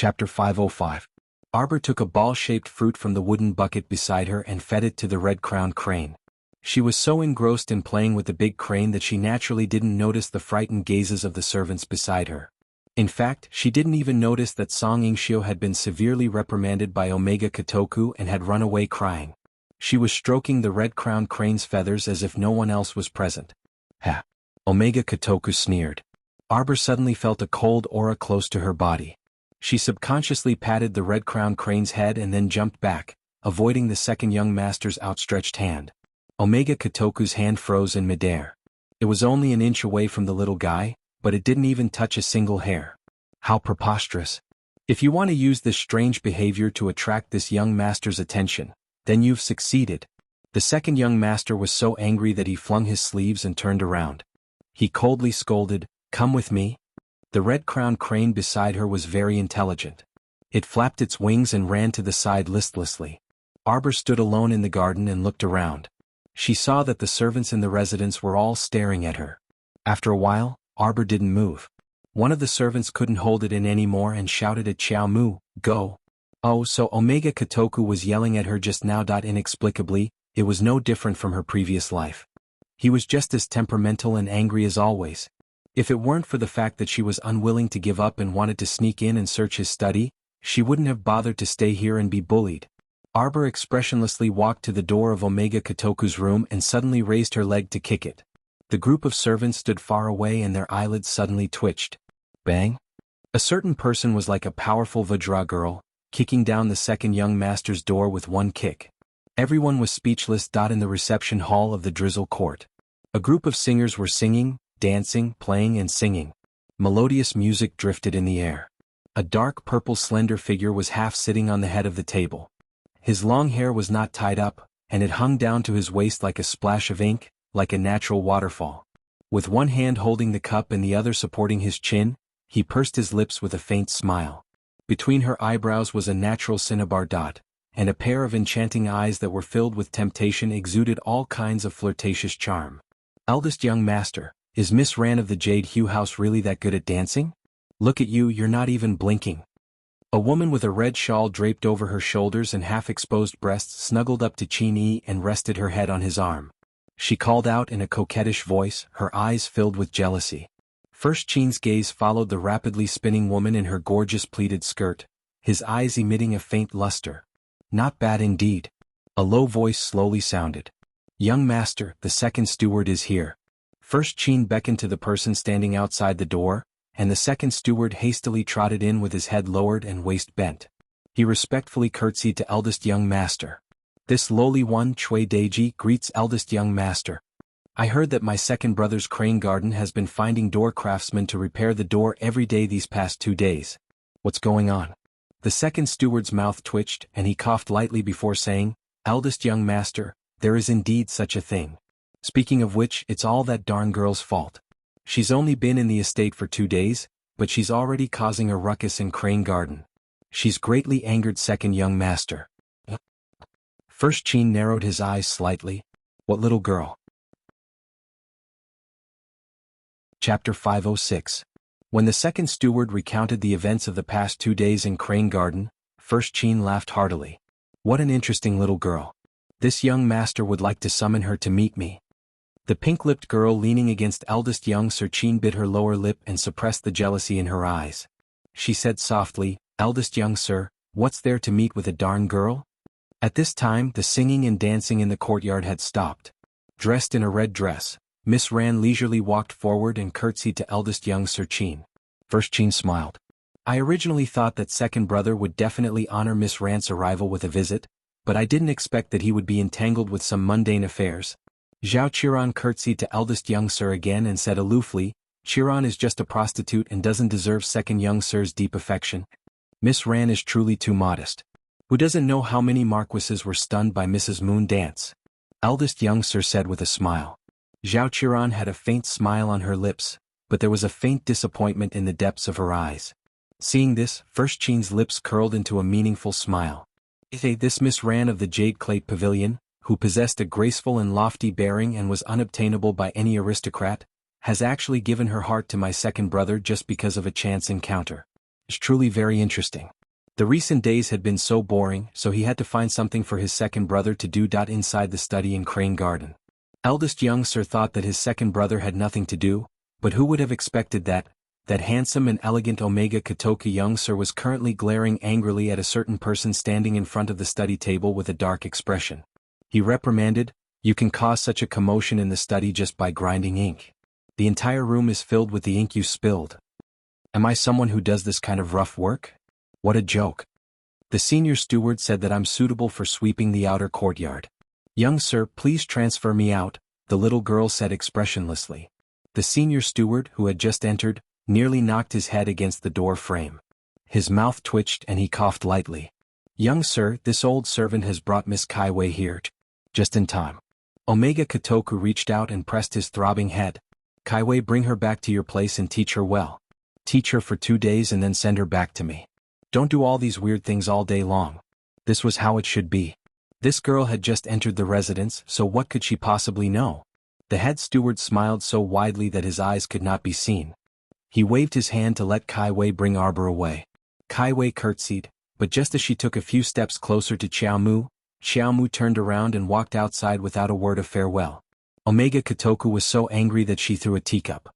Chapter 505. Arbor took a ball-shaped fruit from the wooden bucket beside her and fed it to the red-crowned crane. She was so engrossed in playing with the big crane that she naturally didn't notice the frightened gazes of the servants beside her. In fact, she didn't even notice that Song Ingshio had been severely reprimanded by Omega Kotoku and had run away crying. She was stroking the red-crowned crane's feathers as if no one else was present. Ha! Omega Kotoku sneered. Arbor suddenly felt a cold aura close to her body. She subconsciously patted the red-crowned crane's head and then jumped back, avoiding the second young master's outstretched hand. Omega Kotoku's hand froze in midair. It was only an inch away from the little guy, but it didn't even touch a single hair. How preposterous. If you want to use this strange behavior to attract this young master's attention, then you've succeeded. The second young master was so angry that he flung his sleeves and turned around. He coldly scolded, "Come with me." The red-crowned crane beside her was very intelligent. It flapped its wings and ran to the side listlessly. Arbor stood alone in the garden and looked around. She saw that the servants in the residence were all staring at her. After a while, Arbor didn't move. One of the servants couldn't hold it in anymore and shouted at Xiao Mu, "Go." Oh, so Omega Kotoku was yelling at her just now. Inexplicably, it was no different from her previous life. He was just as temperamental and angry as always. If it weren't for the fact that she was unwilling to give up and wanted to sneak in and search his study, she wouldn't have bothered to stay here and be bullied. Arbor expressionlessly walked to the door of Omega Kotoku's room and suddenly raised her leg to kick it. The group of servants stood far away and their eyelids suddenly twitched. Bang! A certain person was like a powerful Vajra girl, kicking down the second young master's door with one kick. Everyone was speechless. In the reception hall of the Drizzle Court, a group of singers were singing, dancing, playing and singing. Melodious music drifted in the air. A dark purple slender figure was half sitting on the head of the table. His long hair was not tied up, and it hung down to his waist like a splash of ink, like a natural waterfall. With one hand holding the cup and the other supporting his chin, he pursed his lips with a faint smile. Between her eyebrows was a natural cinnabar dot, and a pair of enchanting eyes that were filled with temptation exuded all kinds of flirtatious charm. Eldest young master, is Miss Ran of the Jade Hue House really that good at dancing? Look at you, you're not even blinking. A woman with a red shawl draped over her shoulders and half-exposed breasts snuggled up to Qin-Yi and rested her head on his arm. She called out in a coquettish voice, her eyes filled with jealousy. First Qin's gaze followed the rapidly spinning woman in her gorgeous pleated skirt, his eyes emitting a faint luster. Not bad indeed. A low voice slowly sounded. Young master, the second steward is here. First Qin beckoned to the person standing outside the door, and the second steward hastily trotted in with his head lowered and waist bent. He respectfully curtsied to eldest young master. This lowly one, Chui Deji, greets eldest young master. I heard that my second brother's crane garden has been finding door craftsmen to repair the door every day these past 2 days. What's going on? The second steward's mouth twitched and he coughed lightly before saying, Eldest young master, there is indeed such a thing. Speaking of which, it's all that darn girl's fault. She's only been in the estate for 2 days, but she's already causing a ruckus in Crane Garden. She's greatly angered second young master. First Qin narrowed his eyes slightly. What little girl? Chapter 506. When the second steward recounted the events of the past 2 days in Crane Garden, First Qin laughed heartily. What an interesting little girl. This young master would like to summon her to meet me. The pink-lipped girl leaning against eldest young Sir Qin bit her lower lip and suppressed the jealousy in her eyes. She said softly, Eldest young sir, what's there to meet with a darn girl? At this time the singing and dancing in the courtyard had stopped. Dressed in a red dress, Miss Ran leisurely walked forward and curtsied to eldest young Sir Qin. First Qin smiled. I originally thought that second brother would definitely honor Miss Ran's arrival with a visit, but I didn't expect that he would be entangled with some mundane affairs. Zhao Qiran curtsied to eldest young sir again and said aloofly, Qiran is just a prostitute and doesn't deserve second young sir's deep affection. Miss Ran is truly too modest. Who doesn't know how many marquises were stunned by Mrs. Moon dance? Eldest young sir said with a smile. Zhao Qiran had a faint smile on her lips, but there was a faint disappointment in the depths of her eyes. Seeing this, First Qin's lips curled into a meaningful smile. This Miss Ran of the Jade Clay Pavilion, who possessed a graceful and lofty bearing and was unobtainable by any aristocrat, has actually given her heart to my second brother just because of a chance encounter. It's truly very interesting. The recent days had been so boring, so he had to find something for his second brother to do. Inside the study in Crane Garden. Eldest young sir thought that his second brother had nothing to do, but who would have expected that? That handsome and elegant Omega Kotoku young sir was currently glaring angrily at a certain person standing in front of the study table with a dark expression. He reprimanded, "You can cause such a commotion in the study just by grinding ink. The entire room is filled with the ink you spilled. Am I someone who does this kind of rough work? What a joke." The senior steward said that I'm suitable for sweeping the outer courtyard. "Young sir, please transfer me out," the little girl said expressionlessly. The senior steward, who had just entered, nearly knocked his head against the door frame. His mouth twitched and he coughed lightly. "Young sir, this old servant has brought Miss Kaiwei here. Just in time." Omega Kotoku reached out and pressed his throbbing head. "Kaiwei, bring her back to your place and teach her well. Teach her for 2 days and then send her back to me. Don't do all these weird things all day long." This was how it should be. This girl had just entered the residence, so what could she possibly know? The head steward smiled so widely that his eyes could not be seen. He waved his hand to let Kaiwei bring Arbor away. Kaiwei curtsied, but just as she took a few steps closer to Xiao Mu turned around and walked outside without a word of farewell. Omega Kotoku was so angry that she threw a teacup.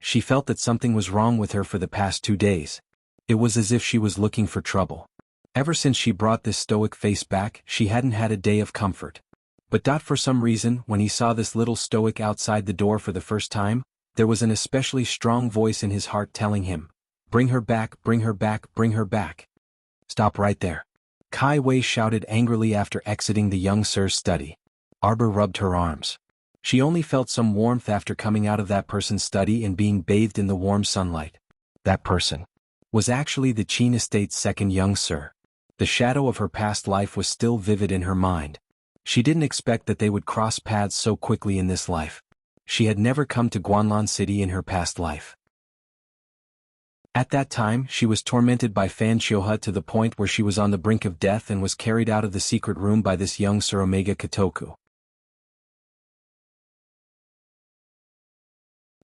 She felt that something was wrong with her for the past 2 days. It was as if she was looking for trouble. Ever since she brought this stoic face back, she hadn't had a day of comfort. But for some reason, when he saw this little stoic outside the door for the first time, there was an especially strong voice in his heart telling him, "Bring her back, bring her back, bring her back." "Stop right there," Kaiwei shouted angrily after exiting the young sir's study. Arbor rubbed her arms. She only felt some warmth after coming out of that person's study and being bathed in the warm sunlight. That person was actually the Qin Estate's second young sir. The shadow of her past life was still vivid in her mind. She didn't expect that they would cross paths so quickly in this life. She had never come to Guanlan City in her past life. At that time, she was tormented by Fan Chioha to the point where she was on the brink of death and was carried out of the secret room by this young Sir Omega Kotoku.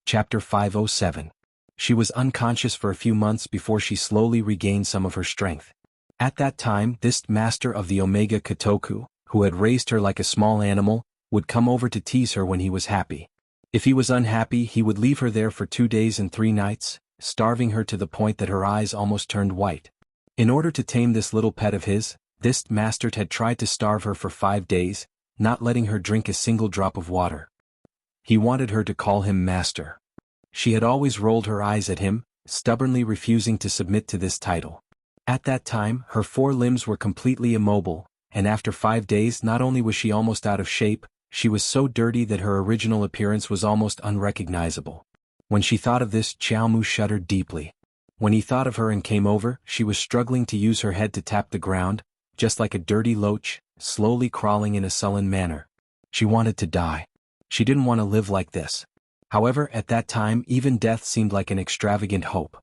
Chapter 507. She was unconscious for a few months before she slowly regained some of her strength. At that time, this master of the Omega Kotoku, who had raised her like a small animal, would come over to tease her when he was happy. If he was unhappy, he would leave her there for 2 days and 3 nights, starving her to the point that her eyes almost turned white. In order to tame this little pet of his, this master had tried to starve her for 5 days, not letting her drink a single drop of water. He wanted her to call him master. She had always rolled her eyes at him, stubbornly refusing to submit to this title. At that time, her 4 limbs were completely immobile, and after 5 days not only was she almost out of shape, she was so dirty that her original appearance was almost unrecognizable. When she thought of this, Xiaomu shuddered deeply. When he thought of her and came over, she was struggling to use her head to tap the ground, just like a dirty loach, slowly crawling in a sullen manner. She wanted to die. She didn't want to live like this. However, at that time even death seemed like an extravagant hope.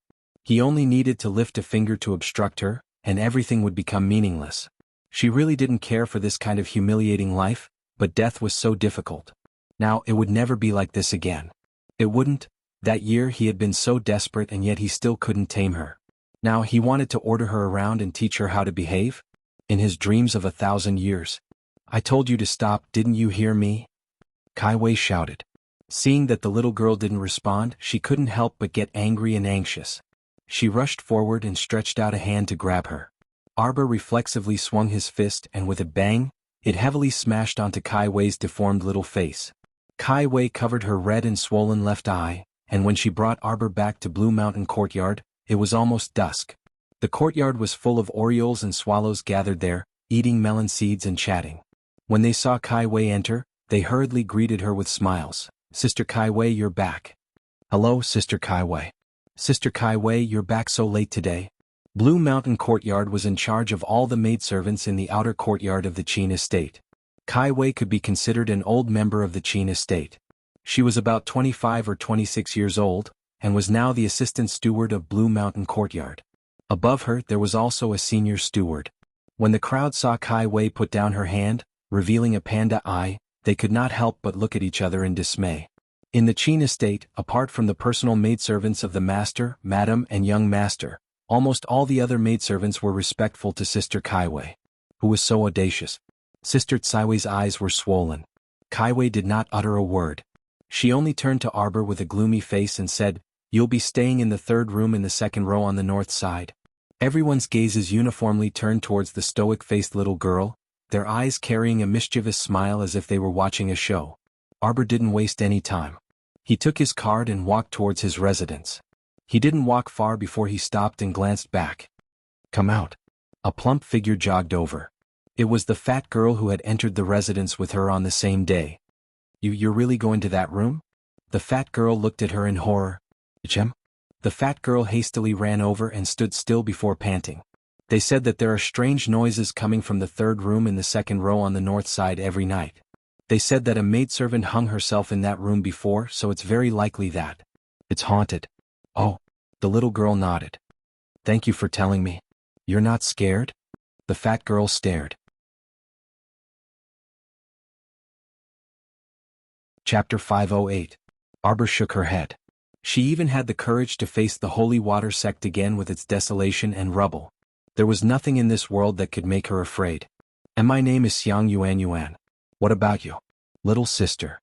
He only needed to lift a finger to obstruct her, and everything would become meaningless. She really didn't care for this kind of humiliating life, but death was so difficult. Now it would never be like this again. It wouldn't. That year he had been so desperate and yet he still couldn't tame her. Now he wanted to order her around and teach her how to behave? In his dreams of 1,000 years. "I told you to stop, didn't you hear me?" Kaiwei shouted. Seeing that the little girl didn't respond, she couldn't help but get angry and anxious. She rushed forward and stretched out a hand to grab her. Arbor reflexively swung his fist and with a bang, it heavily smashed onto Kaiwei's deformed little face. Kaiwei covered her red and swollen left eye, and when she brought Arbor back to Blue Mountain Courtyard, it was almost dusk. The courtyard was full of orioles and swallows gathered there, eating melon seeds and chatting. When they saw Kaiwei enter, they hurriedly greeted her with smiles. "Sister Kaiwei, you're back." "Hello, Sister Kaiwei." "Sister Kaiwei, you're back so late today." Blue Mountain Courtyard was in charge of all the maidservants in the outer courtyard of the Qin estate. Kaiwei could be considered an old member of the Qin estate. She was about 25 or 26 years old, and was now the assistant steward of Blue Mountain Courtyard. Above her there was also a senior steward. When the crowd saw Kaiwei put down her hand, revealing a panda eye, they could not help but look at each other in dismay. In the Qin estate, apart from the personal maidservants of the master, madam and young master, Almost all the other maidservants were respectful to Sister Kaiwei, who was so audacious. Sister Tsaiwei's eyes were swollen. Kaiwei did not utter a word. She only turned to Arbor with a gloomy face and said, "You'll be staying in the third room in the second row on the north side." Everyone's gazes uniformly turned towards the stoic-faced little girl, their eyes carrying a mischievous smile as if they were watching a show. Arbor didn't waste any time. He took his card and walked towards his residence. He didn't walk far before he stopped and glanced back. "Come out." A plump figure jogged over. It was the fat girl who had entered the residence with her on the same day. You're really going to that room?" The fat girl looked at her in horror. "Chem?" The fat girl hastily ran over and stood still before panting. "They said that there are strange noises coming from the third room in the second row on the north side every night. They said that a maidservant hung herself in that room before, so it's very likely that it's haunted." "Oh." The little girl nodded. "Thank you for telling me. You're not scared?" The fat girl stared. Chapter 508. Arbor shook her head. She even had the courage to face the holy water sect again with its desolation and rubble. There was nothing in this world that could make her afraid. "And my name is Xiang Yuan Yuan. What about you, little sister?"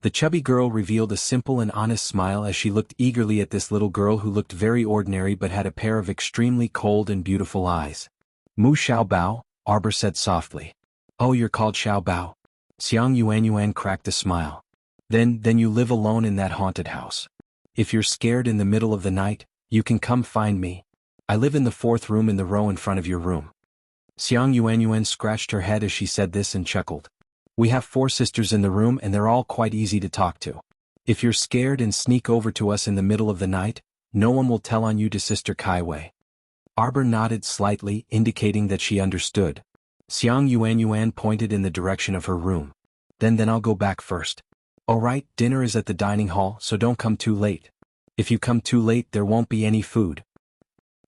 The chubby girl revealed a simple and honest smile as she looked eagerly at this little girl who looked very ordinary but had a pair of extremely cold and beautiful eyes. "Mu Xiao Bao," Arbor said softly. "Oh, you're called Xiao Bao." Xiang Yuan Yuan cracked a smile. Then you live alone in that haunted house. If you're scared in the middle of the night, you can come find me. I live in the fourth room in the row in front of your room." Xiang Yuan Yuan scratched her head as she said this and chuckled. "We have 4 sisters in the room and they're all quite easy to talk to. If you're scared and sneak over to us in the middle of the night, no one will tell on you to Sister Kaiwei." Arbor nodded slightly, indicating that she understood. Xiang Yuan Yuan pointed in the direction of her room. Then I'll go back first." "All right, dinner is at the dining hall, so don't come too late. If you come too late there won't be any food."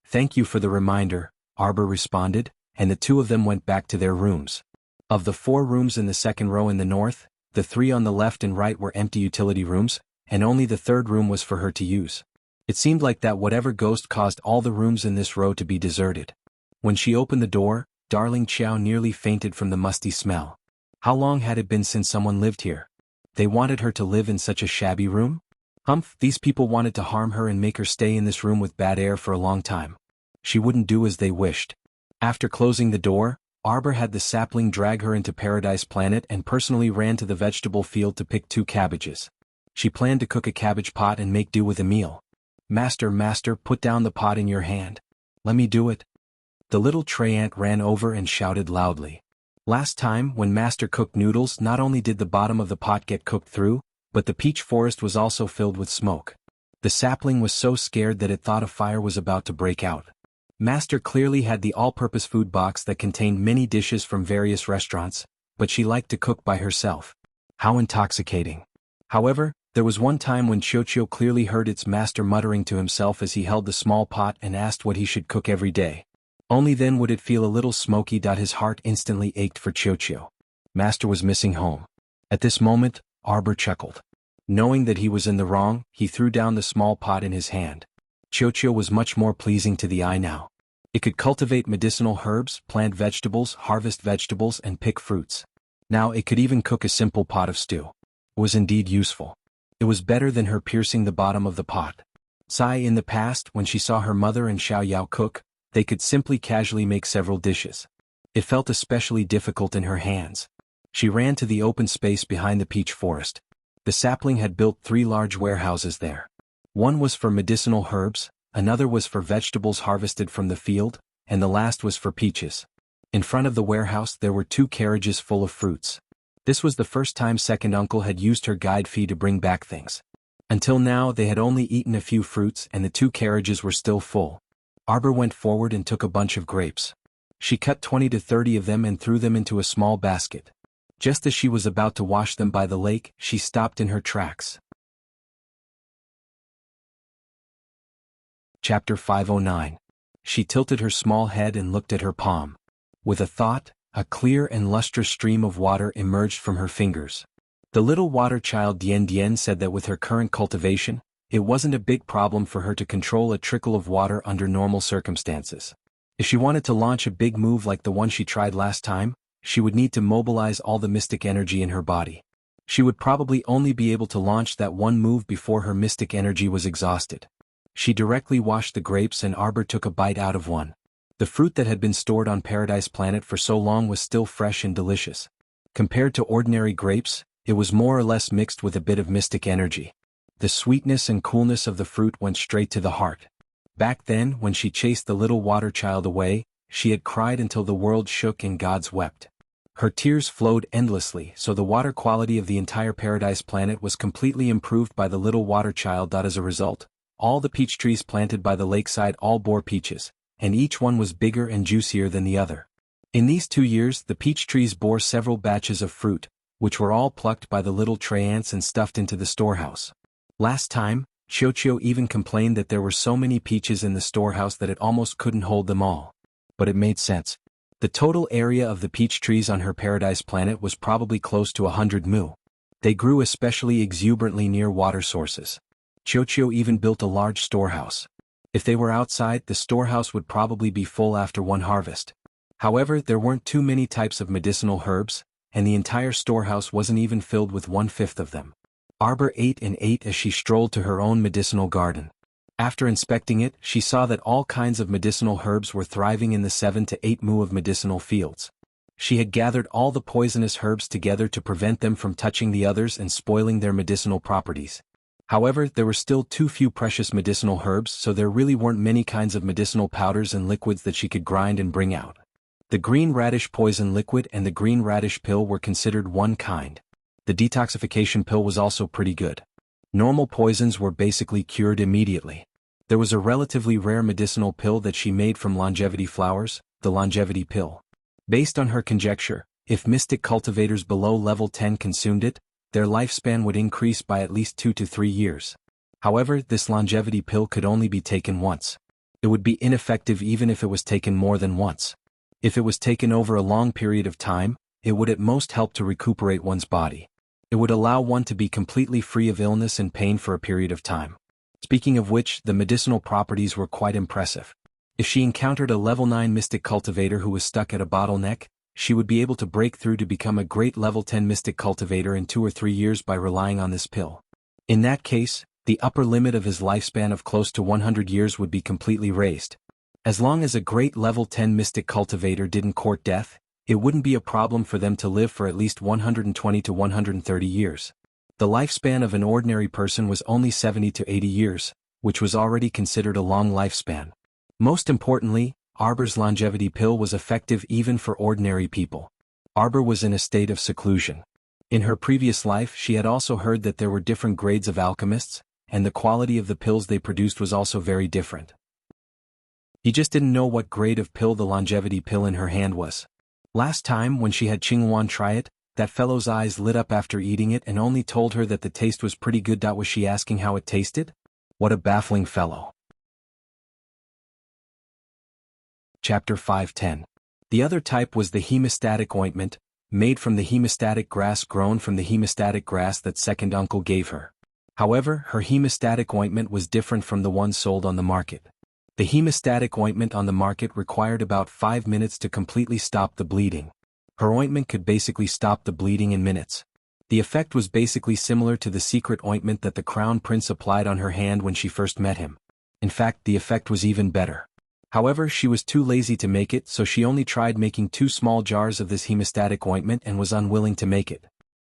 "Thank you for the reminder," Arbor responded, and the 2 of them went back to their rooms. Of the 4 rooms in the second row in the north, the 3 on the left and right were empty utility rooms, and only the third room was for her to use. It seemed like that whatever ghost caused all the rooms in this row to be deserted. When she opened the door, darling Qiao nearly fainted from the musty smell. How long had it been since someone lived here? They wanted her to live in such a shabby room? Humph, these people wanted to harm her and make her stay in this room with bad air for a long time. She wouldn't do as they wished. After closing the door, Arbor had the sapling drag her into Paradise Planet and personally ran to the vegetable field to pick 2 cabbages. She planned to cook a cabbage pot and make do with a meal. Master, put down the pot in your hand. Let me do it." The little tray ant ran over and shouted loudly. Last time, when Master cooked noodles, not only did the bottom of the pot get cooked through, but the peach forest was also filled with smoke. The sapling was so scared that it thought a fire was about to break out. Master clearly had the all-purpose food box that contained many dishes from various restaurants, but she liked to cook by herself. How intoxicating. However, there was one time when Qiuqiu clearly heard its master muttering to himself as he held the small pot and asked what he should cook every day. Only then would it feel a little smoky. His heart instantly ached for Qiuqiu. Master was missing home. At this moment, Arbor chuckled. Knowing that he was in the wrong, he threw down the small pot in his hand. Qiuqiu was much more pleasing to the eye now. It could cultivate medicinal herbs, plant vegetables, harvest vegetables, and pick fruits. Now it could even cook a simple pot of stew. It was indeed useful. It was better than her piercing the bottom of the pot. In the past, when she saw her mother and Xiao Yao cook, they could simply casually make several dishes. It felt especially difficult in her hands. She ran to the open space behind the peach forest. The sapling had built 3 large warehouses there. One was for medicinal herbs, another was for vegetables harvested from the field, and the last was for peaches. In front of the warehouse there were 2 carriages full of fruits. This was the first time second uncle had used her guide fee to bring back things. Until now they had only eaten a few fruits and the 2 carriages were still full. Arbor went forward and took a bunch of grapes. She cut 20 to 30 of them and threw them into a small basket. Just as she was about to wash them by the lake, she stopped in her tracks. Chapter 509. She tilted her small head and looked at her palm. With a thought, a clear and lustrous stream of water emerged from her fingers. The little water child Dian Dian said that with her current cultivation, it wasn't a big problem for her to control a trickle of water under normal circumstances. If she wanted to launch a big move like the one she tried last time, she would need to mobilize all the mystic energy in her body. She would probably only be able to launch that one move before her mystic energy was exhausted. She directly washed the grapes and Arbor took a bite out of one. The fruit that had been stored on Paradise Planet for so long was still fresh and delicious. Compared to ordinary grapes, it was more or less mixed with a bit of mystic energy. The sweetness and coolness of the fruit went straight to the heart. Back then, when she chased the little water child away, she had cried until the world shook and gods wept. Her tears flowed endlessly, so the water quality of the entire Paradise Planet was completely improved by the little water child. As a result, all the peach trees planted by the lakeside all bore peaches, and each one was bigger and juicier than the other. In these 2 years, the peach trees bore several batches of fruit, which were all plucked by the little tray ants and stuffed into the storehouse. Last time, Xiao even complained that there were so many peaches in the storehouse that it almost couldn't hold them all. But it made sense. The total area of the peach trees on her Paradise Planet was probably close to 100 mu. They grew especially exuberantly near water sources. Xiao even built a large storehouse. If they were outside, the storehouse would probably be full after one harvest. However, there weren't too many types of medicinal herbs, and the entire storehouse wasn't even filled with 1/5 of them. Arbor ate and ate as she strolled to her own medicinal garden. After inspecting it, she saw that all kinds of medicinal herbs were thriving in the 7 to 8 mu of medicinal fields. She had gathered all the poisonous herbs together to prevent them from touching the others and spoiling their medicinal properties. However, there were still too few precious medicinal herbs, so there really weren't many kinds of medicinal powders and liquids that she could grind and bring out. The green radish poison liquid and the green radish pill were considered one kind. The detoxification pill was also pretty good. Normal poisons were basically cured immediately. There was a relatively rare medicinal pill that she made from longevity flowers, the longevity pill. Based on her conjecture, if mystic cultivators below level 10 consumed it, their lifespan would increase by at least 2 to 3 years. However, this longevity pill could only be taken once. It would be ineffective even if it was taken more than once. If it was taken over a long period of time, it would at most help to recuperate one's body. It would allow one to be completely free of illness and pain for a period of time. Speaking of which, the medicinal properties were quite impressive. If she encountered a level 9 mystic cultivator who was stuck at a bottleneck, she would be able to break through to become a great level 10 mystic cultivator in 2 or 3 years by relying on this pill. In that case, the upper limit of his lifespan of close to 100 years would be completely raised. As long as a great level 10 mystic cultivator didn't court death, it wouldn't be a problem for them to live for at least 120 to 130 years. The lifespan of an ordinary person was only 70 to 80 years, which was already considered a long lifespan. Most importantly, Arbor's longevity pill was effective even for ordinary people. Arbor was in a state of seclusion. In her previous life, she had also heard that there were different grades of alchemists, and the quality of the pills they produced was also very different. He just didn't know what grade of pill the longevity pill in her hand was. Last time when she had Qinghuan try it, that fellow's eyes lit up after eating it and only told her that the taste was pretty good. Was she asking how it tasted? What a baffling fellow. Chapter 510. The other type was the hemostatic ointment, made from the hemostatic grass grown from the hemostatic grass that second uncle gave her. However, her hemostatic ointment was different from the one sold on the market. The hemostatic ointment on the market required about 5 minutes to completely stop the bleeding. Her ointment could basically stop the bleeding in minutes. The effect was basically similar to the secret ointment that the Crown Prince applied on her hand when she first met him. In fact, the effect was even better. However, she was too lazy to make it, so she only tried making 2 small jars of this hemostatic ointment and was unwilling to make it.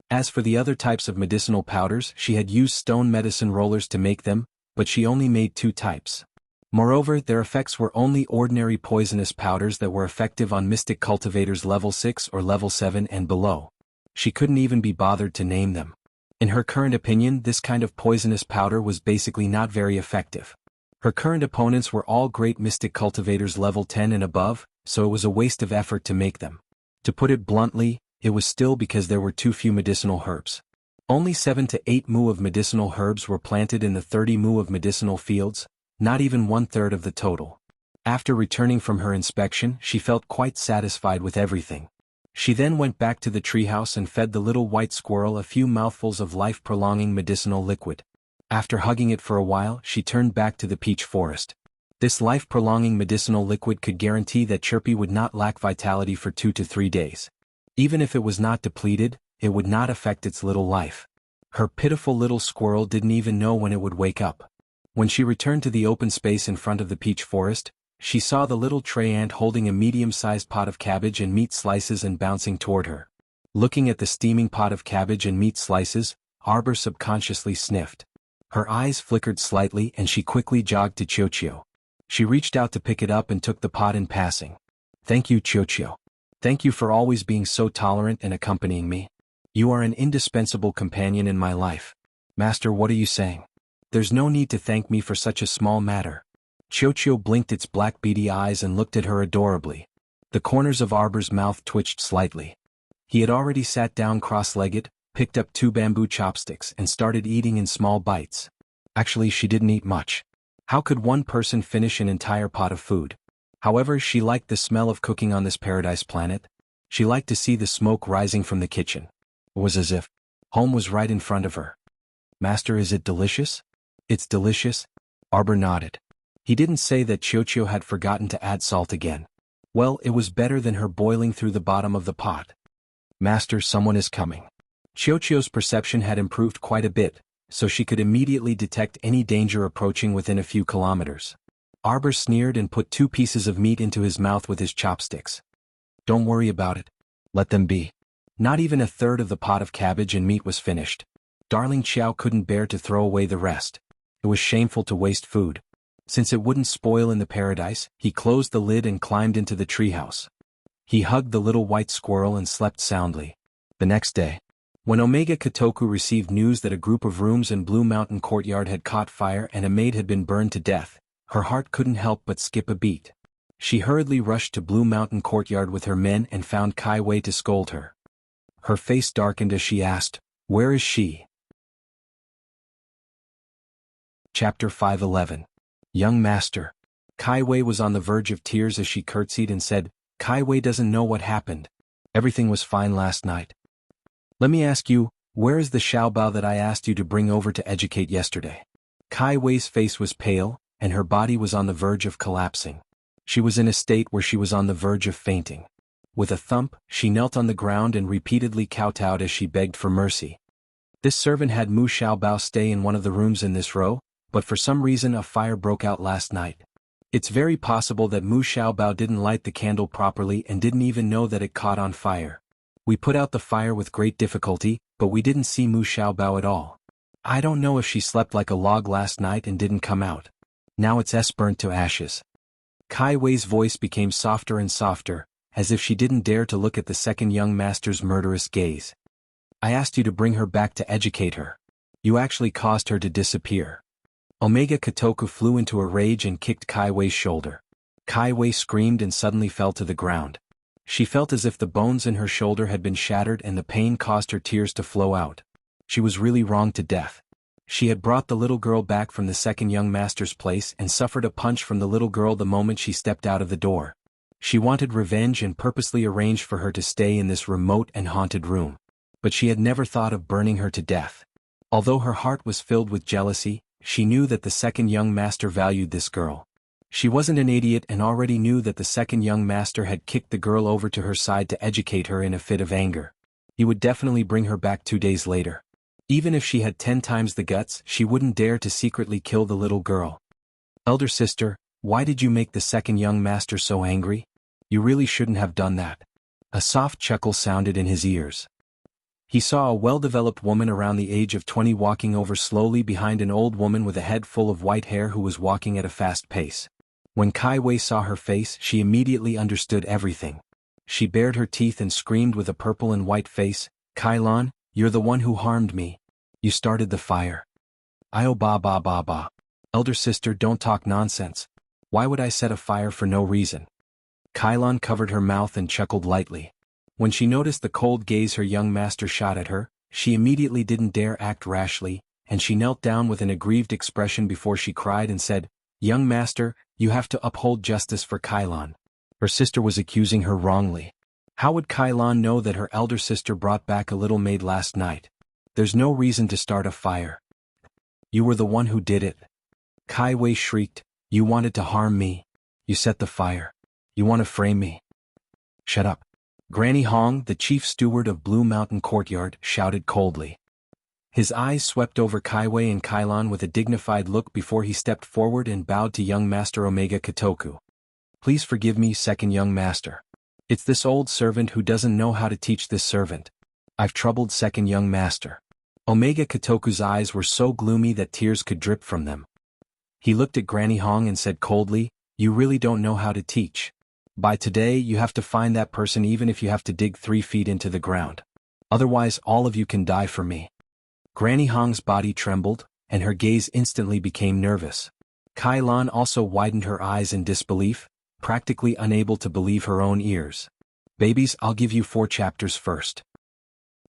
As for the other types of medicinal powders, she had used stone medicine rollers to make them, but she only made 2 types. Moreover, their effects were only ordinary poisonous powders that were effective on mystic cultivators level 6 or level 7 and below. She couldn't even be bothered to name them. In her current opinion, this kind of poisonous powder was basically not very effective. Her current opponents were all great mystic cultivators level 10 and above, so it was a waste of effort to make them. To put it bluntly, it was still because there were too few medicinal herbs. Only 7 to 8 mu of medicinal herbs were planted in the 30 mu of medicinal fields, not even 1/3 of the total. After returning from her inspection, she felt quite satisfied with everything. She then went back to the treehouse and fed the little white squirrel a few mouthfuls of life-prolonging medicinal liquid. After hugging it for a while, she turned back to the peach forest. This life-prolonging medicinal liquid could guarantee that Chirpy would not lack vitality for 2 to 3 days. Even if it was not depleted, it would not affect its little life. Her pitiful little squirrel didn't even know when it would wake up. When she returned to the open space in front of the peach forest, she saw the little tray ant holding a medium-sized pot of cabbage and meat slices and bouncing toward her. Looking at the steaming pot of cabbage and meat slices, Arbor subconsciously sniffed. Her eyes flickered slightly and she quickly jogged to Chio. She reached out to pick it up and took the pot in passing. "Thank you, Chio. Thank you for always being so tolerant and accompanying me. You are an indispensable companion in my life." "Master, what are you saying? There's no need to thank me for such a small matter." Chio blinked its black beady eyes and looked at her adorably. The corners of Arbor's mouth twitched slightly. He had already sat down cross-legged, picked up 2 bamboo chopsticks and started eating in small bites. Actually, she didn't eat much. How could one person finish an entire pot of food? However, she liked the smell of cooking on this paradise planet. She liked to see the smoke rising from the kitchen. It was as if home was right in front of her. "Master, is it delicious?" "It's delicious." Arbor nodded. He didn't say that Chio had forgotten to add salt again. Well, it was better than her boiling through the bottom of the pot. "Master, someone is coming." Chio's perception had improved quite a bit, so she could immediately detect any danger approaching within a few kilometers. Arbor sneered and put 2 pieces of meat into his mouth with his chopsticks. "Don't worry about it. Let them be." Not even a third of the pot of cabbage and meat was finished. Darling Xiao couldn't bear to throw away the rest. It was shameful to waste food. Since it wouldn't spoil in the paradise, he closed the lid and climbed into the treehouse. He hugged the little white squirrel and slept soundly. The next day, when Omega Kotoku received news that a group of rooms in Blue Mountain Courtyard had caught fire and a maid had been burned to death, her heart couldn't help but skip a beat. She hurriedly rushed to Blue Mountain Courtyard with her men and found Kai Wei to scold her. Her face darkened as she asked, "Where is she?" Chapter 511. Young Master. Kai Wei was on the verge of tears as she curtsied and said, "Kai Wei doesn't know what happened. Everything was fine last night. Let me ask you, where is the Xiaobao that I asked you to bring over to educate yesterday?" Kai Wei's face was pale, and her body was on the verge of collapsing. She was in a state where she was on the verge of fainting. With a thump, she knelt on the ground and repeatedly kowtowed as she begged for mercy. This servant had Mu Xiaobao stay in one of the rooms in this row, but for some reason a fire broke out last night. It's very possible that Mu Xiaobao didn't light the candle properly and didn't even know that it caught on fire. We put out the fire with great difficulty, but we didn't see Mu Xiaobao at all. I don't know if she slept like a log last night and didn't come out. Now it's burnt to ashes. Kai Wei's voice became softer and softer, as if she didn't dare to look at the second young master's murderous gaze. "I asked you to bring her back to educate her. You actually caused her to disappear." Omega Kotoku flew into a rage and kicked Kai Wei's shoulder. Kai Wei screamed and suddenly fell to the ground. She felt as if the bones in her shoulder had been shattered and the pain caused her tears to flow out. She was really wronged to death. She had brought the little girl back from the second young master's place and suffered a punch from the little girl the moment she stepped out of the door. She wanted revenge and purposely arranged for her to stay in this remote and haunted room. But she had never thought of burning her to death. Although her heart was filled with jealousy, she knew that the second young master valued this girl. She wasn't an idiot and already knew that the second young master had kicked the girl over to her side to educate her in a fit of anger. He would definitely bring her back 2 days later. Even if she had 10 times the guts, she wouldn't dare to secretly kill the little girl. "Elder sister, why did you make the second young master so angry? You really shouldn't have done that." A soft chuckle sounded in his ears. He saw a well-developed woman around the age of 20 walking over slowly behind an old woman with a head full of white hair who was walking at a fast pace. When Kai Wei saw her face, she immediately understood everything. She bared her teeth and screamed with a purple and white face, "Kailan, you're the one who harmed me. You started the fire." "Io ba ba ba ba. Elder sister, don't talk nonsense. Why would I set a fire for no reason?" Kailan covered her mouth and chuckled lightly. When she noticed the cold gaze her young master shot at her, she immediately didn't dare act rashly, and she knelt down with an aggrieved expression before she cried and said, "Young master, you have to uphold justice for Kailan. Her sister was accusing her wrongly. How would Kailan know that her elder sister brought back a little maid last night? There's no reason to start a fire." You were the one who did it. Kai Wei shrieked, you wanted to harm me. You set the fire. You want to frame me. Shut up. Granny Hong, the chief steward of Blue Mountain Courtyard, shouted coldly. His eyes swept over Kai Wei and Kailan with a dignified look before he stepped forward and bowed to young Master Omega Kotoku. Please forgive me, second young master. It's this old servant who doesn't know how to teach this servant. I've troubled second young master. Omega Kotoku's eyes were so gloomy that tears could drip from them. He looked at Granny Hong and said coldly, you really don't know how to teach. By today you have to find that person even if you have to dig 3 feet into the ground. Otherwise all of you can die for me. Granny Hong's body trembled, and her gaze instantly became nervous. Kai Lan also widened her eyes in disbelief, practically unable to believe her own ears. Babies, I'll give you 4 chapters first.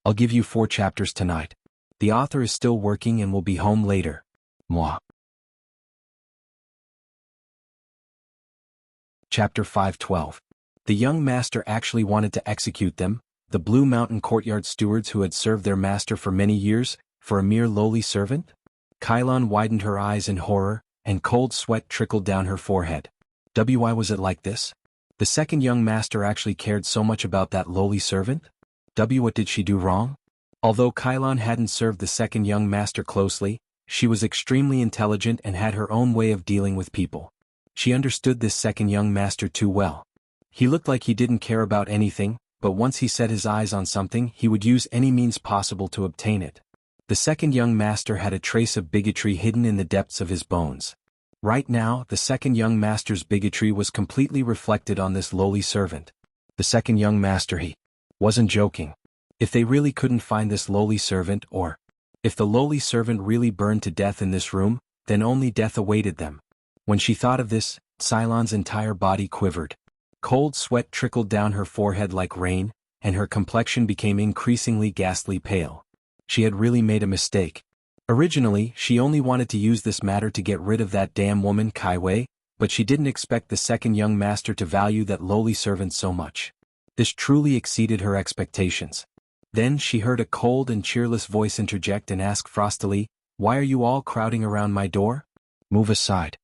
I'll give you 4 chapters tonight. The author is still working and will be home later. Moi. Chapter 5:12. The young master actually wanted to execute them, the Blue Mountain Courtyard stewards who had served their master for many years, for a mere lowly servant? Kailan widened her eyes in horror, and cold sweat trickled down her forehead. Why was it like this? The second young master actually cared so much about that lowly servant? What did she do wrong? Although Kailan hadn't served the second young master closely, she was extremely intelligent and had her own way of dealing with people. She understood this second young master too well. He looked like he didn't care about anything, but once he set his eyes on something he would use any means possible to obtain it. The second young master had a trace of bigotry hidden in the depths of his bones. Right now, the second young master's bigotry was completely reflected on this lowly servant. The second young master, he wasn't joking. If they really couldn't find this lowly servant, or if the lowly servant really burned to death in this room, then only death awaited them. When she thought of this, Cylon's entire body quivered. Cold sweat trickled down her forehead like rain, and her complexion became increasingly ghastly pale. She had really made a mistake. Originally, she only wanted to use this matter to get rid of that damn woman Kai Wei, but she didn't expect the second young master to value that lowly servant so much. This truly exceeded her expectations. Then she heard a cold and cheerless voice interject and ask frostily, "Why are you all crowding around my door? Move aside."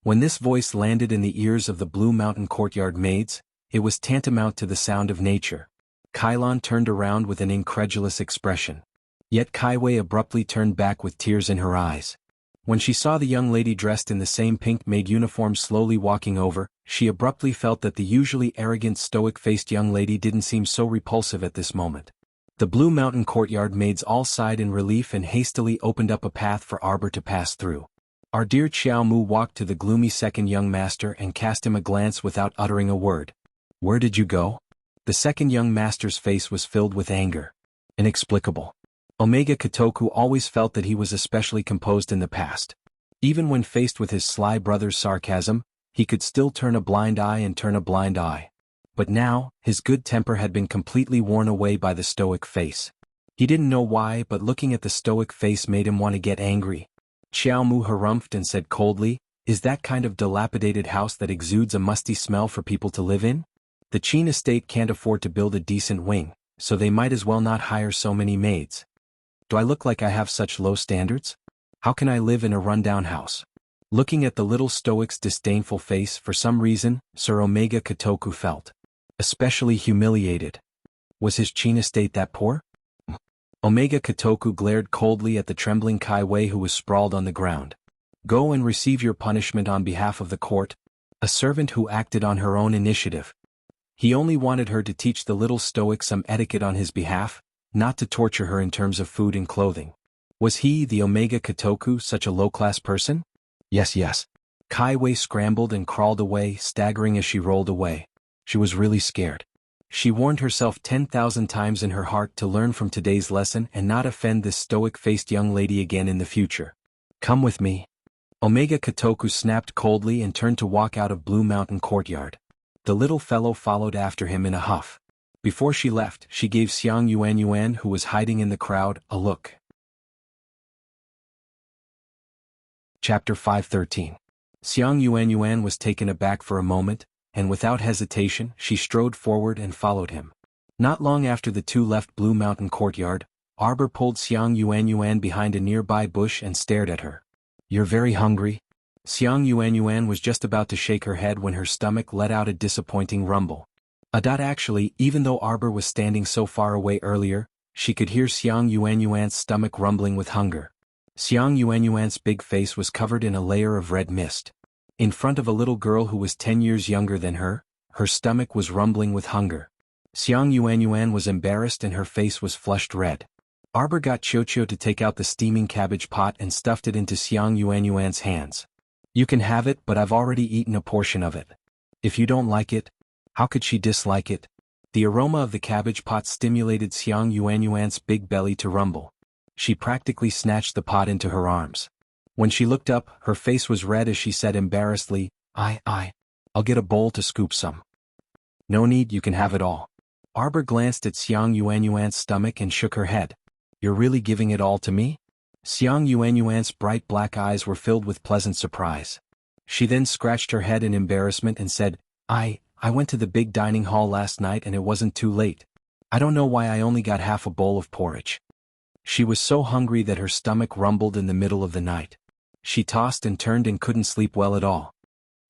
When this voice landed in the ears of the Blue Mountain Courtyard maids, it was tantamount to the sound of nature. Kailan turned around with an incredulous expression. Yet Kai Wei abruptly turned back with tears in her eyes. When she saw the young lady dressed in the same pink maid uniform slowly walking over, she abruptly felt that the usually arrogant stoic-faced young lady didn't seem so repulsive at this moment. The Blue Mountain Courtyard maids all sighed in relief and hastily opened up a path for Arbor to pass through. Our dear Xiao Mu walked to the gloomy second young master and cast him a glance without uttering a word. "Where did you go?" The second young master's face was filled with anger. Inexplicable. Omega Kotoku always felt that he was especially composed in the past. Even when faced with his sly brother's sarcasm, he could still turn a blind eye and turn a blind eye. But now, his good temper had been completely worn away by the stoic face. He didn't know why, but looking at the stoic face made him want to get angry. Xiao Mu harumphed and said coldly, "Is that kind of dilapidated house that exudes a musty smell for people to live in? The Qin estate can't afford to build a decent wing, so they might as well not hire so many maids. Do I look like I have such low standards? How can I live in a rundown house?" Looking at the little stoic's disdainful face, for some reason, Sir Omega Kotoku felt especially humiliated. Was his Qin estate that poor? Omega Kotoku glared coldly at the trembling Kai Wei who was sprawled on the ground. "Go and receive your punishment on behalf of the court." A servant who acted on her own initiative. He only wanted her to teach the little stoic some etiquette on his behalf, not to torture her in terms of food and clothing. Was he, the Omega Kotoku, such a low-class person? Yes. Kai Wei scrambled and crawled away, staggering as she rolled away. She was really scared. She warned herself 10,000 times in her heart to learn from today's lesson and not offend this stoic-faced young lady again in the future. "Come with me." Omega Kotoku snapped coldly and turned to walk out of Blue Mountain Courtyard. The little fellow followed after him in a huff. Before she left, she gave Xiang Yuan, who was hiding in the crowd, a look. Chapter 5:13. Xiang Yuan was taken aback for a moment, and without hesitation she strode forward and followed him. Not long after the two left Blue Mountain Courtyard, Arbor pulled Xiang Yuan behind a nearby bush and stared at her. "You're very hungry?" Xiang Yuan was just about to shake her head when her stomach let out a disappointing rumble. Actually, even though Arbor was standing so far away earlier, she could hear Xiang Yuan's stomach rumbling with hunger. Xiang Yuan's big face was covered in a layer of red mist. In front of a little girl who was 10 years younger than her stomach was rumbling with hunger. Xiang Yuan was embarrassed and her face was flushed red. Arbor got Qiuqiu to take out the steaming cabbage pot and stuffed it into Xiang Yuan's hands. "You can have it, but I've already eaten a portion of it. If you don't like it..." How could she dislike it? The aroma of the cabbage pot stimulated Xiang Yuan's big belly to rumble. She practically snatched the pot into her arms. When she looked up, her face was red as she said embarrassedly, I'll get a bowl to scoop some." "No need, you can have it all." Arbor glanced at Xiang Yuan's stomach and shook her head. "You're really giving it all to me?" Xiang Yuan's bright black eyes were filled with pleasant surprise. She then scratched her head in embarrassment and said, I went to the big dining hall last night and it wasn't too late. I don't know why I only got half a bowl of porridge." She was so hungry that her stomach rumbled in the middle of the night. She tossed and turned and couldn't sleep well at all.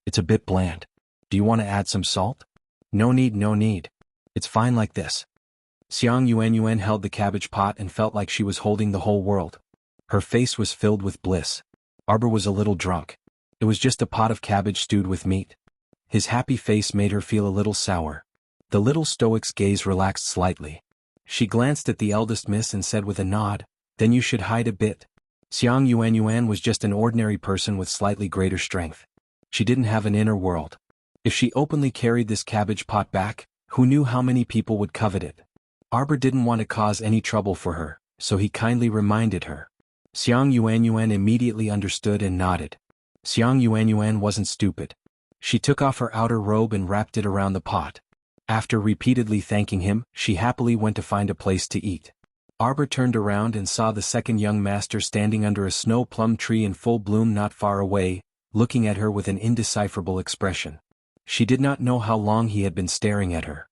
"It's a bit bland. Do you want to add some salt?" No need. It's fine like this." Xiang Yuan held the cabbage pot and felt like she was holding the whole world. Her face was filled with bliss. Arbor was a little drunk. It was just a pot of cabbage stewed with meat. His happy face made her feel a little sour. The little stoic's gaze relaxed slightly. She glanced at the eldest miss and said with a nod, "Then you should hide a bit." Xiang Yuan was just an ordinary person with slightly greater strength. She didn't have an inner world. If she openly carried this cabbage pot back, who knew how many people would covet it? Arbor didn't want to cause any trouble for her, so he kindly reminded her. Xiang Yuan immediately understood and nodded. Xiang Yuan wasn't stupid. She took off her outer robe and wrapped it around the pot. After repeatedly thanking him, she happily went to find a place to eat. Arbor turned around and saw the second young master standing under a snow plum tree in full bloom not far away, looking at her with an indecipherable expression. She did not know how long he had been staring at her.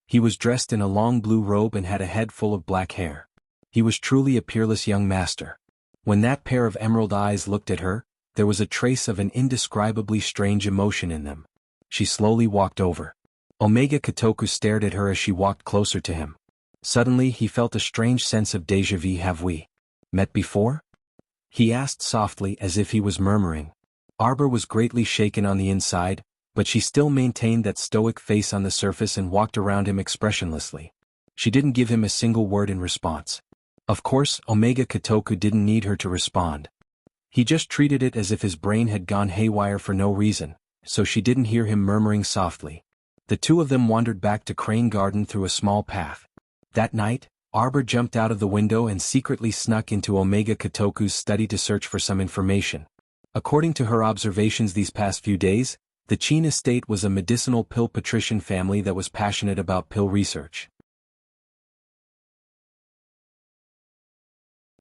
He was dressed in a long blue robe and had a head full of black hair. He was truly a peerless young master. When that pair of emerald eyes looked at her, there was a trace of an indescribably strange emotion in them. She slowly walked over. Omega Kotoku stared at her as she walked closer to him. Suddenly he felt a strange sense of déjà vu. "Have we met before?" he asked softly as if he was murmuring. Arbor was greatly shaken on the inside, but she still maintained that stoic face on the surface and walked around him expressionlessly. She didn't give him a single word in response. Of course, Omega Kotoku didn't need her to respond. He just treated it as if his brain had gone haywire for no reason, so she didn't hear him murmuring softly. The two of them wandered back to Crane Garden through a small path. That night, Arbor jumped out of the window and secretly snuck into Omega Kotoku's study to search for some information. According to her observations these past few days, the Qin estate was a medicinal pill patrician family that was passionate about pill research.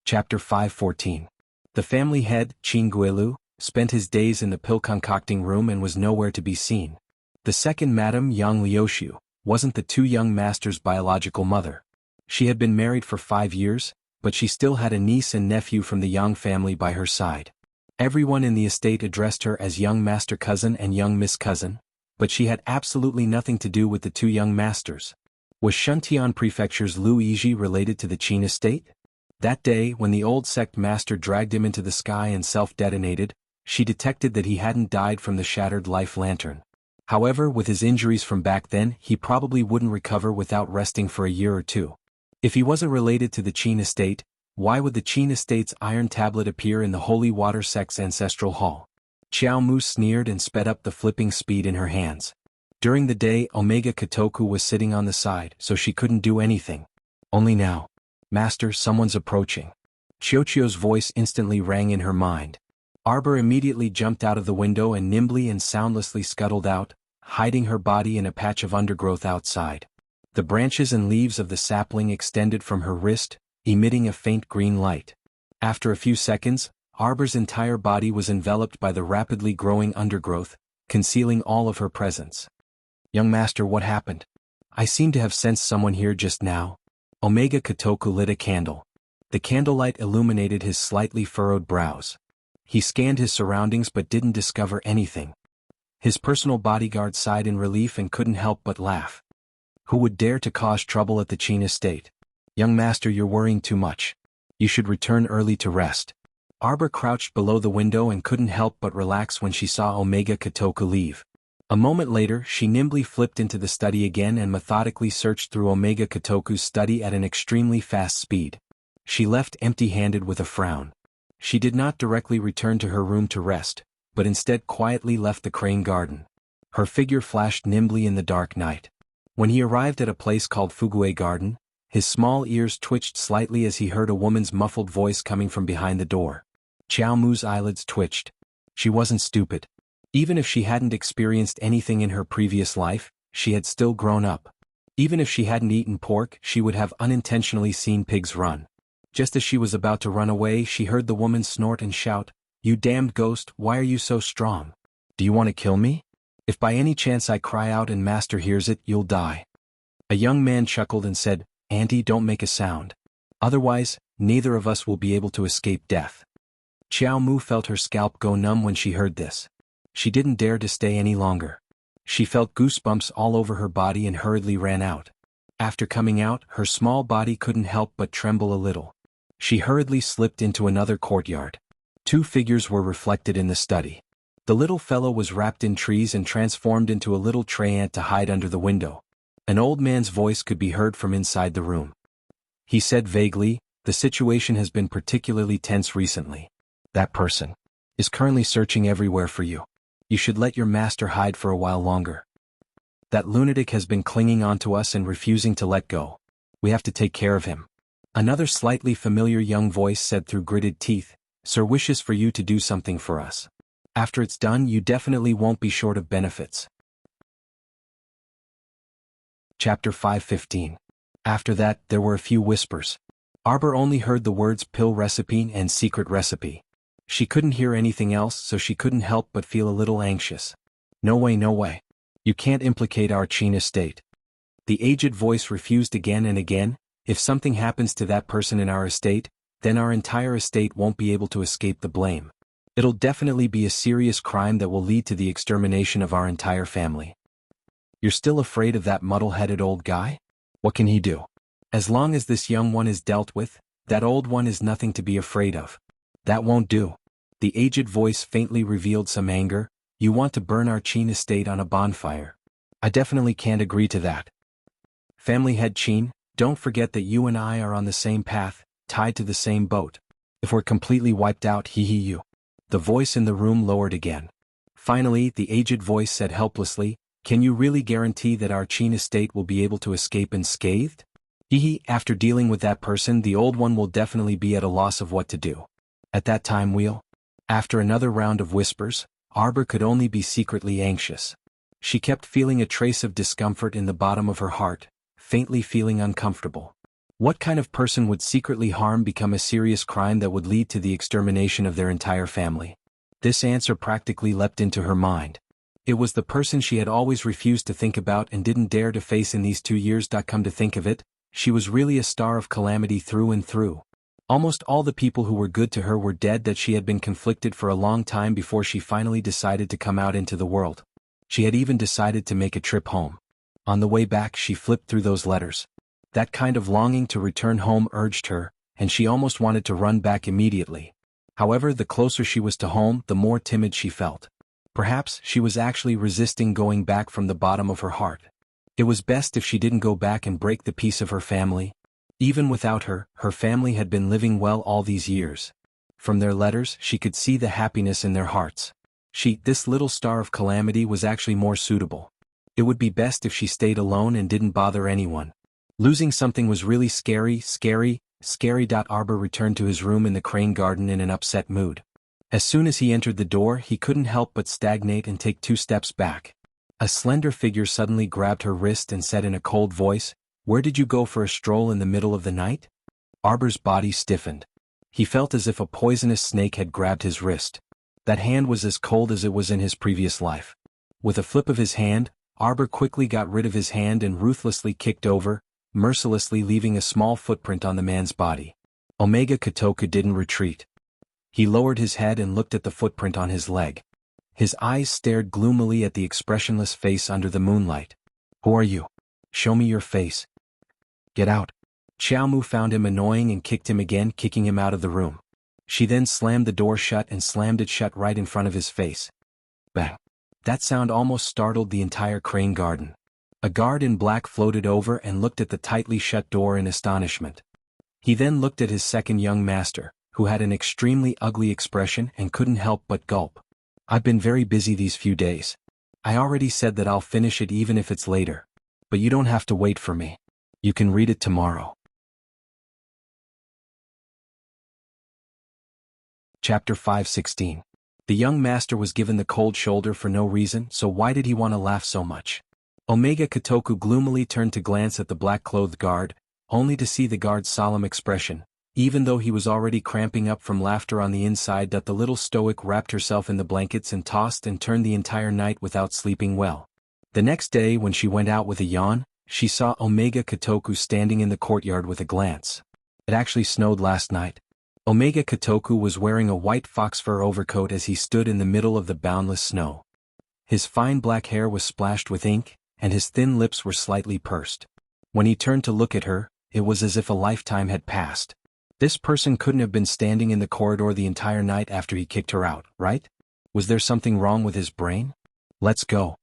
Chapter 514. The family head, Qin Guilu, spent his days in the pill concocting room and was nowhere to be seen. The second Madame Yang Liuxiu wasn't the two young masters' biological mother. She had been married for 5 years, but she still had a niece and nephew from the Yang family by her side. Everyone in the estate addressed her as young master cousin and young miss cousin, but she had absolutely nothing to do with the two young masters. Was Shuntian Prefecture's Lu Yiji related to the Qin estate? That day, when the old sect master dragged him into the sky and self-detonated, she detected that he hadn't died from the shattered life lantern. However, with his injuries from back then, he probably wouldn't recover without resting for a year or two. If he wasn't related to the Qin estate, why would the Qin estate's iron tablet appear in the Holy Water sect's ancestral hall? Xiao Mu sneered and sped up the flipping speed in her hands. During the day, Omega Kotoku was sitting on the side, so she couldn't do anything. Only now. "Master, someone's approaching." Qiuqiu's voice instantly rang in her mind. Arbor immediately jumped out of the window and nimbly and soundlessly scuttled out, hiding her body in a patch of undergrowth outside. The branches and leaves of the sapling extended from her wrist, emitting a faint green light. After a few seconds, Arbor's entire body was enveloped by the rapidly growing undergrowth, concealing all of her presence. "Young master, what happened? I seem to have sensed someone here just now." Omega Kotoku lit a candle. The candlelight illuminated his slightly furrowed brows. He scanned his surroundings but didn't discover anything. His personal bodyguard sighed in relief and couldn't help but laugh. Who would dare to cause trouble at the Chin estate? Young master, you're worrying too much. You should return early to rest. Arbor crouched below the window and couldn't help but relax when she saw Omega Kotoku leave. A moment later, she nimbly flipped into the study again and methodically searched through Omega Kotoku's study at an extremely fast speed. She left empty-handed with a frown. She did not directly return to her room to rest, but instead quietly left the crane garden. Her figure flashed nimbly in the dark night. When he arrived at a place called Fugue Garden, his small ears twitched slightly as he heard a woman's muffled voice coming from behind the door. Qiao Mu's eyelids twitched. She wasn't stupid. Even if she hadn't experienced anything in her previous life, she had still grown up. Even if she hadn't eaten pork, she would have unintentionally seen pigs run. Just as she was about to run away, she heard the woman snort and shout, "You damned ghost, why are you so strong? Do you want to kill me? If by any chance I cry out and master hears it, you'll die." A young man chuckled and said, "Auntie, don't make a sound. Otherwise, neither of us will be able to escape death." Qiao Mu felt her scalp go numb when she heard this. She didn't dare to stay any longer. She felt goosebumps all over her body and hurriedly ran out. After coming out, her small body couldn't help but tremble a little. She hurriedly slipped into another courtyard. Two figures were reflected in the study. The little fellow was wrapped in trees and transformed into a little tray ant to hide under the window. An old man's voice could be heard from inside the room. He said vaguely, "The situation has been particularly tense recently. That person is currently searching everywhere for you. You should let your master hide for a while longer. That lunatic has been clinging onto us and refusing to let go. We have to take care of him." Another slightly familiar young voice said through gritted teeth, "Sir wishes for you to do something for us. After it's done, you definitely won't be short of benefits." Chapter 5:15. After that, there were a few whispers. Arbor only heard the words pill recipe and secret recipe. She couldn't hear anything else, so she couldn't help but feel a little anxious. "No way, no way. You can't implicate our Chin estate." The aged voice refused again and again. "If something happens to that person in our estate, then our entire estate won't be able to escape the blame. It'll definitely be a serious crime that will lead to the extermination of our entire family." "You're still afraid of that muddle-headed old guy? What can he do? As long as this young one is dealt with, that old one is nothing to be afraid of." "That won't do." The aged voice faintly revealed some anger. "You want to burn our Chin estate on a bonfire. I definitely can't agree to that. Family head Chin, don't forget that you and I are on the same path, tied to the same boat. If we're completely wiped out, you." The voice in the room lowered again. Finally, the aged voice said helplessly, "Can you really guarantee that our Chin estate will be able to escape unscathed?" After dealing with that person, the old one will definitely be at a loss of what to do. At that time we'll... After another round of whispers, Arbor could only be secretly anxious. She kept feeling a trace of discomfort in the bottom of her heart, faintly feeling uncomfortable. What kind of person would secretly harm become a serious crime that would lead to the extermination of their entire family? This answer practically leapt into her mind. It was the person she had always refused to think about and didn't dare to face in these 2 years. Come to think of it, she was really a star of calamity through and through. Almost all the people who were good to her were dead. That she had been conflicted for a long time before she finally decided to come out into the world. She had even decided to make a trip home. On the way back, she flipped through those letters. That kind of longing to return home urged her, and she almost wanted to run back immediately. However, the closer she was to home, the more timid she felt. Perhaps she was actually resisting going back from the bottom of her heart. It was best if she didn't go back and break the peace of her family. Even without her, her family had been living well all these years. From their letters, she could see the happiness in their hearts. This little star of calamity, was actually more suitable. It would be best if she stayed alone and didn't bother anyone. Losing something was really scary. Arbor returned to his room in the crane garden in an upset mood. As soon as he entered the door, he couldn't help but stagnate and take 2 steps back. A slender figure suddenly grabbed her wrist and said in a cold voice, "Where did you go for a stroll in the middle of the night?" Arbor's body stiffened. He felt as if a poisonous snake had grabbed his wrist. That hand was as cold as it was in his previous life. With a flip of his hand, Arbor quickly got rid of his hand and ruthlessly kicked over, mercilessly leaving a small footprint on the man's body. Omega Kotoku didn't retreat. He lowered his head and looked at the footprint on his leg. His eyes stared gloomily at the expressionless face under the moonlight. "Who are you? Show me your face. Get out." Xiaomu found him annoying and kicked him again, kicking him out of the room. She then slammed the door shut and slammed it shut right in front of his face. Bang. That sound almost startled the entire crane garden. A guard in black floated over and looked at the tightly shut door in astonishment. He then looked at his second young master, who had an extremely ugly expression and couldn't help but gulp. "I've been very busy these few days. I already said that I'll finish it even if it's later. But you don't have to wait for me. You can read it tomorrow." Chapter 5:16. The young master was given the cold shoulder for no reason, so why did he want to laugh so much? Omega Kotoku gloomily turned to glance at the black-clothed guard, only to see the guard's solemn expression. Even though he was already cramping up from laughter on the inside, that the little stoic wrapped herself in the blankets and tossed and turned the entire night without sleeping well. The next day when she went out with a yawn, she saw Omega Kotoku standing in the courtyard with a glance. It actually snowed last night. Omega Kotoku was wearing a white fox fur overcoat as he stood in the middle of the boundless snow. His fine black hair was splashed with ink, and his thin lips were slightly pursed. When he turned to look at her, it was as if a lifetime had passed. This person couldn't have been standing in the corridor the entire night after he kicked her out, right? Was there something wrong with his brain? "Let's go."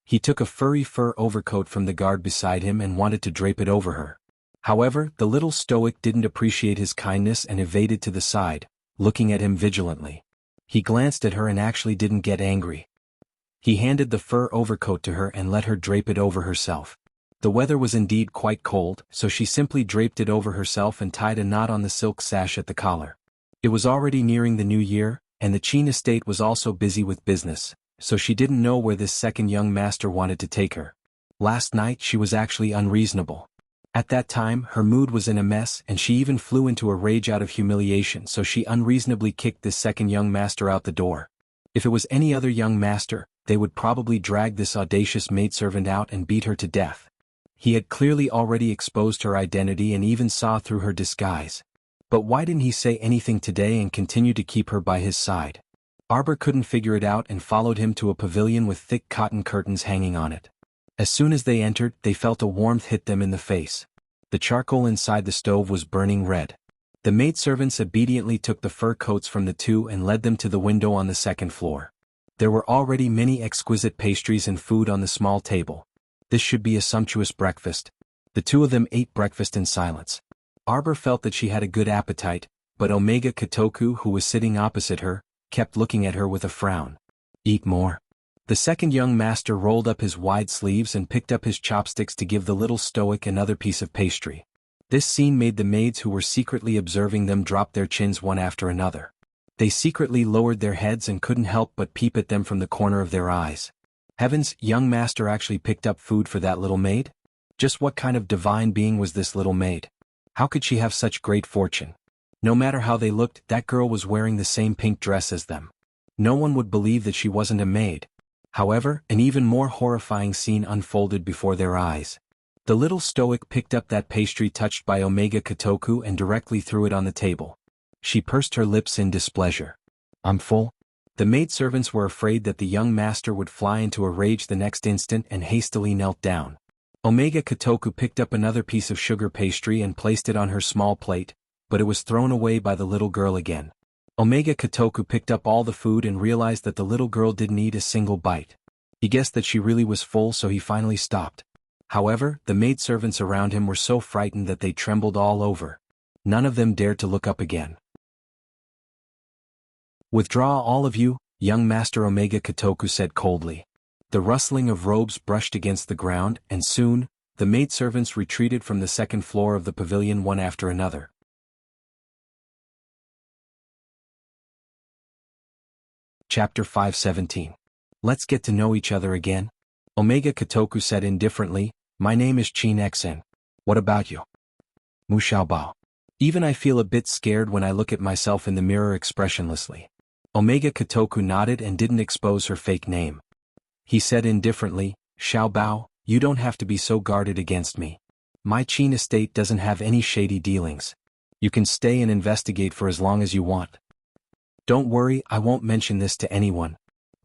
He took a furry fur overcoat from the guard beside him and wanted to drape it over her. However, the little stoic didn't appreciate his kindness and evaded to the side, looking at him vigilantly. He glanced at her and actually didn't get angry. He handed the fur overcoat to her and let her drape it over herself. The weather was indeed quite cold, so she simply draped it over herself and tied a knot on the silk sash at the collar. It was already nearing the new year, and the Qin estate was also busy with business, so she didn't know where this second young master wanted to take her. Last night she was actually unreasonable. At that time her mood was in a mess and she even flew into a rage out of humiliation, so she unreasonably kicked this second young master out the door. If it was any other young master, they would probably drag this audacious maidservant out and beat her to death. He had clearly already exposed her identity and even saw through her disguise. But why didn't he say anything today and continue to keep her by his side? Arbor couldn't figure it out and followed him to a pavilion with thick cotton curtains hanging on it. As soon as they entered, they felt a warmth hit them in the face. The charcoal inside the stove was burning red. The maidservants obediently took the fur coats from the two and led them to the window on the second floor. There were already many exquisite pastries and food on the small table. This should be a sumptuous breakfast. The two of them ate breakfast in silence. Arbor felt that she had a good appetite, but Omega Kotoku, who was sitting opposite her, kept looking at her with a frown. "Eat more." The second young master rolled up his wide sleeves and picked up his chopsticks to give the little stoic another piece of pastry. This scene made the maids who were secretly observing them drop their chins one after another. They secretly lowered their heads and couldn't help but peep at them from the corner of their eyes. Heavens, young master actually picked up food for that little maid? Just what kind of divine being was this little maid? How could she have such great fortune? No matter how they looked, that girl was wearing the same pink dress as them. No one would believe that she wasn't a maid. However, an even more horrifying scene unfolded before their eyes. The little stoic picked up that pastry touched by Omega Kotoku and directly threw it on the table. She pursed her lips in displeasure. "I'm full." The maidservants were afraid that the young master would fly into a rage the next instant and hastily knelt down. Omega Kotoku picked up another piece of sugar pastry and placed it on her small plate, but it was thrown away by the little girl again. Omega Kotoku picked up all the food and realized that the little girl didn't eat a single bite. He guessed that she really was full, so he finally stopped. However, the maidservants around him were so frightened that they trembled all over. None of them dared to look up again. "Withdraw all of you," young Master Omega Kotoku said coldly. The rustling of robes brushed against the ground, and soon, the maidservants retreated from the second floor of the pavilion one after another. Chapter 5:17. Let's get to know each other again. Omega Kotoku said indifferently, "My name is Qin Xen. What about you?" "Mu Xiaobao. Even I feel a bit scared when I look at myself in the mirror expressionlessly." Omega Kotoku nodded and didn't expose her fake name. He said indifferently, "Xiaobao, you don't have to be so guarded against me. My Qin estate doesn't have any shady dealings. You can stay and investigate for as long as you want. Don't worry, I won't mention this to anyone.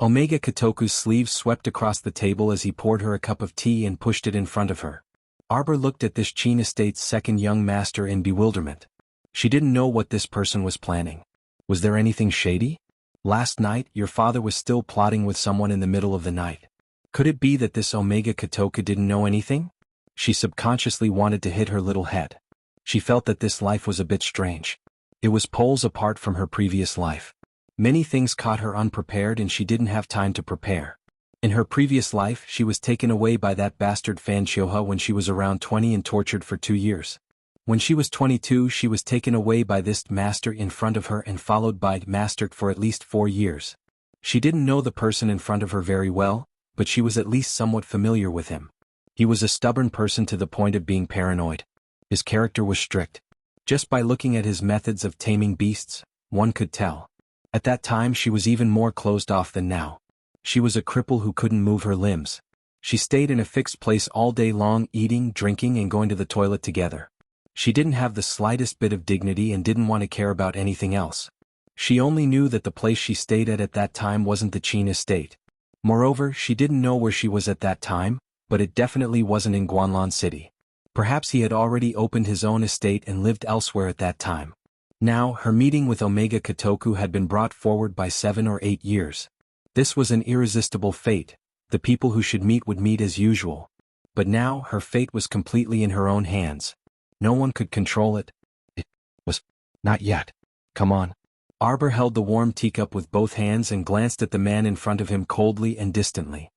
Omega Kotoku's sleeves swept across the table as he poured her a cup of tea and pushed it in front of her. Arbor looked at this Qin estate's second young master in bewilderment. She didn't know what this person was planning. Was there anything shady? Last night, your father was still plotting with someone in the middle of the night. Could it be that this Omega Kotoku didn't know anything? She subconsciously wanted to hit her little head. She felt that this life was a bit strange. It was poles apart from her previous life. Many things caught her unprepared and she didn't have time to prepare. In her previous life, she was taken away by that bastard Fan Chioha when she was around 20 and tortured for 2 years. When she was 22, she was taken away by this master in front of her and followed by master for at least 4 years. She didn't know the person in front of her very well, but she was at least somewhat familiar with him. He was a stubborn person to the point of being paranoid. His character was strict. Just by looking at his methods of taming beasts, one could tell. At that time she was even more closed off than now. She was a cripple who couldn't move her limbs. She stayed in a fixed place all day long, eating, drinking and going to the toilet together. She didn't have the slightest bit of dignity and didn't want to care about anything else. She only knew that the place she stayed at that time wasn't the Qin estate. Moreover, she didn't know where she was at that time, but it definitely wasn't in Guanlan City. Perhaps he had already opened his own estate and lived elsewhere at that time. Now, her meeting with Omega Kotoku had been brought forward by 7 or 8 years. This was an irresistible fate. The people who should meet would meet as usual. But now, her fate was completely in her own hands. No one could control it. It was not yet. Come on. Arbor held the warm teacup with both hands and glanced at the man in front of him coldly and distantly.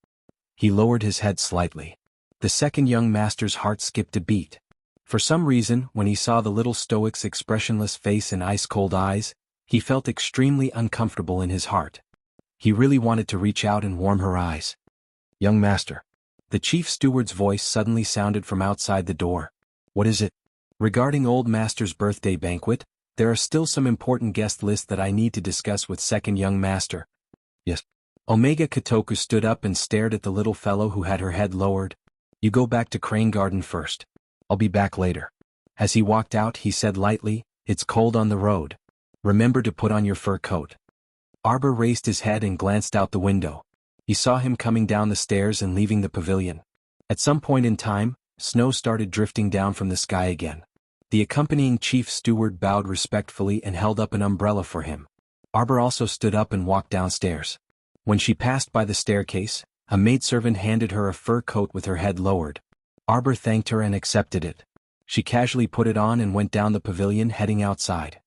He lowered his head slightly. The second young master's heart skipped a beat. For some reason, when he saw the little stoic's expressionless face and ice-cold eyes, he felt extremely uncomfortable in his heart. He really wanted to reach out and warm her eyes. Young master. The chief steward's voice suddenly sounded from outside the door. What is it? Regarding old master's birthday banquet, there are still some important guest lists that I need to discuss with second young master. Yes. Omega Kotoku stood up and stared at the little fellow who had her head lowered. You go back to Crane Garden first. I'll be back later. As he walked out, he said lightly, It's cold on the road. Remember to put on your fur coat. Arbor raised his head and glanced out the window. He saw him coming down the stairs and leaving the pavilion. At some point in time, snow started drifting down from the sky again. The accompanying chief steward bowed respectfully and held up an umbrella for him. Arbor also stood up and walked downstairs. When she passed by the staircase, a maidservant handed her a fur coat with her head lowered. Arbor thanked her and accepted it. She casually put it on and went down the pavilion heading outside.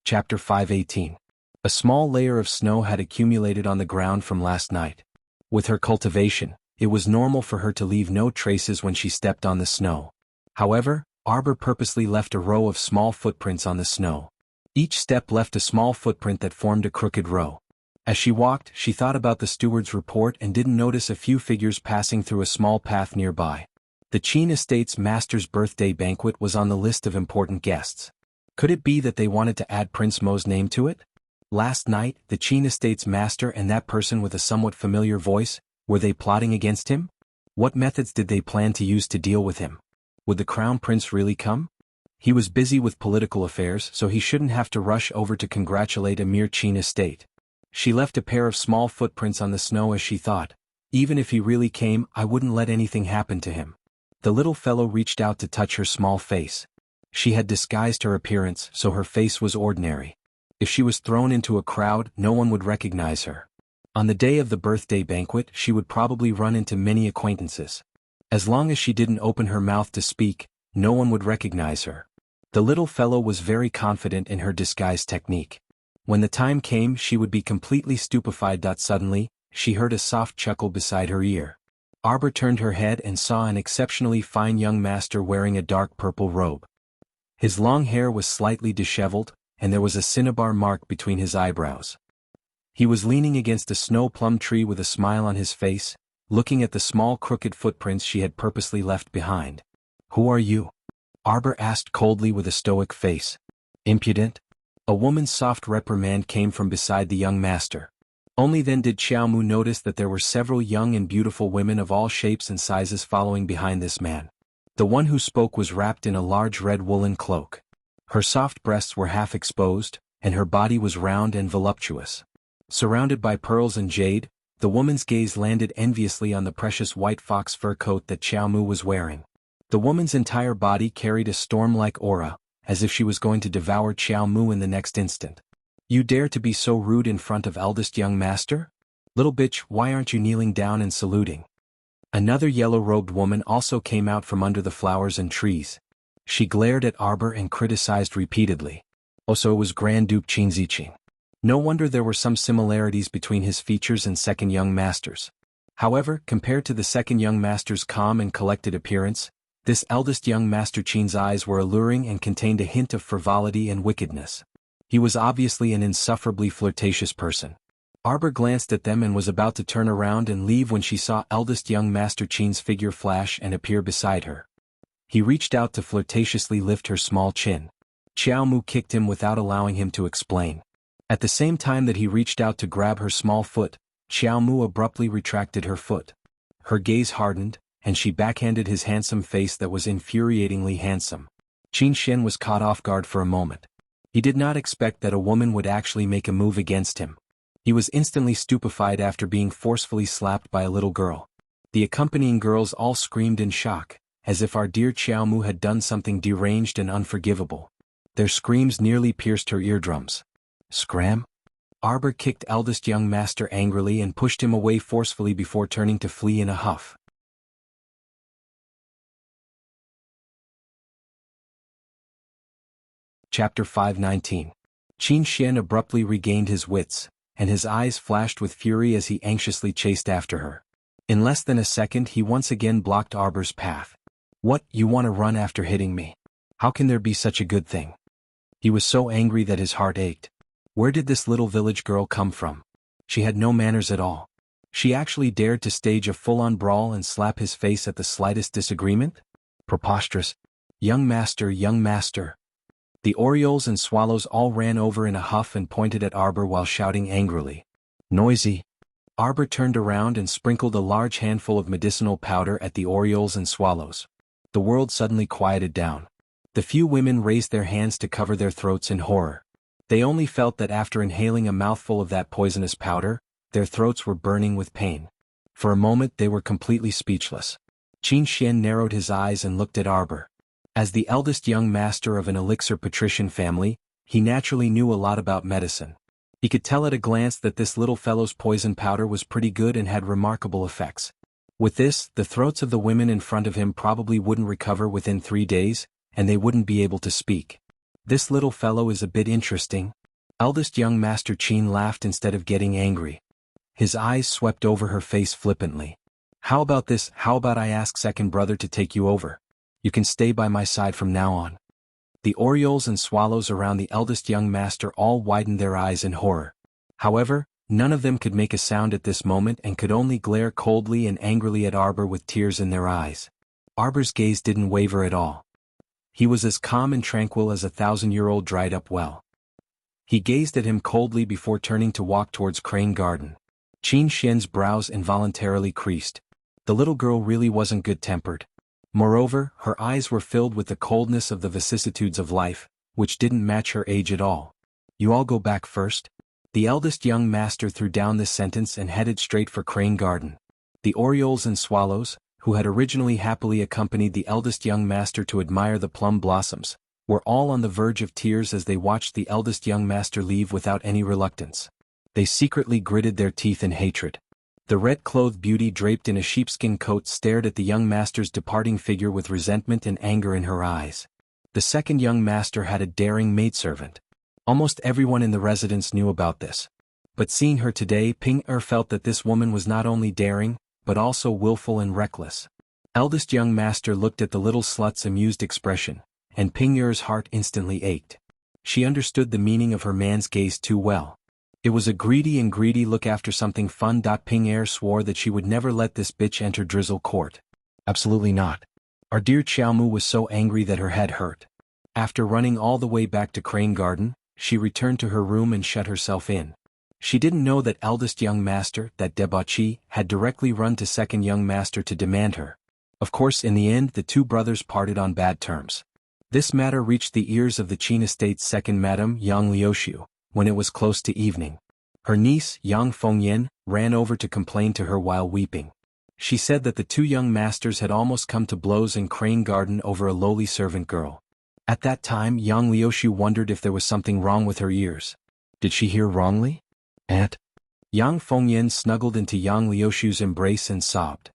Chapter 5:18. A small layer of snow had accumulated on the ground from last night. With her cultivation, it was normal for her to leave no traces when she stepped on the snow. However, Arbor purposely left a row of small footprints on the snow. Each step left a small footprint that formed a crooked row. As she walked, she thought about the steward's report and didn't notice a few figures passing through a small path nearby. The Qin estate's master's birthday banquet was on the list of important guests. Could it be that they wanted to add Prince Mo's name to it? Last night, the Qin estate's master and that person with a somewhat familiar voice, were they plotting against him? What methods did they plan to use to deal with him? Would the crown prince really come? He was busy with political affairs, so he shouldn't have to rush over to congratulate a mere Qin estate. She left a pair of small footprints on the snow as she thought, even if he really came, I wouldn't let anything happen to him. The little fellow reached out to touch her small face. She had disguised her appearance, so her face was ordinary. If she was thrown into a crowd, no one would recognize her. On the day of the birthday banquet, she would probably run into many acquaintances. As long as she didn't open her mouth to speak, no one would recognize her. The little fellow was very confident in her disguise technique. When the time came, she would be completely stupefied. Suddenly, she heard a soft chuckle beside her ear. Arbor turned her head and saw an exceptionally fine young master wearing a dark purple robe. His long hair was slightly disheveled, and there was a cinnabar mark between his eyebrows. He was leaning against a snow plum tree with a smile on his face, looking at the small crooked footprints she had purposely left behind. Who are you? Arbor asked coldly with a stoic face. Impudent? A woman's soft reprimand came from beside the young master. Only then did Xiao Mu notice that there were several young and beautiful women of all shapes and sizes following behind this man. The one who spoke was wrapped in a large red woolen cloak. Her soft breasts were half exposed, and her body was round and voluptuous. Surrounded by pearls and jade, the woman's gaze landed enviously on the precious white fox fur coat that Xiao Mu was wearing. The woman's entire body carried a storm-like aura, as if she was going to devour Xiao Mu in the next instant. "You dare to be so rude in front of eldest young master? Little bitch, why aren't you kneeling down and saluting?" Another yellow-robed woman also came out from under the flowers and trees. She glared at Arbor and criticized repeatedly. Oh, so it was Grand Duke Qin Ziqing. No wonder there were some similarities between his features and second young master's. However, compared to the second young master's calm and collected appearance, this eldest young master Qin's eyes were alluring and contained a hint of frivolity and wickedness. He was obviously an insufferably flirtatious person. Arbor glanced at them and was about to turn around and leave when she saw eldest young master Qin's figure flash and appear beside her. He reached out to flirtatiously lift her small chin. Xiao Mu kicked him without allowing him to explain. At the same time that he reached out to grab her small foot, Xiao Mu abruptly retracted her foot. Her gaze hardened, and she backhanded his handsome face that was infuriatingly handsome. Qin Xian was caught off guard for a moment. He did not expect that a woman would actually make a move against him. He was instantly stupefied after being forcefully slapped by a little girl. The accompanying girls all screamed in shock, as if our dear Xiao Mu had done something deranged and unforgivable. Their screams nearly pierced her eardrums. "Scram?" Arbor kicked eldest young master angrily and pushed him away forcefully before turning to flee in a huff. Chapter 519. Qin Xian abruptly regained his wits, and his eyes flashed with fury as he anxiously chased after her. In less than a second he once again blocked Arbor's path. "What, you want to run after hitting me? How can there be such a good thing?" He was so angry that his heart ached. Where did this little village girl come from? She had no manners at all. She actually dared to stage a full-on brawl and slap his face at the slightest disagreement? Preposterous. Young master, young master." The orioles and swallows all ran over in a huff and pointed at Arbor while shouting angrily. "Noisy." Arbor turned around and sprinkled a large handful of medicinal powder at the orioles and swallows. The world suddenly quieted down. The few women raised their hands to cover their throats in horror. They only felt that after inhaling a mouthful of that poisonous powder, their throats were burning with pain. For a moment they were completely speechless. Qin Xian narrowed his eyes and looked at Arbor. As the eldest young master of an elixir patrician family, he naturally knew a lot about medicine. He could tell at a glance that this little fellow's poison powder was pretty good and had remarkable effects. With this, the throats of the women in front of him probably wouldn't recover within 3 days, and they wouldn't be able to speak. "This little fellow is a bit interesting." Eldest young master Qin laughed instead of getting angry. His eyes swept over her face flippantly. "How about this? How about I ask second brother to take you over? You can stay by my side from now on." The orioles and swallows around the eldest young master all widened their eyes in horror. However, none of them could make a sound at this moment and could only glare coldly and angrily at Arbor with tears in their eyes. Arbor's gaze didn't waver at all. He was as calm and tranquil as a 1,000-year-old dried-up well. He gazed at him coldly before turning to walk towards Crane Garden. Qin Xian's brows involuntarily creased. The little girl really wasn't good-tempered. Moreover, her eyes were filled with the coldness of the vicissitudes of life, which didn't match her age at all. "You all go back first?" The eldest young master threw down this sentence and headed straight for Crane Garden. The orioles and swallows, who had originally happily accompanied the eldest young master to admire the plum blossoms, were all on the verge of tears as they watched the eldest young master leave without any reluctance. They secretly gritted their teeth in hatred. The red-clothed beauty draped in a sheepskin coat stared at the young master's departing figure with resentment and anger in her eyes. The second young master had a daring maidservant. Almost everyone in the residence knew about this. But seeing her today, Ping Er felt that this woman was not only daring, but also willful and reckless. Eldest young master looked at the little slut's amused expression, and Ping Er's heart instantly ached. She understood the meaning of her man's gaze too well. It was a greedy look after something fun. Ping Er swore that she would never let this bitch enter Drizzle Court. Absolutely not. Our dear Xiao Mu was so angry that her head hurt. After running all the way back to Crane Garden, she returned to her room and shut herself in. She didn't know that eldest young master, that debauchee, had directly run to second young master to demand her. Of course, in the end the two brothers parted on bad terms. This matter reached the ears of the Qin estate's second madam, Yang Liuxiu, when it was close to evening. Her niece, Yang Fengyan, ran over to complain to her while weeping. She said that the two young masters had almost come to blows in Crane Garden over a lowly servant girl. At that time Yang Liuxiu wondered if there was something wrong with her ears. Did she hear wrongly? Aunt? Yang Fengyan snuggled into Yang Liuxiu's embrace and sobbed.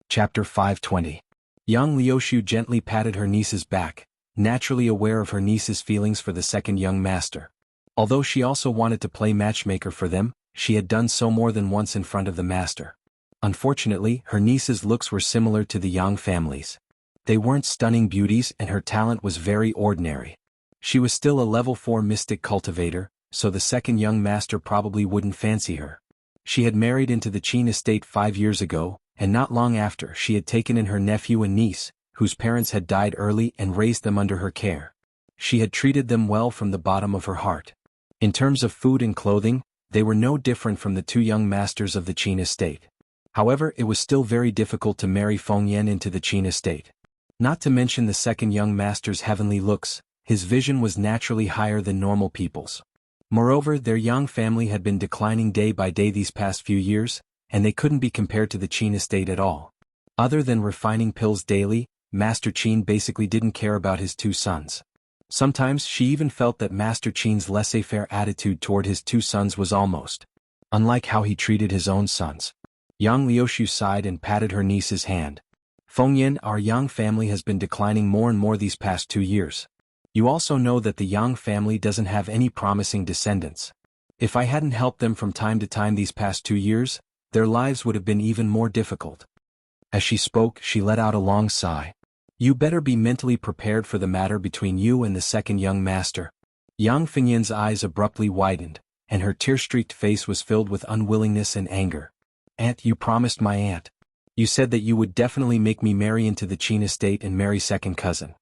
Chapter 520. Yang Liuxiu gently patted her niece's back, naturally aware of her niece's feelings for the second young master. Although she also wanted to play matchmaker for them, she had done so more than once in front of the master. Unfortunately, her niece's looks were similar to the Yang family's. They weren't stunning beauties and her talent was very ordinary. She was still a level 4 mystic cultivator, so the second young master probably wouldn't fancy her. She had married into the Qin estate 5 years ago, and not long after she had taken in her nephew and niece, whose parents had died early, and raised them under her care. She had treated them well from the bottom of her heart. In terms of food and clothing, they were no different from the two young masters of the Qin estate. However, it was still very difficult to marry Fengyan into the Qin estate. Not to mention the second young master's heavenly looks, his vision was naturally higher than normal people's. Moreover, their Yang family had been declining day by day these past few years, and they couldn't be compared to the Qin estate at all. Other than refining pills daily, Master Qin basically didn't care about his two sons. Sometimes she even felt that Master Qin's laissez-faire attitude toward his two sons was almost unlike how he treated his own sons. Yang Liuxiu sighed and patted her niece's hand. Fengyan, our Yang family has been declining more and more these past 2 years. You also know that the Yang family doesn't have any promising descendants. If I hadn't helped them from time to time these past 2 years, their lives would have been even more difficult. As she spoke, she let out a long sigh. You better be mentally prepared for the matter between you and the second young master. Yang Fengyan's eyes abruptly widened, and her tear-streaked face was filled with unwillingness and anger. Aunt, you promised my aunt. You said that you would definitely make me marry into the Qin estate and marry second cousin.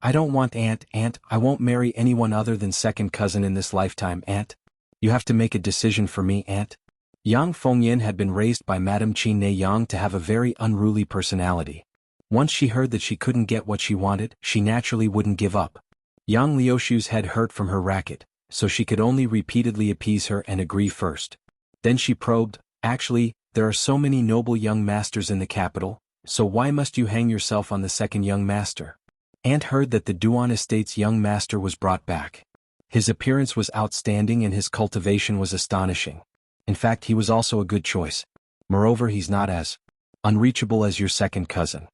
I don't want aunt, I won't marry anyone other than second cousin in this lifetime, aunt. You have to make a decision for me, aunt. Yang Fengyan had been raised by Madame Qin Ne Yang to have a very unruly personality. Once she heard that she couldn't get what she wanted, she naturally wouldn't give up. Yang Liuxiu's head hurt from her racket, so she could only repeatedly appease her and agree first. Then she probed, actually, there are so many noble young masters in the capital, so why must you hang yourself on the second young master? Aunt heard that the Duan estate's young master was brought back. His appearance was outstanding and his cultivation was astonishing. In fact, he was also a good choice. Moreover, he's not as unreachable as your second cousin.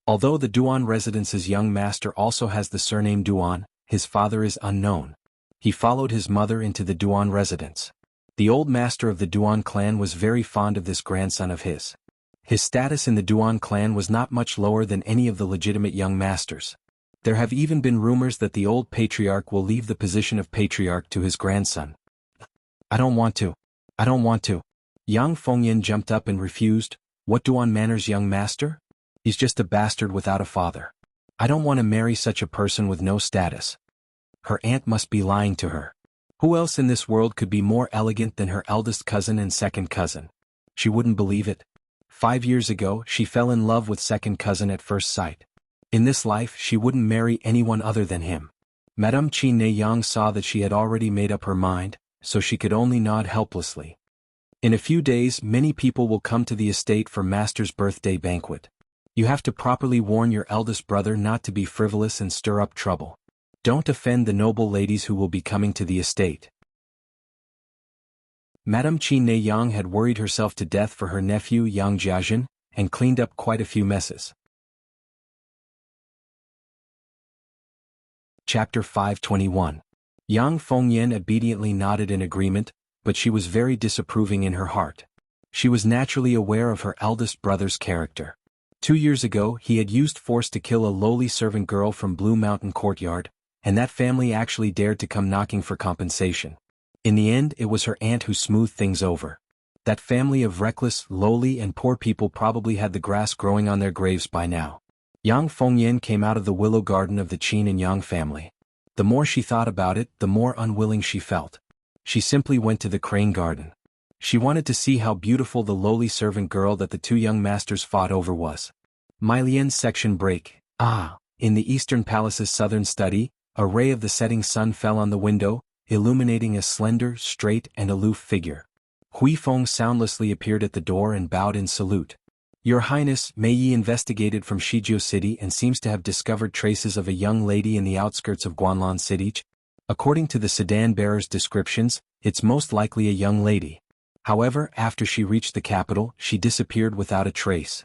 Although the Duan residence's young master also has the surname Duan, his father is unknown. He followed his mother into the Duan residence. The old master of the Duan clan was very fond of this grandson of his. His status in the Duan clan was not much lower than any of the legitimate young masters. There have even been rumors that the old patriarch will leave the position of patriarch to his grandson. I don't want to. Yang Fengyan jumped up and refused. What Duan manners, young master? He's just a bastard without a father. I don't want to marry such a person with no status. Her aunt must be lying to her. Who else in this world could be more elegant than her eldest cousin and second cousin? She wouldn't believe it. 5 years ago, she fell in love with second cousin at first sight. In this life, she wouldn't marry anyone other than him. Madame Qin Ne Yang saw that she had already made up her mind, so she could only nod helplessly. In a few days, many people will come to the estate for Master's birthday banquet. You have to properly warn your eldest brother not to be frivolous and stir up trouble. Don't offend the noble ladies who will be coming to the estate. Madame Qin Ne Yang had worried herself to death for her nephew Yang Jiajin, and cleaned up quite a few messes. Chapter 521. Yang Fengyan obediently nodded in agreement, but she was very disapproving in her heart. She was naturally aware of her eldest brother's character. 2 years ago he had used force to kill a lowly servant girl from Blue Mountain Courtyard, and that family actually dared to come knocking for compensation. In the end, it was her aunt who smoothed things over. That family of reckless, lowly and poor people probably had the grass growing on their graves by now. Yang Fengyan came out of the willow garden of the Qin and Yang family. The more she thought about it, the more unwilling she felt. She simply went to the crane garden. She wanted to see how beautiful the lowly servant girl that the two young masters fought over was. Mylian's section break. In the Eastern Palace's southern study, a ray of the setting sun fell on the window, illuminating a slender, straight, and aloof figure. Hui Feng soundlessly appeared at the door and bowed in salute. Your Highness, Mei Yi investigated from Shijiu City and seems to have discovered traces of a young lady in the outskirts of Guanlan City. According to the sedan bearer's descriptions, it's most likely a young lady. However, after she reached the capital, she disappeared without a trace.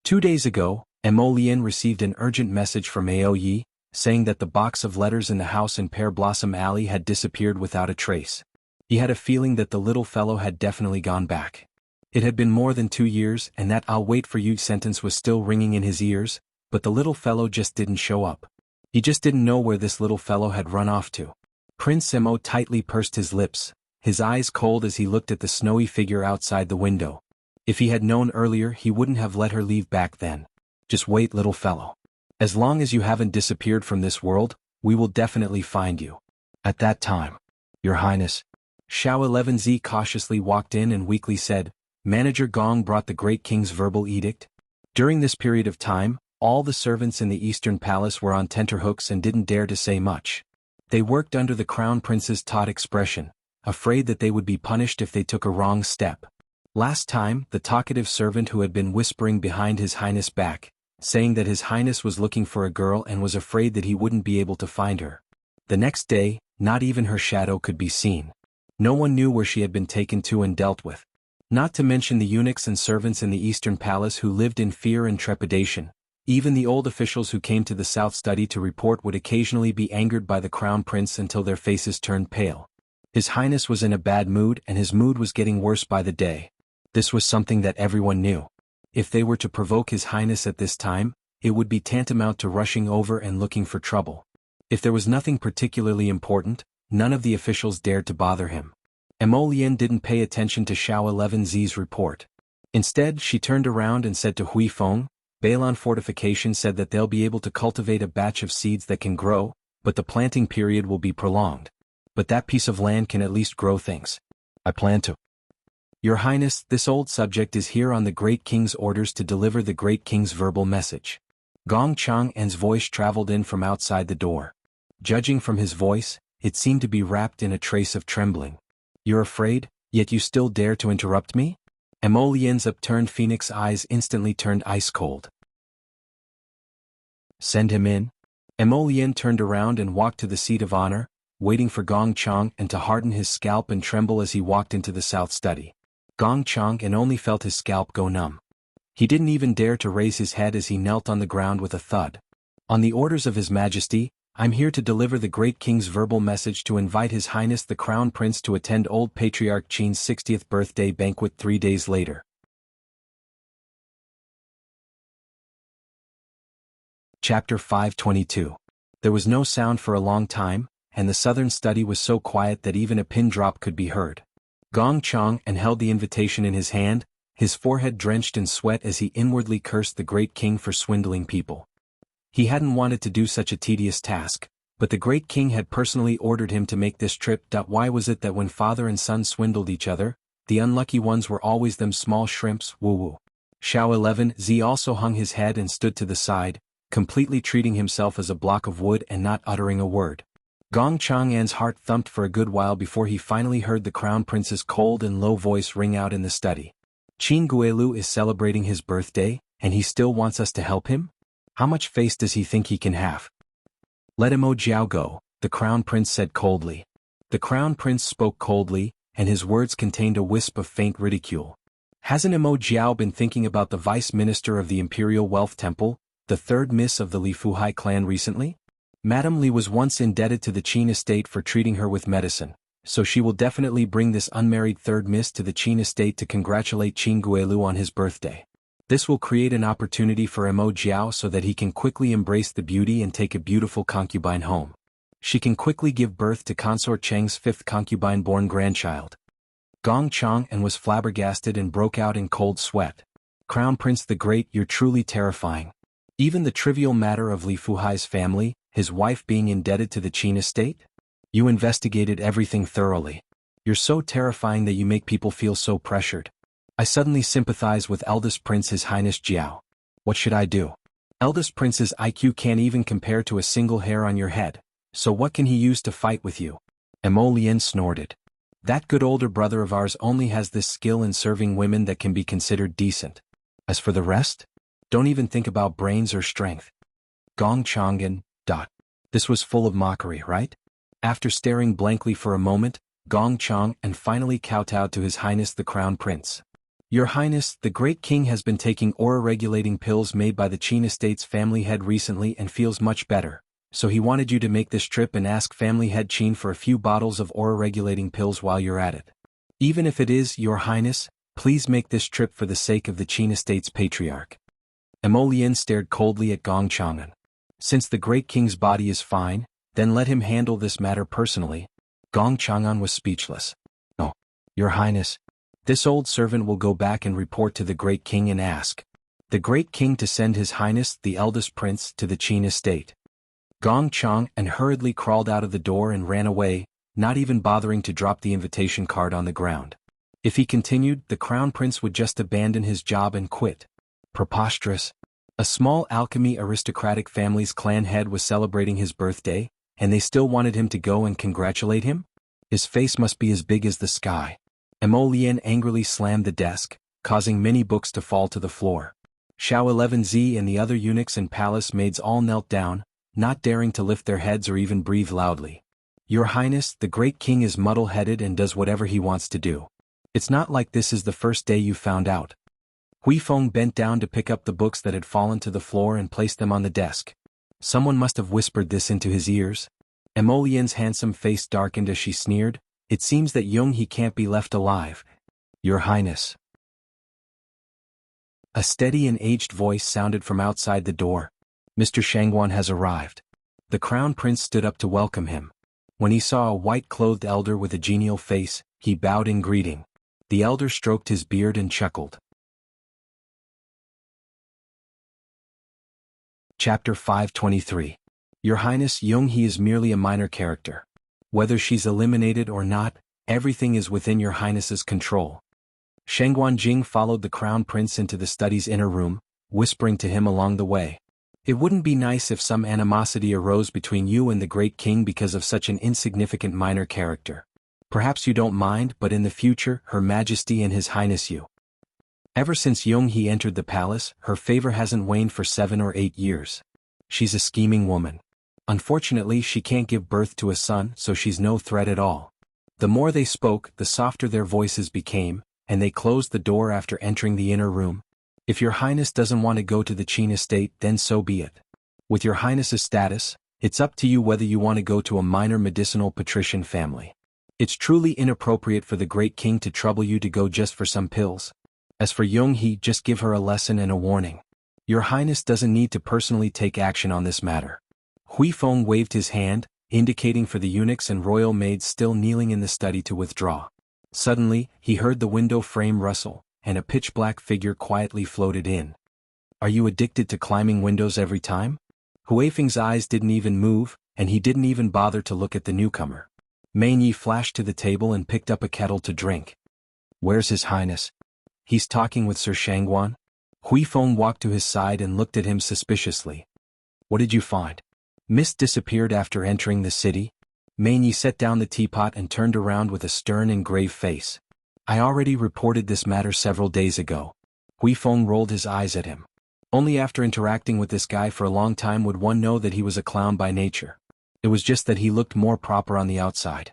2 days ago, Mo Lian received an urgent message from Ao Yi, saying that the box of letters in the house in Pear Blossom Alley had disappeared without a trace. He had a feeling that the little fellow had definitely gone back. It had been more than 2 years and that "I'll wait for you" sentence was still ringing in his ears, but the little fellow just didn't show up. He just didn't know where this little fellow had run off to. Prince Mo tightly pursed his lips, his eyes cold as he looked at the snowy figure outside the window. If he had known earlier, he wouldn't have let her leave back then. Just wait, little fellow. As long as you haven't disappeared from this world, we will definitely find you. At that time, Your Highness. Xiao 11Z cautiously walked in and weakly said, Manager Gong brought the Great King's verbal edict. During this period of time, all the servants in the Eastern Palace were on tenterhooks and didn't dare to say much. They worked under the Crown Prince's taut expression, afraid that they would be punished if they took a wrong step. Last time, the talkative servant who had been whispering behind His Highness' back, saying that His Highness was looking for a girl and was afraid that he wouldn't be able to find her. The next day, not even her shadow could be seen. No one knew where she had been taken to and dealt with. Not to mention the eunuchs and servants in the Eastern Palace who lived in fear and trepidation. Even the old officials who came to the South Study to report would occasionally be angered by the Crown Prince until their faces turned pale. His Highness was in a bad mood and his mood was getting worse by the day. This was something that everyone knew. If they were to provoke His Highness at this time, it would be tantamount to rushing over and looking for trouble. If there was nothing particularly important, none of the officials dared to bother him. Mo Lian didn't pay attention to Xiao 11Z's report. Instead, she turned around and said to Hui Feng, Balon Fortification said that they'll be able to cultivate a batch of seeds that can grow, but the planting period will be prolonged. But that piece of land can at least grow things. I plan to. Your Highness, this old subject is here on the Great King's orders to deliver the Great King's verbal message. Gong Chang'an's voice traveled in from outside the door. Judging from his voice, it seemed to be wrapped in a trace of trembling. You're afraid, yet you still dare to interrupt me? Mo Lian's upturned phoenix eyes instantly turned ice cold. Send him in. Mo Lian turned around and walked to the seat of honor, waiting for Gong Chang'an to harden his scalp and tremble as he walked into the South Study. Gong Chang'an only felt his scalp go numb. He didn't even dare to raise his head as he knelt on the ground with a thud. On the orders of His Majesty, I'm here to deliver the Great King's verbal message to invite His Highness the Crown Prince to attend Old Patriarch Qin's 60th birthday banquet 3 days later. Chapter 522. There was no sound for a long time, and the southern study was so quiet that even a pin drop could be heard. Gong Chang'an held the invitation in his hand, his forehead drenched in sweat as he inwardly cursed the Great King for swindling people. He hadn't wanted to do such a tedious task, but the Great King had personally ordered him to make this trip. Why was it that when father and son swindled each other, the unlucky ones were always them small shrimps? Woo-woo. Xiao 11Z also hung his head and stood to the side, completely treating himself as a block of wood and not uttering a word. Gong Chang'an's heart thumped for a good while before he finally heard the Crown Prince's cold and low voice ring out in the study. Qin Guelu is celebrating his birthday, and he still wants us to help him? How much face does he think he can have? Let Mo Jiao go, the Crown Prince said coldly. The Crown Prince spoke coldly, and his words contained a wisp of faint ridicule. Hasn't Mo Jiao been thinking about the Vice Minister of the Imperial Wealth Temple, the third miss of the Li Fuhai clan recently? Madame Li was once indebted to the Qin estate for treating her with medicine, so she will definitely bring this unmarried third miss to the Qin estate to congratulate Qin Guelu on his birthday. This will create an opportunity for Mo Jiao so that he can quickly embrace the beauty and take a beautiful concubine home. She can quickly give birth to Consort Cheng's 5th concubine-born grandchild. Gong Chang'an was flabbergasted and broke out in cold sweat. Crown Prince the Great, you're truly terrifying. Even the trivial matter of Li Fuhai's family, his wife being indebted to the Qin estate? You investigated everything thoroughly. You're so terrifying that you make people feel so pressured. I suddenly sympathize with eldest prince His Highness Jiao. What should I do? Eldest prince's IQ can't even compare to a single hair on your head, so what can he use to fight with you? Mo Lian snorted. That good older brother of ours only has this skill in serving women that can be considered decent. As for the rest? Don't even think about brains or strength. Gong Chang'an. This was full of mockery, right? After staring blankly for a moment, Gong Chang'an finally kowtowed to His Highness the Crown Prince. Your Highness, the Great King has been taking aura-regulating pills made by the Qin estate's family head recently and feels much better, so he wanted you to make this trip and ask family head Qin for a few bottles of aura-regulating pills while you're at it. Even if it is, Your Highness, please make this trip for the sake of the Qin estate's patriarch. Mo Lian stared coldly at Gong Chang'an. Since the Great King's body is fine, then let him handle this matter personally. Gong Chang'an was speechless. Oh, Your Highness. This old servant will go back and report to the Great King and ask the Great King to send His Highness the eldest prince to the Qin estate. Gong Chang'an hurriedly crawled out of the door and ran away, not even bothering to drop the invitation card on the ground. If he continued, the crown prince would just abandon his job and quit. Preposterous. A small alchemy aristocratic family's clan head was celebrating his birthday, and they still wanted him to go and congratulate him? His face must be as big as the sky. Mo Lian angrily slammed the desk, causing many books to fall to the floor. Xiao 11Z and the other eunuchs and palace maids all knelt down, not daring to lift their heads or even breathe loudly. Your Highness, the Great King is muddle-headed and does whatever he wants to do. It's not like this is the first day you found out. Hui Feng bent down to pick up the books that had fallen to the floor and place them on the desk. Someone must have whispered this into his ears. Mo Lian's handsome face darkened as she sneered. It seems that Young He can't be left alive. Your Highness. A steady and aged voice sounded from outside the door. Mr. Shangguan has arrived. The crown prince stood up to welcome him. When he saw a white-clothed elder with a genial face, he bowed in greeting. The elder stroked his beard and chuckled. Chapter 523. Your Highness, Young He is merely a minor character. Whether she's eliminated or not, everything is within Your Highness's control. Shangguan Jing followed the crown prince into the study's inner room, whispering to him along the way. It wouldn't be nice if some animosity arose between you and the Great King because of such an insignificant minor character. Perhaps you don't mind, but in the future, Her Majesty and His Highness you. Ever since Young He entered the palace, her favor hasn't waned for 7 or 8 years. She's a scheming woman. Unfortunately, she can't give birth to a son, so she's no threat at all. The more they spoke, the softer their voices became, and they closed the door after entering the inner room. If Your Highness doesn't want to go to the Qin estate, then so be it. With Your Highness's status, it's up to you whether you want to go to a minor medicinal patrician family. It's truly inappropriate for the Great King to trouble you to go just for some pills. As for Young He, just give her a lesson and a warning. Your Highness doesn't need to personally take action on this matter. Hui Feng waved his hand, indicating for the eunuchs and royal maids still kneeling in the study to withdraw. Suddenly, he heard the window frame rustle, and a pitch-black figure quietly floated in. Are you addicted to climbing windows every time? Hui Feng's eyes didn't even move, and he didn't even bother to look at the newcomer. Mei Yi flashed to the table and picked up a kettle to drink. Where's His Highness? He's talking with Sir Shangguan? Hui Feng walked to his side and looked at him suspiciously. What did you find? Mist disappeared after entering the city. Mei Yi set down the teapot and turned around with a stern and grave face. I already reported this matter several days ago. Hui Feng rolled his eyes at him. Only after interacting with this guy for a long time would one know that he was a clown by nature. It was just that he looked more proper on the outside.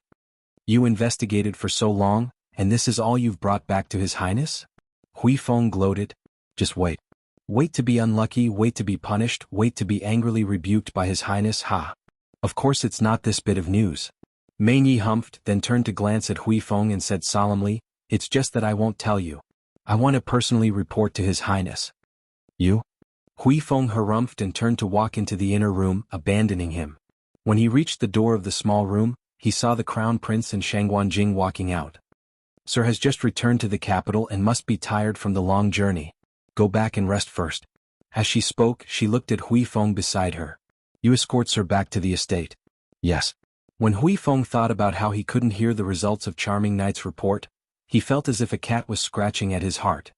You investigated for so long, and this is all you've brought back to His Highness? Hui Feng gloated. Just wait. Wait to be unlucky, wait to be punished, wait to be angrily rebuked by His Highness, ha. Of course it's not this bit of news. Mei Yi humphed, then turned to glance at Hui Feng and said solemnly, it's just that I won't tell you. I want to personally report to His Highness. You? Hui Feng harumphed and turned to walk into the inner room, abandoning him. When he reached the door of the small room, he saw the crown prince and Shangguan Jing walking out. Sir has just returned to the capital and must be tired from the long journey. Go back and rest first. As she spoke, she looked at Hui Feng beside her. You escorts her back to the estate? Yes. When Hui Feng thought about how he couldn't hear the results of Charming Knight's report, he felt as if a cat was scratching at his heart.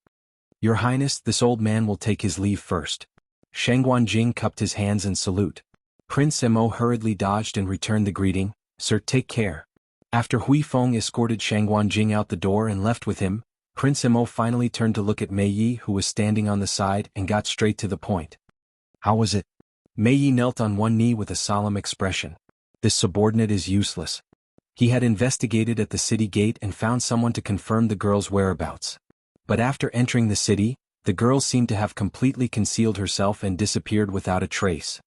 Your Highness, this old man will take his leave first. Shang Guanjing cupped his hands in salute. Prince Mo hurriedly dodged and returned the greeting, Sir, take care. After Hui Feng escorted Shang Guanjing out the door and left with him, Prince Mo finally turned to look at Mei Yi, who was standing on the side, and got straight to the point. How was it? Mei Yi knelt on one knee with a solemn expression. This subordinate is useless. He had investigated at the city gate and found someone to confirm the girl's whereabouts. But after entering the city, the girl seemed to have completely concealed herself and disappeared without a trace.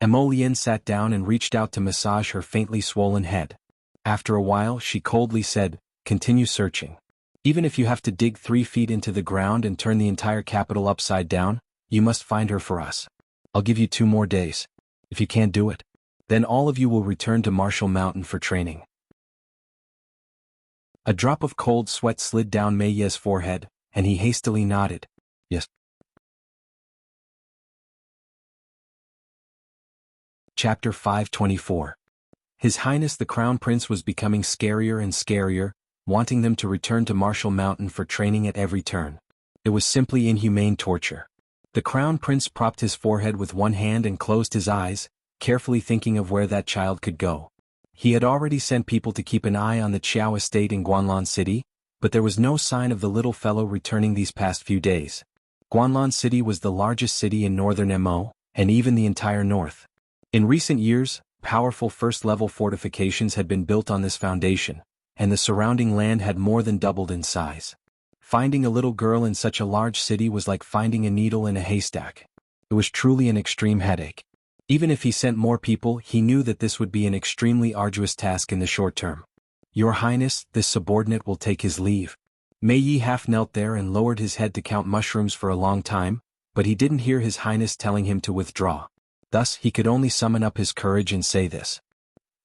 Emolian sat down and reached out to massage her faintly swollen head. After a while she coldly said, continue searching. Even if you have to dig 3 feet into the ground and turn the entire capital upside down, you must find her for us. I'll give you 2 more days. If you can't do it, then all of you will return to Marshall Mountain for training. A drop of cold sweat slid down Mei Ye's forehead, and he hastily nodded. Yes. Chapter 524. His Highness the Crown Prince was becoming scarier and scarier, wanting them to return to Marshall Mountain for training at every turn. It was simply inhumane torture. The Crown Prince propped his forehead with one hand and closed his eyes, carefully thinking of where that child could go. He had already sent people to keep an eye on the Qiao estate in Guanlan City, but there was no sign of the little fellow returning these past few days. Guanlan City was the largest city in northern Mo, and even the entire north. In recent years, powerful first-level fortifications had been built on this foundation, and the surrounding land had more than doubled in size. Finding a little girl in such a large city was like finding a needle in a haystack. It was truly an extreme headache. Even if he sent more people, he knew that this would be an extremely arduous task in the short term. Your Highness, this subordinate will take his leave. Mei Yi half knelt there and lowered his head to count mushrooms for a long time, but he didn't hear His Highness telling him to withdraw. Thus, he could only summon up his courage and say this.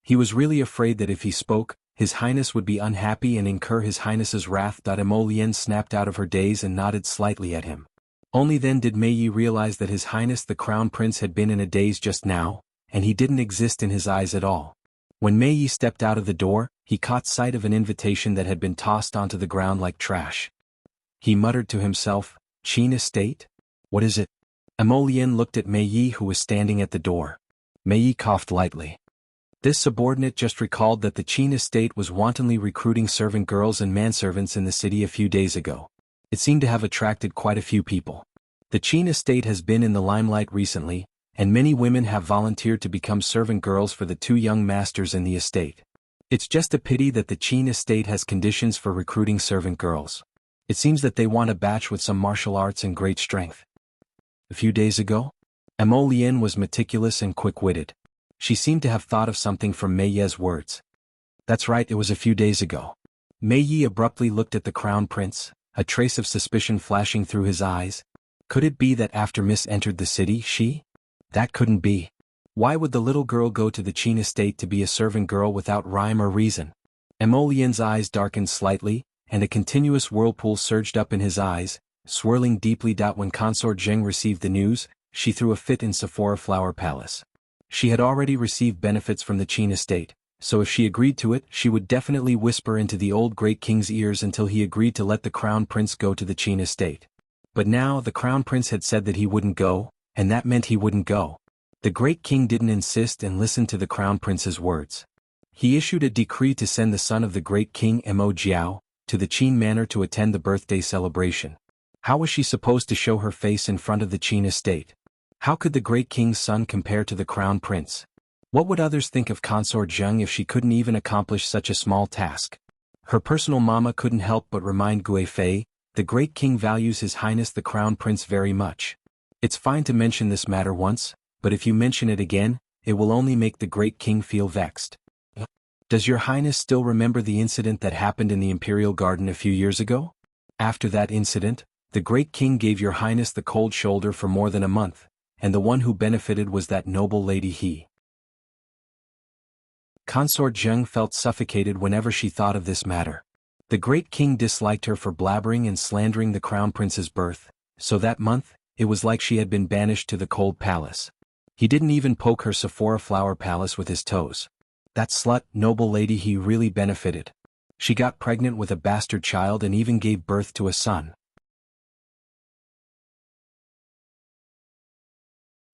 He was really afraid that if he spoke, His Highness would be unhappy and incur His Highness's wrath. Emolian snapped out of her daze and nodded slightly at him. Only then did Mei Yi realize that His Highness the Crown Prince had been in a daze just now, and he didn't exist in his eyes at all. When Mei Yi stepped out of the door, he caught sight of an invitation that had been tossed onto the ground like trash. He muttered to himself, Qin Estate? What is it? Emolian looked at Mei Yi, who was standing at the door. Mei Yi coughed lightly. This subordinate just recalled that the Qin Estate was wantonly recruiting servant girls and manservants in the city a few days ago. It seemed to have attracted quite a few people. The Qin Estate has been in the limelight recently, and many women have volunteered to become servant girls for the 2 young masters in the estate. It's just a pity that the Qin Estate has conditions for recruiting servant girls. It seems that they want a batch with some martial arts and great strength. A few days ago? Emolian was meticulous and quick-witted. She seemed to have thought of something from Mei Ye's words. That's right, it was a few days ago. Mei Yi abruptly looked at the Crown Prince, a trace of suspicion flashing through his eyes. Could it be that after Miss entered the city, she? That couldn't be. Why would the little girl go to the Qin Estate to be a servant girl without rhyme or reason? Emolian's eyes darkened slightly, and a continuous whirlpool surged up in his eyes, swirling deeply. When Consort Zheng received the news, she threw a fit in Sephora Flower Palace. She had already received benefits from the Qin Estate, so if she agreed to it, she would definitely whisper into the old Great King's ears until he agreed to let the Crown Prince go to the Qin Estate. But now the Crown Prince had said that he wouldn't go, and that meant he wouldn't go. The Great King didn't insist and listened to the Crown Prince's words. He issued a decree to send the son of the Great King Mo Jiao to the Qin Manor to attend the birthday celebration. How was she supposed to show her face in front of the Qin Estate? How could the Great King's son compare to the Crown Prince? What would others think of Consort Zheng if she couldn't even accomplish such a small task? Her personal mama couldn't help but remind Gui Fei, the Great King values His Highness the Crown Prince very much. It's fine to mention this matter once, but if you mention it again, it will only make the Great King feel vexed. Does Your Highness still remember the incident that happened in the Imperial Garden a few years ago? After that incident, the Great King gave Your Highness the cold shoulder for more than a month, and the one who benefited was that noble lady He. Consort Zheng felt suffocated whenever she thought of this matter. The Great King disliked her for blabbering and slandering the Crown Prince's birth, so that month, it was like she had been banished to the cold palace. He didn't even poke her Sephora flower palace with his toes. That slut, noble lady, he really benefited. She got pregnant with a bastard child and even gave birth to a son.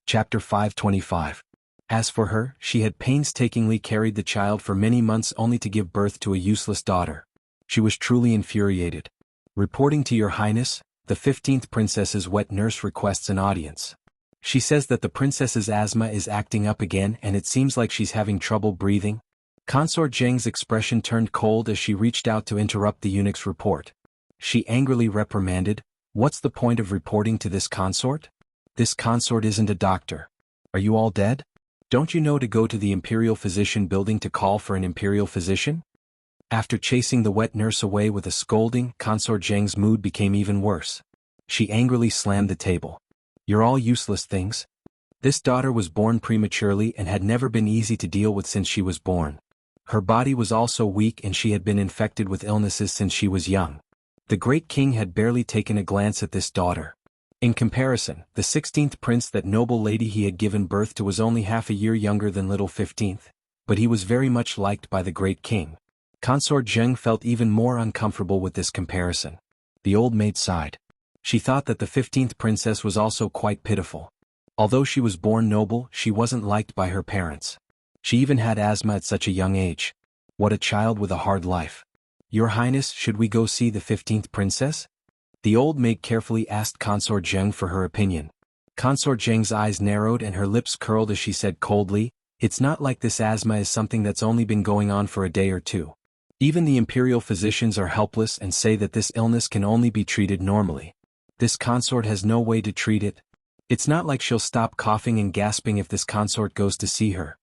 Chapter 525. As for her, she had painstakingly carried the child for many months only to give birth to a useless daughter. She was truly infuriated. Reporting to your highness, the 15th princess's wet nurse requests an audience. She says that the princess's asthma is acting up again and it seems like she's having trouble breathing. Consort Zheng's expression turned cold as she reached out to interrupt the eunuch's report. She angrily reprimanded, "What's the point of reporting to this consort? This consort isn't a doctor. Are you all dead? Don't you know to go to the Imperial Physician building to call for an Imperial Physician?" After chasing the wet nurse away with a scolding, Consort Zheng's mood became even worse. She angrily slammed the table. "You're all useless things." This daughter was born prematurely and had never been easy to deal with since she was born. Her body was also weak and she had been infected with illnesses since she was young. The great king had barely taken a glance at this daughter. In comparison, the 16th prince, that noble lady he had given birth to, was only half a year younger than little 15th, but he was very much liked by the great king. Consort Zheng felt even more uncomfortable with this comparison. The old maid sighed. She thought that the 15th princess was also quite pitiful. Although she was born noble, she wasn't liked by her parents. She even had asthma at such a young age. What a child with a hard life. "Your Highness, should we go see the 15th princess?" The old maid carefully asked Consort Zheng for her opinion. Consort Zheng's eyes narrowed and her lips curled as she said coldly, "It's not like this asthma is something that's only been going on for a day or two. Even the imperial physicians are helpless and say that this illness can only be treated normally. This consort has no way to treat it. It's not like she'll stop coughing and gasping if this consort goes to see her."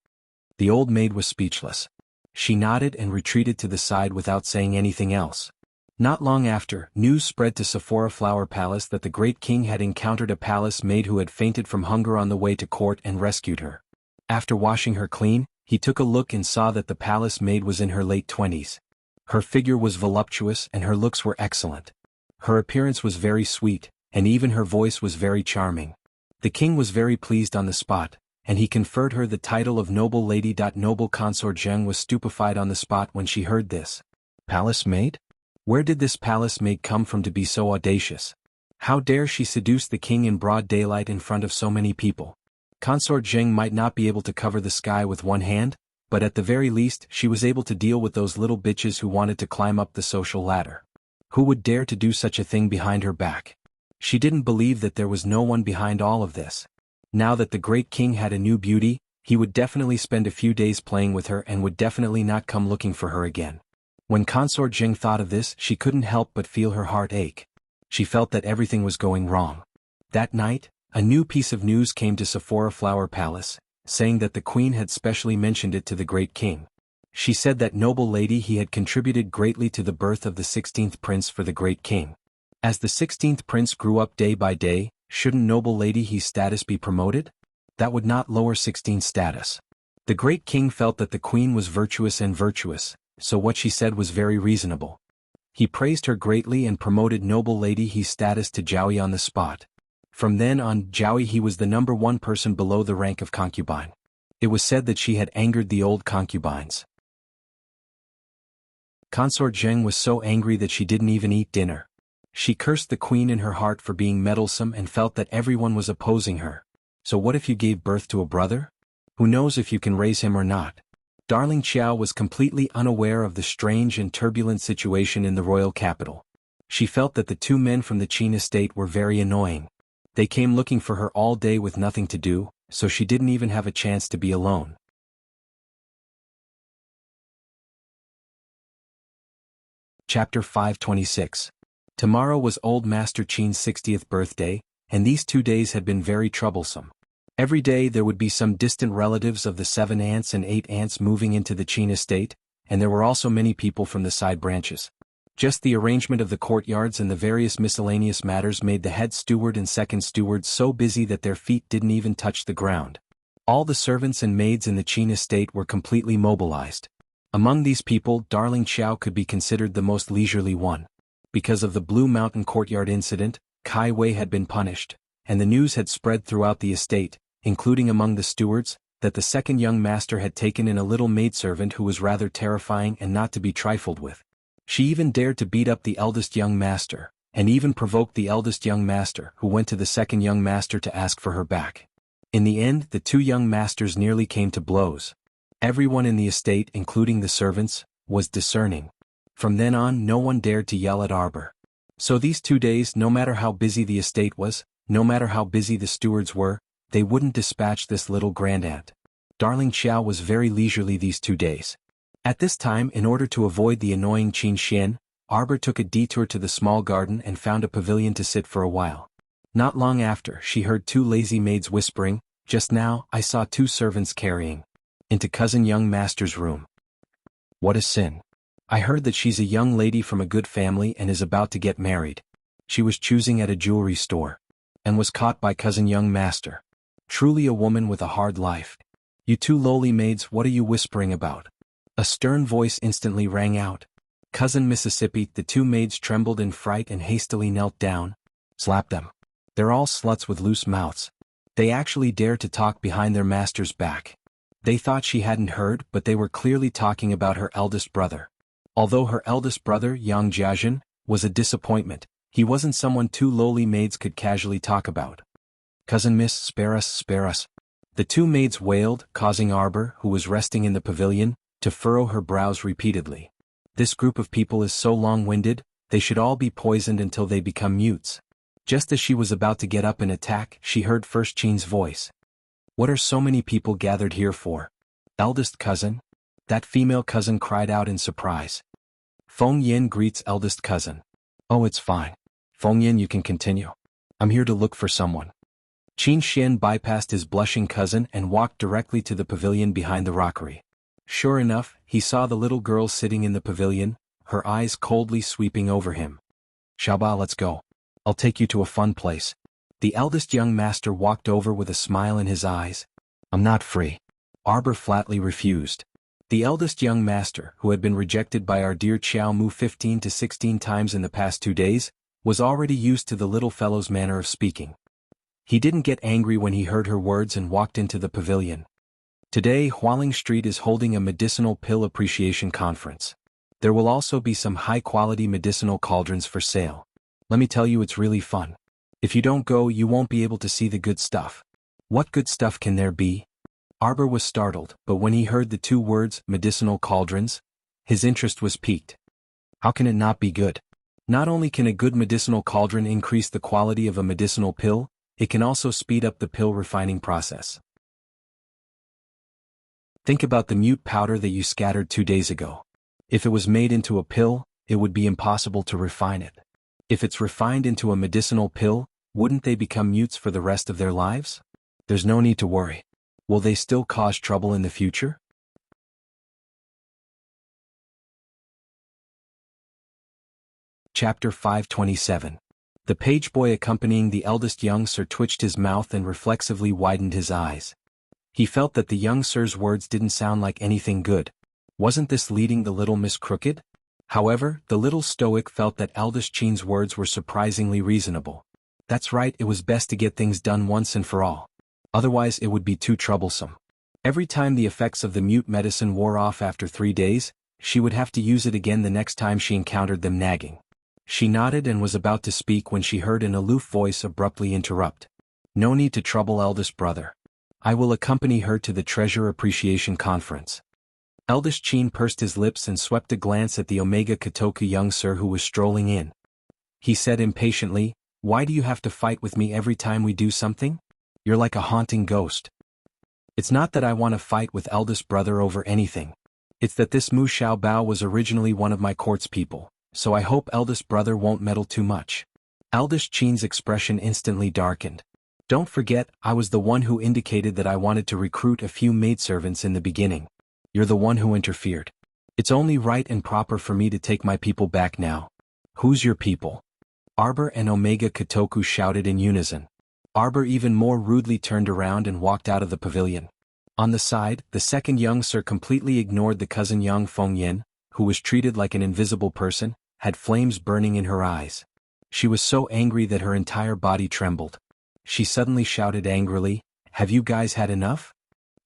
The old maid was speechless. She nodded and retreated to the side without saying anything else. Not long after, news spread to Sephora Flower Palace that the great king had encountered a palace maid who had fainted from hunger on the way to court and rescued her. After washing her clean, he took a look and saw that the palace maid was in her late 20s. Her figure was voluptuous and her looks were excellent. Her appearance was very sweet, and even her voice was very charming. The king was very pleased on the spot, and he conferred her the title of noble lady. Noble Consort Zheng was stupefied on the spot when she heard this. Palace maid? Where did this palace maid come from to be so audacious? How dare she seduce the king in broad daylight in front of so many people? Consort Zheng might not be able to cover the sky with one hand, but at the very least she was able to deal with those little bitches who wanted to climb up the social ladder. Who would dare to do such a thing behind her back? She didn't believe that there was no one behind all of this. Now that the great king had a new beauty, he would definitely spend a few days playing with her and would definitely not come looking for her again. When Consort Zheng thought of this, she couldn't help but feel her heart ache. She felt that everything was going wrong. That night, a new piece of news came to Sephora Flower Palace, saying that the queen had specially mentioned it to the great king. She said that noble lady he had contributed greatly to the birth of the 16th prince for the great king. As the 16th prince grew up day by day, shouldn't noble lady his status be promoted? That would not lower 16's status. The great king felt that the queen was virtuous, so what she said was very reasonable. He praised her greatly and promoted noble lady his status to Jowie on the spot. From then on, Jowie he was the #1 person below the rank of concubine. It was said that she had angered the old concubines. Consort Zheng was so angry that she didn't even eat dinner. She cursed the queen in her heart for being meddlesome and felt that everyone was opposing her. So what if you gave birth to a brother? Who knows if you can raise him or not? Darling Qiao was completely unaware of the strange and turbulent situation in the royal capital. She felt that the two men from the Qin estate were very annoying. They came looking for her all day with nothing to do, so she didn't even have a chance to be alone. Chapter 526. Tomorrow was old Master Qin's 60th birthday, and these 2 days had been very troublesome. Every day there would be some distant relatives of the 7 aunts and 8 aunts moving into the Qin estate, and there were also many people from the side branches. Just the arrangement of the courtyards and the various miscellaneous matters made the head steward and second steward so busy that their feet didn't even touch the ground. All the servants and maids in the Qin estate were completely mobilized. Among these people, Darling Qiao could be considered the most leisurely one. Because of the Blue Mountain courtyard incident, Kai Wei had been punished, and the news had spread throughout the estate, including among the stewards, that the second young master had taken in a little maidservant who was rather terrifying and not to be trifled with. She even dared to beat up the eldest young master, and even provoked the eldest young master, who went to the second young master to ask for her back. In the end, the two young masters nearly came to blows. Everyone in the estate, including the servants, was discerning. From then on, no one dared to yell at Arbor. So these 2 days, no matter how busy the estate was, no matter how busy the stewards were, they wouldn't dispatch this little grandaunt. Darling Xiao was very leisurely these 2 days. At this time, in order to avoid the annoying Qin Xian, Arbor took a detour to the small garden and found a pavilion to sit for a while. Not long after, she heard 2 lazy maids whispering, "Just now, I saw 2 servants carrying into cousin young master's room. What a sin. I heard that she's a young lady from a good family and is about to get married. She was choosing at a jewelry store and was caught by cousin young master. Truly a woman with a hard life. You 2 lowly maids, what are you whispering about?" A stern voice instantly rang out. "Cousin Mississippi." The 2 maids trembled in fright and hastily knelt down. "Slap them. They're all sluts with loose mouths. They actually dare to talk behind their master's back." They thought she hadn't heard, but they were clearly talking about her eldest brother. Although her eldest brother, Yang Jiajin, was a disappointment, he wasn't someone 2 lowly maids could casually talk about. "Cousin Miss, spare us, spare us." The 2 maids wailed, causing Arbor, who was resting in the pavilion, to furrow her brows repeatedly. This group of people is so long-winded, they should all be poisoned until they become mutes. Just as she was about to get up and attack, she heard First Qin's voice. "What are so many people gathered here for? Eldest cousin?" That female cousin cried out in surprise. Feng Yin greets eldest cousin. "Oh, it's fine. Feng Yin, you can continue. I'm here to look for someone." Qin Xian bypassed his blushing cousin and walked directly to the pavilion behind the rockery. Sure enough, he saw the little girl sitting in the pavilion, her eyes coldly sweeping over him. "Xiaoba, let's go. I'll take you to a fun place." The eldest young master walked over with a smile in his eyes. "I'm not free." Arbor flatly refused. The eldest young master, who had been rejected by our dear Qiao Mu 15 to 16 times in the past 2 days, was already used to the little fellow's manner of speaking. He didn't get angry when he heard her words and walked into the pavilion. Today, Hualing Street is holding a medicinal pill appreciation conference. There will also be some high-quality medicinal cauldrons for sale. Let me tell you, it's really fun. If you don't go, you won't be able to see the good stuff. What good stuff can there be? Arbor was startled, but when he heard the 2 words, medicinal cauldrons, his interest was piqued. How can it not be good? Not only can a good medicinal cauldron increase the quality of a medicinal pill, it can also speed up the pill refining process. Think about the mute powder that you scattered 2 days ago. If it was made into a pill, it would be impossible to refine it. If it's refined into a medicinal pill, wouldn't they become mutes for the rest of their lives? There's no need to worry. Will they still cause trouble in the future? Chapter 527. The page boy accompanying the eldest young sir twitched his mouth and reflexively widened his eyes. He felt that the young sir's words didn't sound like anything good. Wasn't this leading the little Miss Crooked? However, the little stoic felt that eldest Qin's words were surprisingly reasonable. That's right, it was best to get things done once and for all. Otherwise it would be too troublesome. Every time the effects of the mute medicine wore off after 3 days, she would have to use it again the next time she encountered them nagging. She nodded and was about to speak when she heard an aloof voice abruptly interrupt. "No need to trouble eldest brother. I will accompany her to the treasure appreciation conference." Eldest Qin pursed his lips and swept a glance at the Omega Kotoku young sir who was strolling in. He said impatiently, "Why do you have to fight with me every time we do something? You're like a haunting ghost." "It's not that I want to fight with eldest brother over anything. It's that this Mu Xiaobao was originally one of my court's people, so I hope eldest brother won't meddle too much." Eldest Qin's expression instantly darkened. "Don't forget, I was the one who indicated that I wanted to recruit a few maidservants in the beginning. You're the one who interfered. It's only right and proper for me to take my people back now." "Who's your people?" Arbor and Omega Kotoku shouted in unison. Arbor even more rudely turned around and walked out of the pavilion. On the side, the second young sir completely ignored the cousin young Feng Yin, who was treated like an invisible person, had flames burning in her eyes. She was so angry that her entire body trembled. She suddenly shouted angrily, "Have you guys had enough?"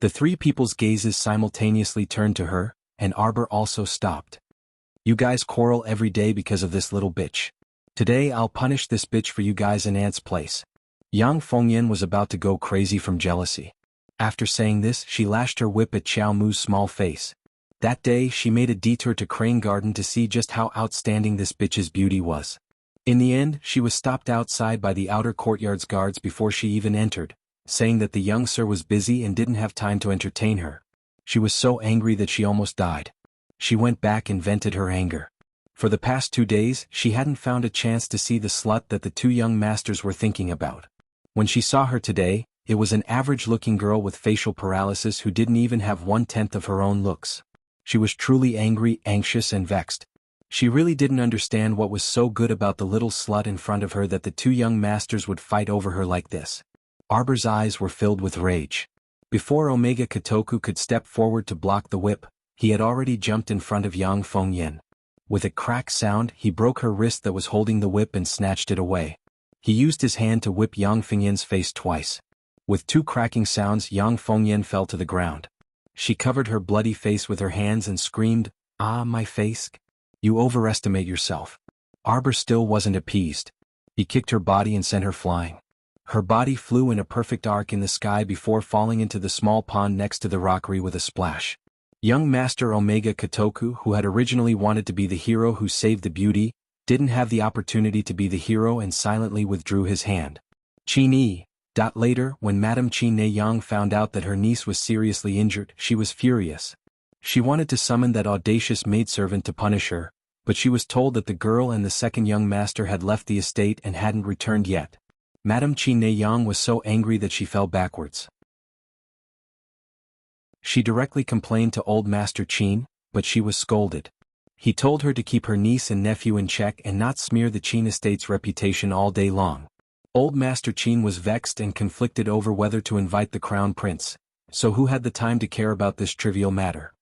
The three people's gazes simultaneously turned to her, and Arbor also stopped. "You guys quarrel every day because of this little bitch. Today I'll punish this bitch for you guys in Aunt's place." Yang Fengyan was about to go crazy from jealousy. After saying this, she lashed her whip at Xiao Mu's small face. That day she made a detour to Crane Garden to see just how outstanding this bitch's beauty was. In the end, she was stopped outside by the outer courtyard's guards before she even entered, saying that the young sir was busy and didn't have time to entertain her. She was so angry that she almost died. She went back and vented her anger. For the past 2 days, she hadn't found a chance to see the slut that the two young masters were thinking about. When she saw her today, it was an average-looking girl with facial paralysis who didn't even have 1/10 of her own looks. She was truly angry, anxious and vexed. She really didn't understand what was so good about the little slut in front of her that the two young masters would fight over her like this. Arbor's eyes were filled with rage. Before Omega Kotoku could step forward to block the whip, he had already jumped in front of Yang Fengyan. With a crack sound, he broke her wrist that was holding the whip and snatched it away. He used his hand to whip Yang Fengyan's face twice. With 2 cracking sounds, Yang Fengyan fell to the ground. She covered her bloody face with her hands and screamed, "Ah, my face! You overestimate yourself." Arbor still wasn't appeased. He kicked her body and sent her flying. Her body flew in a perfect arc in the sky before falling into the small pond next to the rockery with a splash. Young Master Omega Kotoku, who had originally wanted to be the hero who saved the beauty, didn't have the opportunity to be the hero and silently withdrew his hand. Qin. Later, when Madame Qin Yang found out that her niece was seriously injured, she was furious. She wanted to summon that audacious maidservant to punish her, but she was told that the girl and the second young master had left the estate and hadn't returned yet. Madame Qin Yang was so angry that she fell backwards. She directly complained to old Master Qin, but she was scolded. He told her to keep her niece and nephew in check and not smear the Qin estate's reputation all day long. Old Master Qin was vexed and conflicted over whether to invite the crown prince, so who had the time to care about this trivial matter?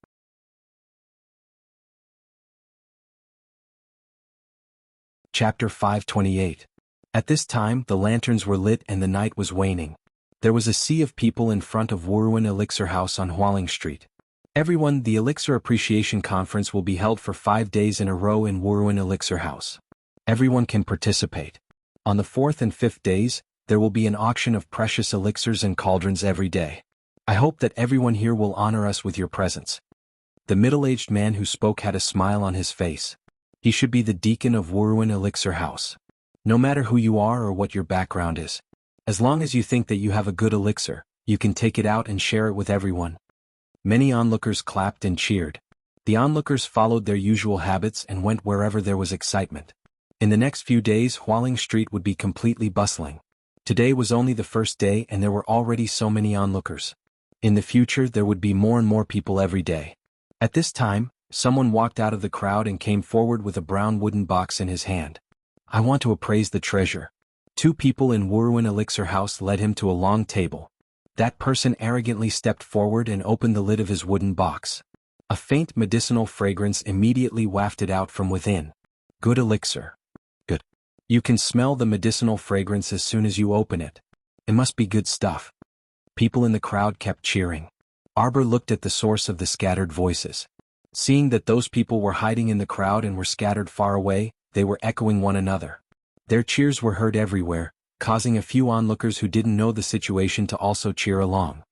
Chapter 528. At this time the lanterns were lit and the night was waning. There was a sea of people in front of Wuruan Elixir House on Hualing Street. "Everyone, the Elixir Appreciation Conference will be held for 5 days in a row in Wuruan Elixir House. Everyone can participate. On the 4th and 5th days, there will be an auction of precious elixirs and cauldrons every day. I hope that everyone here will honor us with your presence." The middle-aged man who spoke had a smile on his face. He should be the deacon of Wuruan Elixir House. No matter who you are or what your background is, as long as you think that you have a good elixir, you can take it out and share it with everyone. Many onlookers clapped and cheered. The onlookers followed their usual habits and went wherever there was excitement. In the next few days, Hualing Street would be completely bustling. Today was only the first day and there were already so many onlookers. In the future there would be more and more people every day. At this time, someone walked out of the crowd and came forward with a brown wooden box in his hand. "I want to appraise the treasure." 2 people in Wuruan Elixir House led him to a long table. That person arrogantly stepped forward and opened the lid of his wooden box. A faint medicinal fragrance immediately wafted out from within. Good elixir. Good. You can smell the medicinal fragrance as soon as you open it. It must be good stuff. People in the crowd kept cheering. Arbor looked at the source of the scattered voices. Seeing that those people were hiding in the crowd and were scattered far away, they were echoing one another. Their cheers were heard everywhere, causing a few onlookers who didn't know the situation to also cheer along.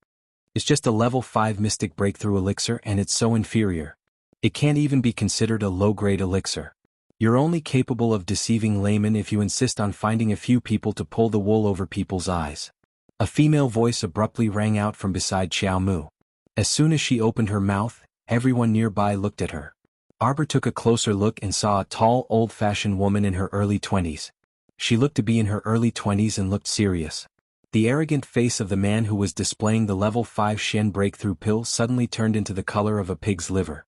"It's just a level 5 mystic breakthrough elixir and it's so inferior. It can't even be considered a low-grade elixir. You're only capable of deceiving laymen if you insist on finding a few people to pull the wool over people's eyes." A female voice abruptly rang out from beside Xiao Mu. As soon as she opened her mouth, everyone nearby looked at her. Arbor took a closer look and saw a tall, old-fashioned woman in her early 20s. She looked to be in her early 20s and looked serious. The arrogant face of the man who was displaying the level 5 Shen breakthrough pill suddenly turned into the color of a pig's liver.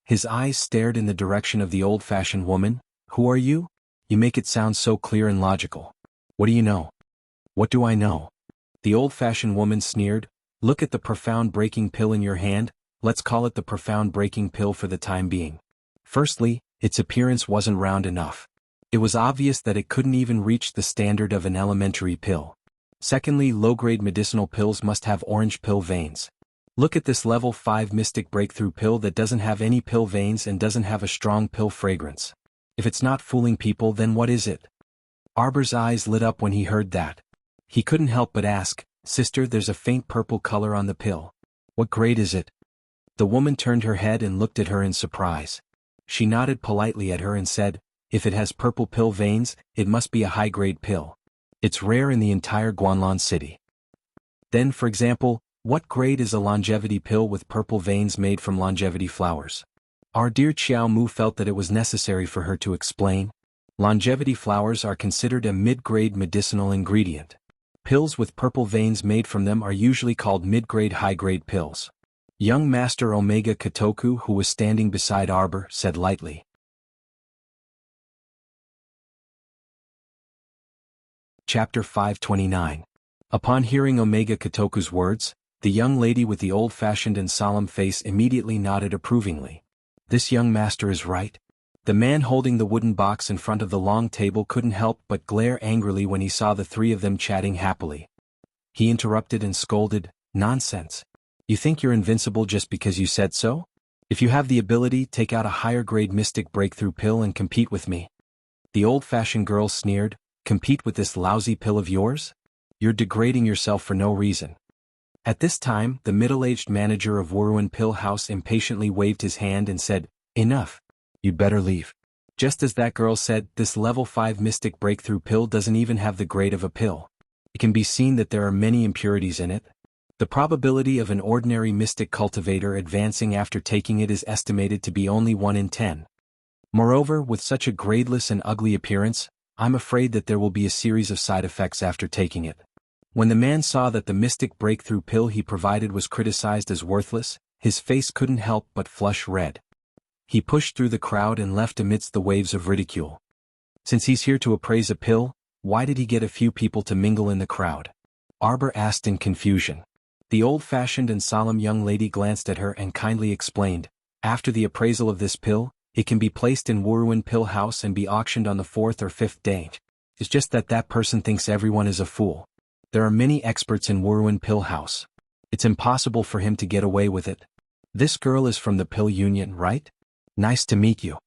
His eyes stared in the direction of the old-fashioned woman. "Who are you? You make it sound so clear and logical. What do you know?" "What do I know?" The old-fashioned woman sneered. "Look at the profound breaking pill in your hand. Let's call it the profound breaking pill for the time being." Firstly, its appearance wasn't round enough. It was obvious that it couldn't even reach the standard of an elementary pill. Secondly, low-grade medicinal pills must have orange pill veins. Look at this level 5 mystic breakthrough pill that doesn't have any pill veins and doesn't have a strong pill fragrance. If it's not fooling people, then what is it? Arbor's eyes lit up when he heard that. He couldn't help but ask, "Sister, there's a faint purple color on the pill. What grade is it?" The woman turned her head and looked at her in surprise. She nodded politely at her and said, "If it has purple pill veins, it must be a high-grade pill. It's rare in the entire Guanlon city." Then, for example, what grade is a longevity pill with purple veins made from longevity flowers? Our dear Xiao Mu felt that it was necessary for her to explain. Longevity flowers are considered a mid-grade medicinal ingredient. Pills with purple veins made from them are usually called mid-grade high-grade pills. Young Master Omega Kotoku, who was standing beside Arbor, said lightly. Chapter 529. Upon hearing Omega Kotoku's words, the young lady with the old-fashioned and solemn face immediately nodded approvingly. This young master is right. The man holding the wooden box in front of the long table couldn't help but glare angrily when he saw the three of them chatting happily. He interrupted and scolded, "Nonsense. You think you're invincible just because you said so? If you have the ability, take out a higher-grade mystic breakthrough pill and compete with me." The old-fashioned girl sneered, "Compete with this lousy pill of yours? You're degrading yourself for no reason." At this time, the middle-aged manager of Wuruan Pill House impatiently waved his hand and said, "Enough. You'd better leave." Just as that girl said, this level 5 mystic breakthrough pill doesn't even have the grade of a pill. It can be seen that there are many impurities in it. The probability of an ordinary mystic cultivator advancing after taking it is estimated to be only 1 in 10. Moreover, with such a gradeless and ugly appearance, I'm afraid that there will be a series of side effects after taking it. When the man saw that the mystic breakthrough pill he provided was criticized as worthless, his face couldn't help but flush red. He pushed through the crowd and left amidst the waves of ridicule. Since he's here to appraise a pill, why did he get a few people to mingle in the crowd? Arbor asked in confusion. The old-fashioned and solemn young lady glanced at her and kindly explained, "After the appraisal of this pill, it can be placed in Wuruan Pill House and be auctioned on the 4th or 5th day. It's just that that person thinks everyone is a fool. There are many experts in Wuruan Pill House. It's impossible for him to get away with it. This girl is from the Pill Union, right? Nice to meet you."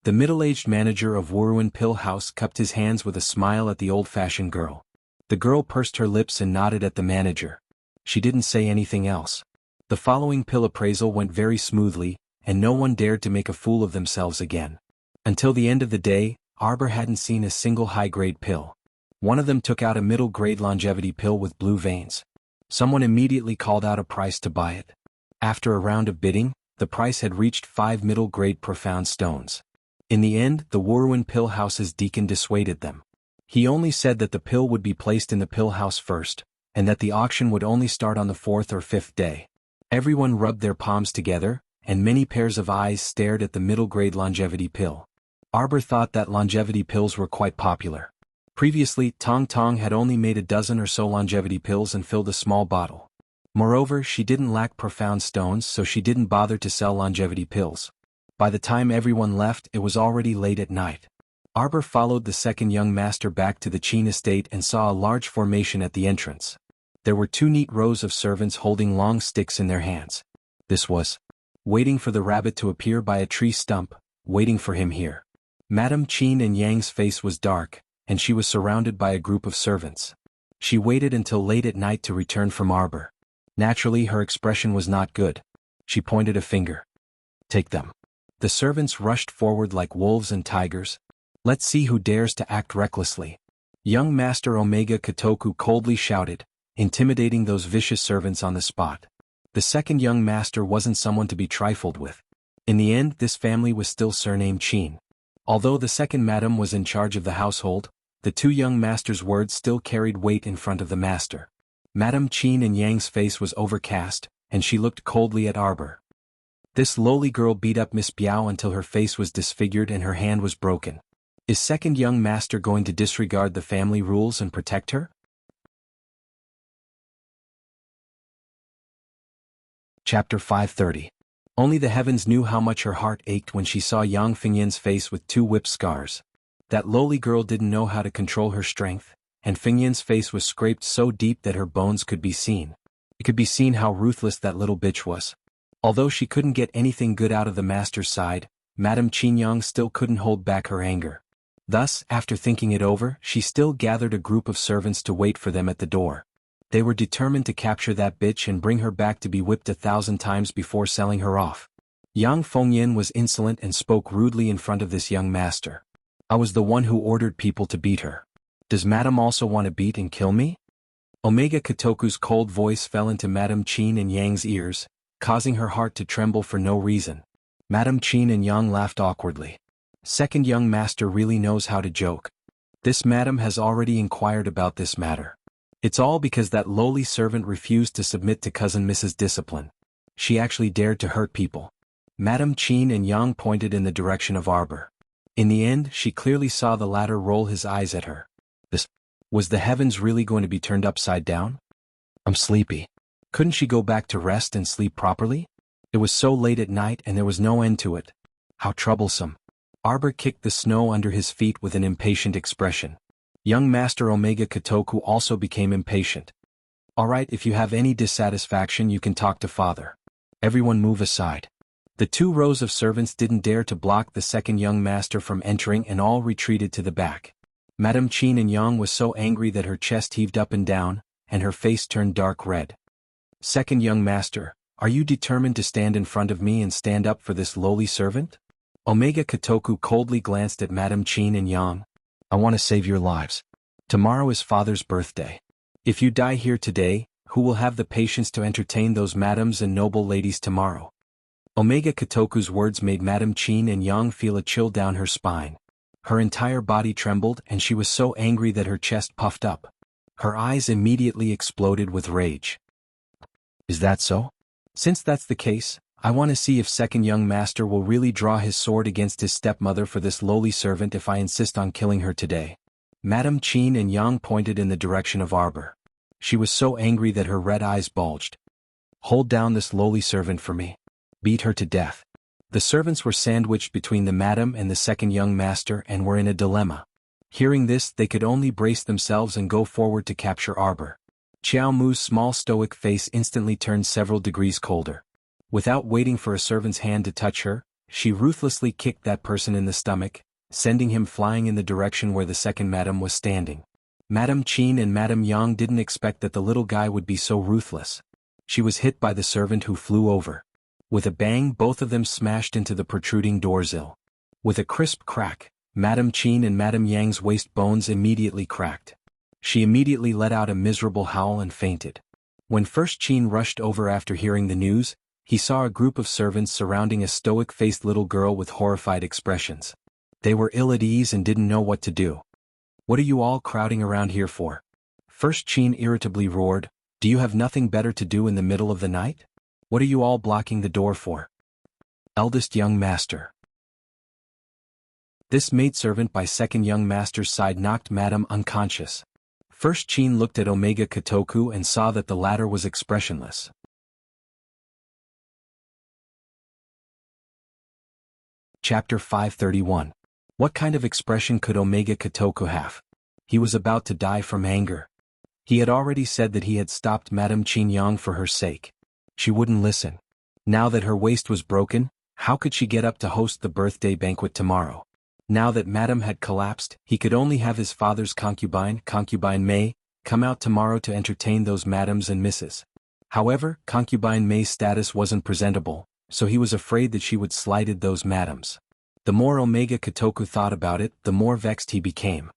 The middle-aged manager of Wuruan Pill House cupped his hands with a smile at the old-fashioned girl. The girl pursed her lips and nodded at the manager. She didn't say anything else. The following pill appraisal went very smoothly, and no one dared to make a fool of themselves again. Until the end of the day, Arbor hadn't seen a single high-grade pill. One of them took out a middle-grade longevity pill with blue veins. Someone immediately called out a price to buy it. After a round of bidding, the price had reached 5 middle-grade profound stones. In the end, the Wuruan Pill House's deacon dissuaded them. He only said that the pill would be placed in the pill house first, and that the auction would only start on the 4th or 5th day. Everyone rubbed their palms together, and many pairs of eyes stared at the middle-grade longevity pill. Arbor thought that longevity pills were quite popular. Previously, Tong Tong had only made a dozen or so longevity pills and filled a small bottle. Moreover, she didn't lack profound stones, so she didn't bother to sell longevity pills. By the time everyone left, it was already late at night. Arbor followed the second young master back to the Qin estate and saw a large formation at the entrance. There were 2 neat rows of servants holding long sticks in their hands. This was waiting for the rabbit to appear by a tree stump, waiting for him here. Madame Qin and Yang's face was dark, and she was surrounded by a group of servants. She waited until late at night to return from Arbor. Naturally, her expression was not good. She pointed a finger. "Take them." The servants rushed forward like wolves and tigers. "Let's see who dares to act recklessly." Young Master Omega Kotoku coldly shouted, intimidating those vicious servants on the spot. The second young master wasn't someone to be trifled with. In the end, this family was still surnamed Qin. Although the second madam was in charge of the household, the 2 young masters' words still carried weight in front of the master. Madame Qin and Yang's face was overcast, and she looked coldly at Arbor. This lowly girl beat up Miss Biao until her face was disfigured and her hand was broken. Is second young master going to disregard the family rules and protect her? Chapter 530. Only the heavens knew how much her heart ached when she saw Yang Fingyan's face with 2 whip scars. That lowly girl didn't know how to control her strength, and Fingyan's face was scraped so deep that her bones could be seen. It could be seen how ruthless that little bitch was. Although she couldn't get anything good out of the master's side, Madame Qinyang still couldn't hold back her anger. Thus, after thinking it over, she still gathered a group of servants to wait for them at the door. They were determined to capture that bitch and bring her back to be whipped 1,000 times before selling her off. Yang Fengyan was insolent and spoke rudely in front of this young master. I was the one who ordered people to beat her. Does Madame also want to beat and kill me? Omega Kotoku's cold voice fell into Madame Qin and Yang's ears, causing her heart to tremble for no reason. Madame Qin and Yang laughed awkwardly. Second young master really knows how to joke. This madam has already inquired about this matter. It's all because that lowly servant refused to submit to cousin Mrs. Discipline. She actually dared to hurt people. Madame Qin and Yang pointed in the direction of Arbor. In the end, she clearly saw the latter roll his eyes at her. Was the heavens really going to be turned upside down? I'm sleepy. Couldn't she go back to rest and sleep properly? It was so late at night and there was no end to it. How troublesome. Arbor kicked the snow under his feet with an impatient expression. Young Master Omega Kotoku also became impatient. Alright, if you have any dissatisfaction you can talk to father. Everyone move aside. The 2 rows of servants didn't dare to block the second young master from entering and all retreated to the back. Madame Qin and Yang was so angry that her chest heaved up and down, and her face turned dark red. Second young master, are you determined to stand in front of me and stand up for this lowly servant? Omega Kotoku coldly glanced at Madame Qin and Yang. I want to save your lives. Tomorrow is father's birthday. If you die here today, who will have the patience to entertain those madams and noble ladies tomorrow? Omega Kotoku's words made Madame Qin and Yang feel a chill down her spine. Her entire body trembled and she was so angry that her chest puffed up. Her eyes immediately exploded with rage. Is that so? Since that's the case, I want to see if second young master will really draw his sword against his stepmother for this lowly servant if I insist on killing her today. Madame Qin and Yang pointed in the direction of Arbor. She was so angry that her red eyes bulged. Hold down this lowly servant for me. Beat her to death. The servants were sandwiched between the madam and the second young master and were in a dilemma. Hearing this, they could only brace themselves and go forward to capture Arbor. Xiao Mu's small stoic face instantly turned several degrees colder. Without waiting for a servant's hand to touch her, she ruthlessly kicked that person in the stomach, sending him flying in the direction where the second madam was standing. Madame Qin and Madame Yang didn't expect that the little guy would be so ruthless. She was hit by the servant who flew over. With a bang, both of them smashed into the protruding doorsill. With a crisp crack, Madame Qin and Madame Yang's waist bones immediately cracked. She immediately let out a miserable howl and fainted. When first Qin rushed over after hearing the news, he saw a group of servants surrounding a stoic-faced little girl with horrified expressions. They were ill at ease and didn't know what to do. What are you all crowding around here for? First Qin irritably roared, do you have nothing better to do in the middle of the night? What are you all blocking the door for? Eldest young master. This maidservant by second young master's side knocked Madame unconscious. First Qin looked at Omega Kotoku and saw that the latter was expressionless. Chapter 531. What kind of expression could Omega Kotoku have? He was about to die from anger. He had already said that he had stopped Madame Qinyang for her sake. She wouldn't listen. Now that her waist was broken, how could she get up to host the birthday banquet tomorrow? Now that Madame had collapsed, he could only have his father's concubine May, come out tomorrow to entertain those madams and misses. However, concubine May's status wasn't presentable, so he was afraid that she would slighted those madams. The more Omega Kotoku thought about it, the more vexed he became.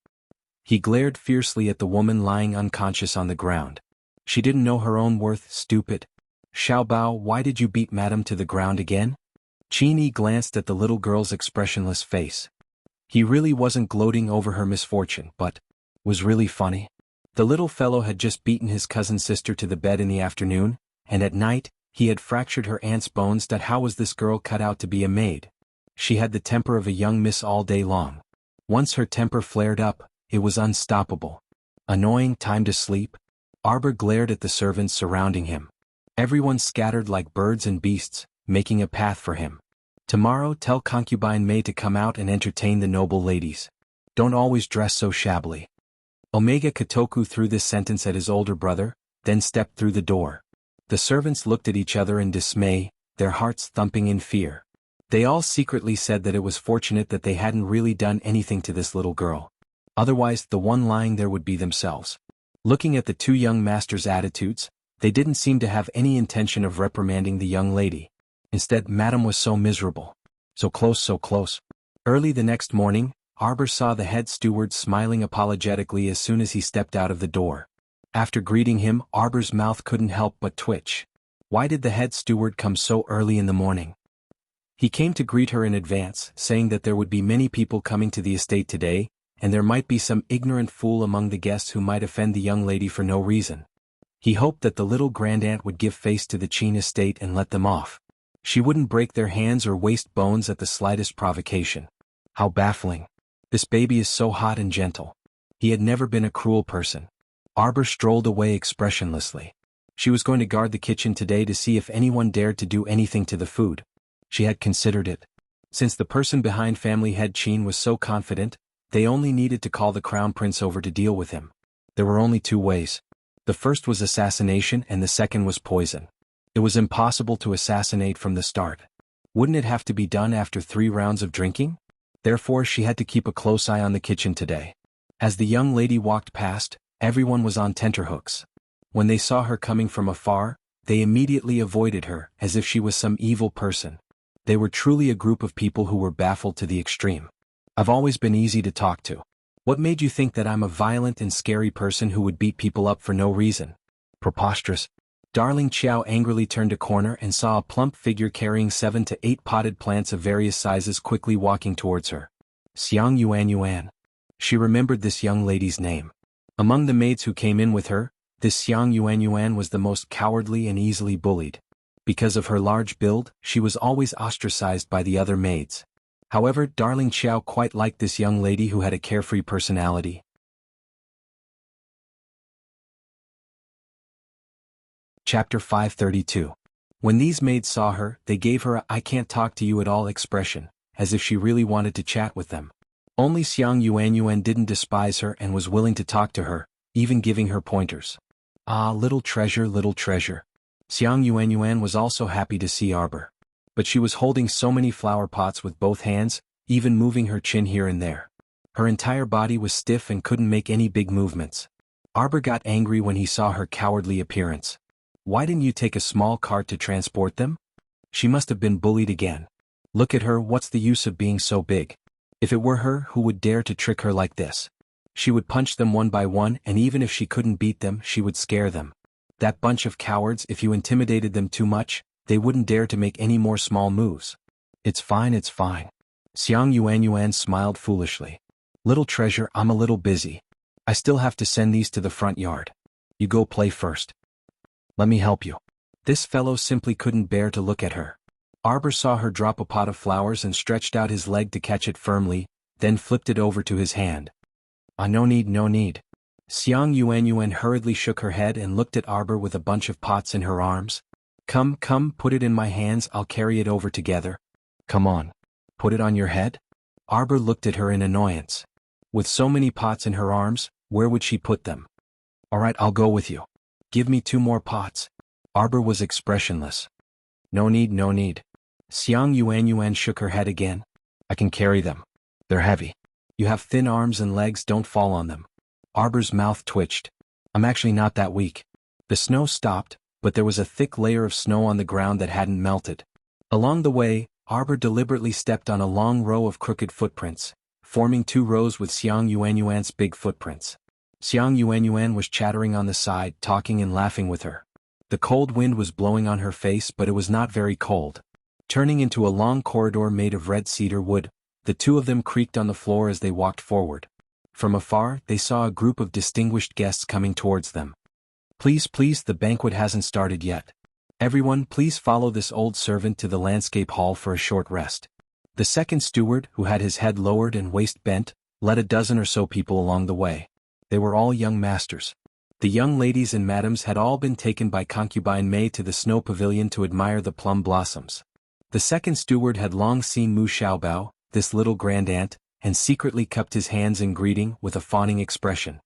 He glared fiercely at the woman lying unconscious on the ground. She didn't know her own worth, stupid. Xiaobao, why did you beat Madame to the ground again? Qin glanced at the little girl's expressionless face. He really wasn't gloating over her misfortune, but was really funny. The little fellow had just beaten his cousin's sister to the bed in the afternoon, and at night, he had fractured her aunt's bones. That how was this girl cut out to be a maid? She had the temper of a young miss all day long. Once her temper flared up, it was unstoppable. Annoying, time to sleep. Arbor glared at the servants surrounding him. Everyone scattered like birds and beasts, making a path for him. Tomorrow tell concubine May to come out and entertain the noble ladies. Don't always dress so shabbily. Omega Kotoku threw this sentence at his older brother, then stepped through the door. The servants looked at each other in dismay, their hearts thumping in fear. They all secretly said that it was fortunate that they hadn't really done anything to this little girl. Otherwise, the one lying there would be themselves. Looking at the two young masters' attitudes, they didn't seem to have any intention of reprimanding the young lady. Instead, Madame was so miserable. So close, so close. Early the next morning, Arbor saw the head steward smiling apologetically as soon as he stepped out of the door. After greeting him, Arbor's mouth couldn't help but twitch. Why did the head steward come so early in the morning? He came to greet her in advance, saying that there would be many people coming to the estate today, and there might be some ignorant fool among the guests who might offend the young lady for no reason. He hoped that the little grandaunt would give face to the Chin estate and let them off. She wouldn't break their hands or waste bones at the slightest provocation. How baffling. This baby is so hot and gentle. He had never been a cruel person. Arbor strolled away expressionlessly. She was going to guard the kitchen today to see if anyone dared to do anything to the food. She had considered it. Since the person behind family head Chin was so confident, they only needed to call the crown prince over to deal with him. There were only two ways. The first was assassination and the second was poison. It was impossible to assassinate from the start. Wouldn't it have to be done after 3 rounds of drinking? Therefore she had to keep a close eye on the kitchen today. As the young lady walked past, everyone was on tenterhooks. When they saw her coming from afar, they immediately avoided her, as if she was some evil person. They were truly a group of people who were baffled to the extreme. I've always been easy to talk to. What made you think that I'm a violent and scary person who would beat people up for no reason? Preposterous. Darling Qiao angrily turned a corner and saw a plump figure carrying 7 to 8 potted plants of various sizes quickly walking towards her. Xiang Yuan. She remembered this young lady's name. Among the maids who came in with her, this Xiang Yuan was the most cowardly and easily bullied. Because of her large build, she was always ostracized by the other maids. However, Darling Qiao quite liked this young lady who had a carefree personality. Chapter 532. When these maids saw her, they gave her a "I can't talk to you at all" expression, as if she really wanted to chat with them. Only Xiang Yuan didn't despise her and was willing to talk to her, even giving her pointers. Ah, little treasure, little treasure. Xiang Yuan was also happy to see Arbor. But she was holding so many flower pots with both hands, even moving her chin here and there. Her entire body was stiff and couldn't make any big movements. Arbor got angry when he saw her cowardly appearance. Why didn't you take a small cart to transport them? She must have been bullied again. Look at her, what's the use of being so big? If it were her, who would dare to trick her like this? She would punch them one by one, and even if she couldn't beat them, she would scare them. That bunch of cowards, if you intimidated them too much, they wouldn't dare to make any more small moves. It's fine, it's fine. Xiang Yuan smiled foolishly. Little treasure, I'm a little busy. I still have to send these to the front yard. You go play first. Let me help you. This fellow simply couldn't bear to look at her. Arbor saw her drop a pot of flowers and stretched out his leg to catch it firmly, then flipped it over to his hand. Ah, no need, no need. Xiang Yuan hurriedly shook her head and looked at Arbor with a bunch of pots in her arms. Come, put it in my hands, I'll carry it over together. Come on. Put it on your head? Arbor looked at her in annoyance. With so many pots in her arms, where would she put them? All right, I'll go with you. Give me 2 more pots. Arbor was expressionless. No need, no need. Xiang Yuan shook her head again. I can carry them. They're heavy. You have thin arms and legs, don't fall on them. Arbor's mouth twitched. I'm actually not that weak. The snow stopped, but there was a thick layer of snow on the ground that hadn't melted. Along the way, Arbor deliberately stepped on a long row of crooked footprints, forming 2 rows with Xiang Yuan's big footprints. Xiang Yuan was chattering on the side, talking and laughing with her. The cold wind was blowing on her face, but it was not very cold. Turning into a long corridor made of red cedar wood, the 2 of them creaked on the floor as they walked forward. From afar, they saw a group of distinguished guests coming towards them. Please, the banquet hasn't started yet. Everyone, please follow this old servant to the landscape hall for a short rest. The second steward, who had his head lowered and waist bent, led a dozen or so people along the way. They were all young masters. The young ladies and madams had all been taken by concubine Mei to the snow pavilion to admire the plum blossoms. The second steward had long seen Mu Xiaobao, this little grandaunt, and secretly cupped his hands in greeting with a fawning expression.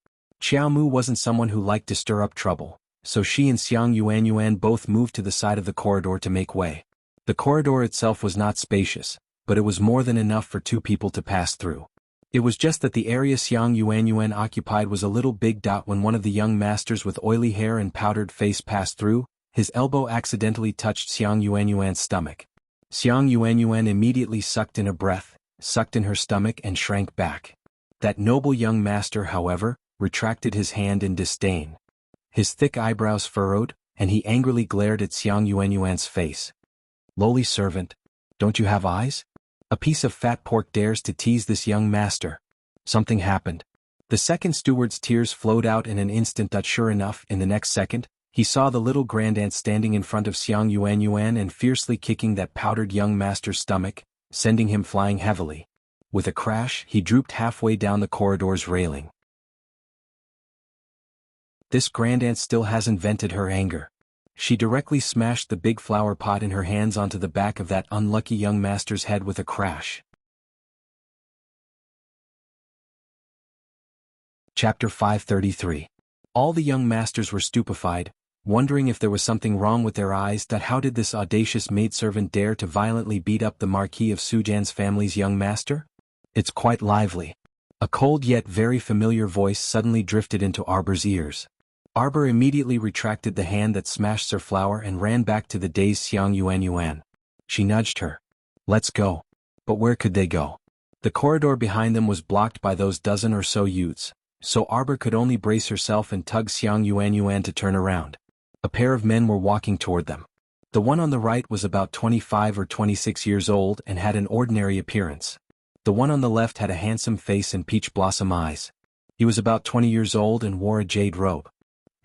Xiao Mu wasn't someone who liked to stir up trouble, so she and Xiang Yuanyuan both moved to the side of the corridor to make way. The corridor itself was not spacious, but it was more than enough for two people to pass through. It was just that the area Xiang Yuanyuan occupied was a little big dot when one of the young masters with oily hair and powdered face passed through. His elbow accidentally touched Xiang Yuanyuan's stomach. Xiang Yuanyuan immediately sucked in a breath, sucked in her stomach and shrank back. That noble young master, however, retracted his hand in disdain. His thick eyebrows furrowed, and he angrily glared at Xiang Yuanyuan's face. Lowly servant, don't you have eyes? A piece of fat pork dares to tease this young master. Something happened. The second steward's tears flowed out in an instant. Sure enough, in the next second, he saw the little grandaunt standing in front of Xiang Yuanyuan and fiercely kicking that powdered young master's stomach, sending him flying heavily. With a crash, he drooped halfway down the corridor's railing. This grandaunt still hasn't vented her anger. She directly smashed the big flower pot in her hands onto the back of that unlucky young master's head with a crash. Chapter 533. All the young masters were stupefied, wondering if there was something wrong with their eyes. How did this audacious maidservant dare to violently beat up the Marquis of Sujan's family's young master? It's quite lively. A cold yet very familiar voice suddenly drifted into Arbor's ears. Arbor immediately retracted the hand that smashed Sir Flower and ran back to the dazed Xiang Yuanyuan. She nudged her. Let's go. But where could they go? The corridor behind them was blocked by those dozen or so youths, so Arbor could only brace herself and tug Xiang Yuanyuan to turn around. A pair of men were walking toward them. The one on the right was about 25 or 26 years old and had an ordinary appearance. The one on the left had a handsome face and peach blossom eyes. He was about 20 years old and wore a jade robe.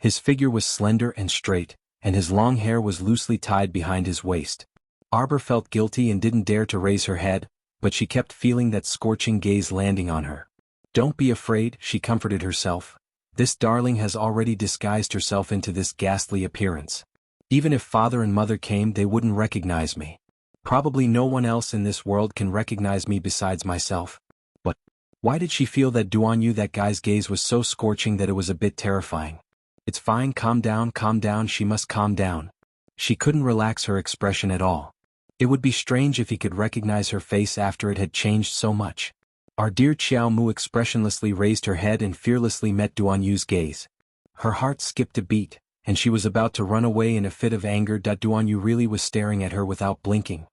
His figure was slender and straight, and his long hair was loosely tied behind his waist. Arbor felt guilty and didn't dare to raise her head, but she kept feeling that scorching gaze landing on her. Don't be afraid, she comforted herself. This darling has already disguised herself into this ghastly appearance. Even if father and mother came, they wouldn't recognize me. Probably no one else in this world can recognize me besides myself. But why did she feel that Duanyu? That guy's gaze was so scorching that it was a bit terrifying. It's fine, calm down, she must calm down. She couldn't relax her expression at all. It would be strange if he could recognize her face after it had changed so much. Our dear Xiao Mu expressionlessly raised her head and fearlessly met Duanyu's gaze. Her heart skipped a beat, and she was about to run away in a fit of anger. Duanyu really was staring at her without blinking.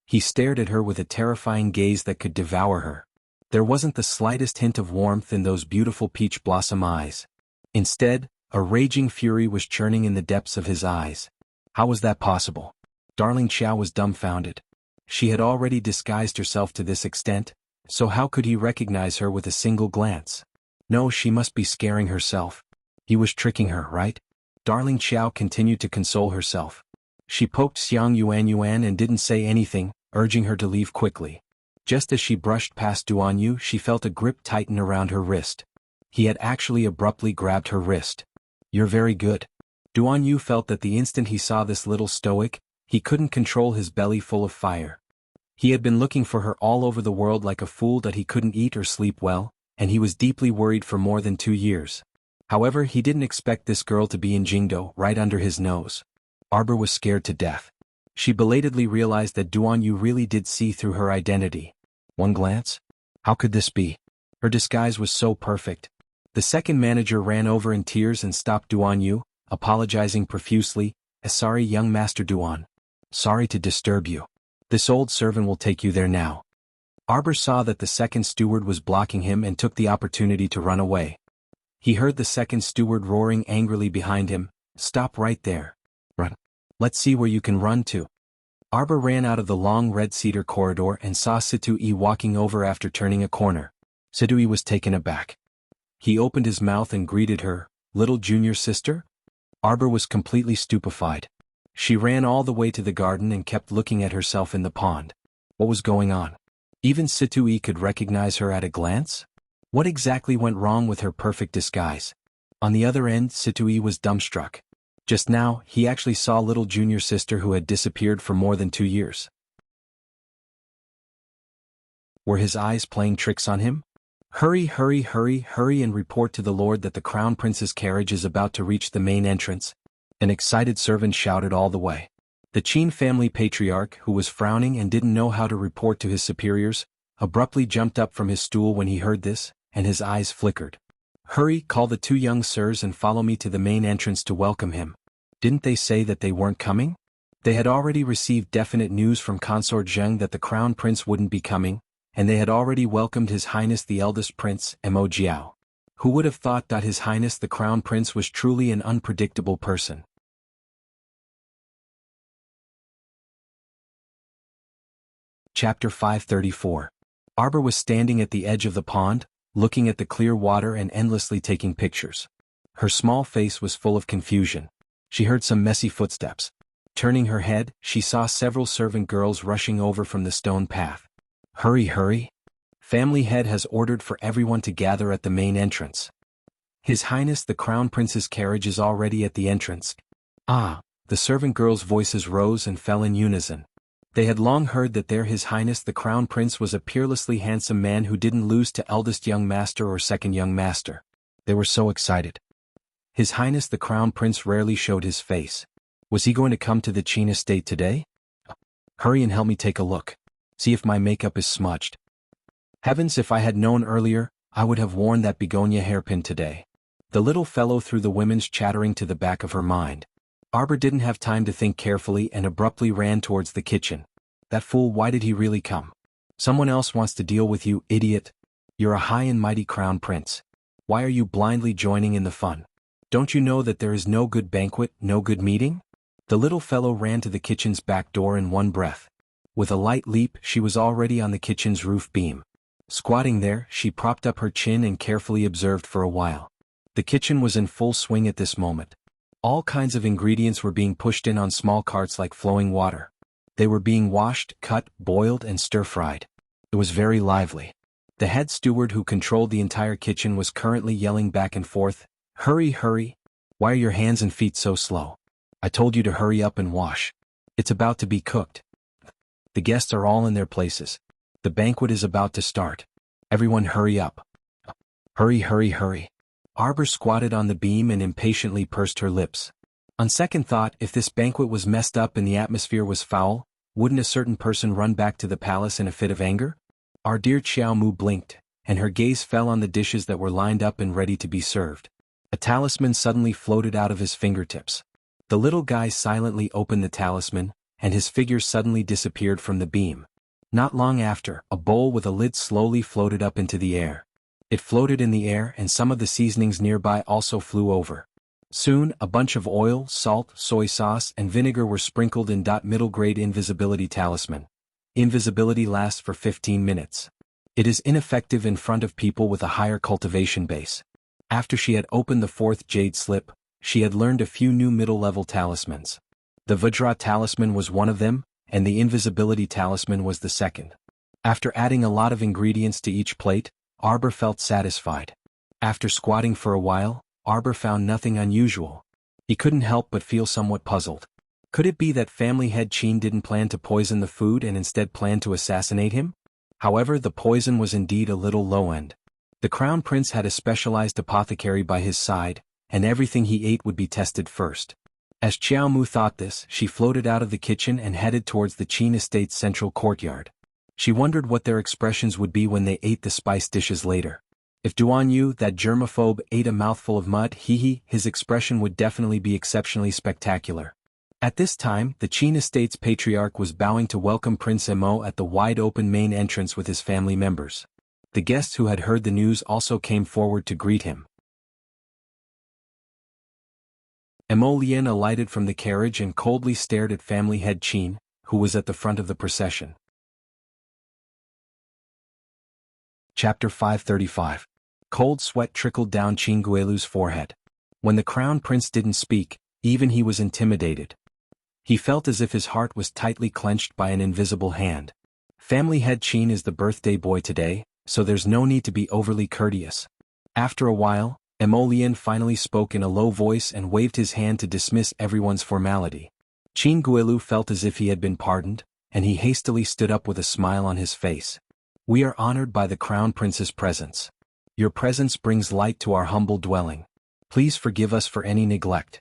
He stared at her with a terrifying gaze that could devour her. There wasn't the slightest hint of warmth in those beautiful peach blossom eyes. Instead, a raging fury was churning in the depths of his eyes. How was that possible? Darling Xiao was dumbfounded. She had already disguised herself to this extent, so how could he recognize her with a single glance? No, she must be scaring herself. He was tricking her, right? Darling Xiao continued to console herself. She poked Xiang Yuanyuan and didn't say anything, urging her to leave quickly. Just as she brushed past Duanyu, she felt a grip tighten around her wrist. He had actually abruptly grabbed her wrist. You're very good. Duanyu felt that the instant he saw this little stoic, he couldn't control his belly full of fire. He had been looking for her all over the world like a fool that he couldn't eat or sleep well, and he was deeply worried for more than 2 years. However, he didn't expect this girl to be in Jingdo, right under his nose. Arbor was scared to death. She belatedly realized that Duanyu really did see through her identity. One glance? How could this be? Her disguise was so perfect. The second manager ran over in tears and stopped Duanyu, apologizing profusely. Sorry, young Master Duan. Sorry to disturb you. This old servant will take you there now. Arbor saw that the second steward was blocking him and took the opportunity to run away. He heard the second steward roaring angrily behind him, Stop right there. Run. Let's see where you can run to. Arbor ran out of the long red cedar corridor and saw Situ-E walking over after turning a corner. Situ-E was taken aback. He opened his mouth and greeted her, Little junior sister? Arbor was completely stupefied. She ran all the way to the garden and kept looking at herself in the pond. What was going on? Even Situ-E could recognize her at a glance? What exactly went wrong with her perfect disguise? On the other end, Situ-E was dumbstruck. Just now, he actually saw little junior sister who had disappeared for more than 2 years. Were his eyes playing tricks on him? Hurry, hurry, hurry, hurry and report to the Lord that the Crown Prince's carriage is about to reach the main entrance. An excited servant shouted all the way. The Qin family patriarch, who was frowning and didn't know how to report to his superiors, abruptly jumped up from his stool when he heard this, and his eyes flickered. Hurry, call the two young sirs and follow me to the main entrance to welcome him. Didn't they say that they weren't coming? They had already received definite news from Consort Zheng that the Crown Prince wouldn't be coming, and they had already welcomed His Highness the eldest prince, Mo Jiao. Who would have thought that His Highness the Crown Prince was truly an unpredictable person? Chapter 534. Arbor was standing at the edge of the pond, looking at the clear water and endlessly taking pictures. Her small face was full of confusion. She heard some messy footsteps. Turning her head, she saw several servant girls rushing over from the stone path. Hurry, hurry! Family head has ordered for everyone to gather at the main entrance. His Highness the Crown Prince's carriage is already at the entrance. Ah! The servant girls' voices rose and fell in unison. They had long heard that His Highness the Crown Prince was a peerlessly handsome man who didn't lose to eldest young master or second young master. They were so excited. His Highness the Crown Prince rarely showed his face. Was he going to come to the Qin estate today? Hurry and help me take a look. See if my makeup is smudged. Heavens, if I had known earlier, I would have worn that begonia hairpin today. The little fellow threw the women's chattering to the back of her mind. Arbor didn't have time to think carefully and abruptly ran towards the kitchen. That fool, why did he really come? Someone else wants to deal with you, idiot. You're a high and mighty crown prince. Why are you blindly joining in the fun? Don't you know that there is no good banquet, no good meeting? The little fellow ran to the kitchen's back door in one breath. With a light leap, she was already on the kitchen's roof beam. Squatting there, she propped up her chin and carefully observed for a while. The kitchen was in full swing at this moment. All kinds of ingredients were being pushed in on small carts like flowing water. They were being washed, cut, boiled, and stir-fried. It was very lively. The head steward who controlled the entire kitchen was currently yelling back and forth, "Hurry, hurry! Why are your hands and feet so slow? I told you to hurry up and wash. It's about to be cooked. The guests are all in their places. The banquet is about to start. Everyone hurry up. Hurry, hurry, hurry." Arbor squatted on the beam and impatiently pursed her lips. On second thought, if this banquet was messed up and the atmosphere was foul, wouldn't a certain person run back to the palace in a fit of anger? Our dear Xiao Mu blinked, and her gaze fell on the dishes that were lined up and ready to be served. A talisman suddenly floated out of his fingertips. The little guy silently opened the talisman, and his figure suddenly disappeared from the beam. Not long after, a bowl with a lid slowly floated up into the air. It floated in the air and some of the seasonings nearby also flew over. Soon, a bunch of oil, salt, soy sauce, and vinegar were sprinkled in. Middle-grade invisibility talisman. Invisibility lasts for 15 minutes. It is ineffective in front of people with a higher cultivation base. After she had opened the fourth jade slip, she had learned a few new middle-level talismans. The Vajra talisman was one of them, and the invisibility talisman was the second. After adding a lot of ingredients to each plate, Arbor felt satisfied. After squatting for a while, Arbor found nothing unusual. He couldn't help but feel somewhat puzzled. Could it be that family head Qin didn't plan to poison the food and instead planned to assassinate him? However, the poison was indeed a little low-end. The Crown Prince had a specialized apothecary by his side, and everything he ate would be tested first. As Xiao Mu thought this, she floated out of the kitchen and headed towards the Qin estate's central courtyard. She wondered what their expressions would be when they ate the spice dishes later. If Duan Yu, that germaphobe, ate a mouthful of mud, his expression would definitely be exceptionally spectacular. At this time, the Qin estate's patriarch was bowing to welcome Prince Mo at the wide-open main entrance with his family members. The guests who had heard the news also came forward to greet him. Mo Lian alighted from the carriage and coldly stared at family head Qin, who was at the front of the procession. Chapter 535. Cold sweat trickled down Qin Guilu's forehead. When the crown prince didn't speak, even he was intimidated. He felt as if his heart was tightly clenched by an invisible hand. Family head Qin is the birthday boy today, so there's no need to be overly courteous. After a while, Mo Lian finally spoke in a low voice and waved his hand to dismiss everyone's formality. Qin Guilu felt as if he had been pardoned, and he hastily stood up with a smile on his face. "We are honored by the crown prince's presence. Your presence brings light to our humble dwelling. Please forgive us for any neglect.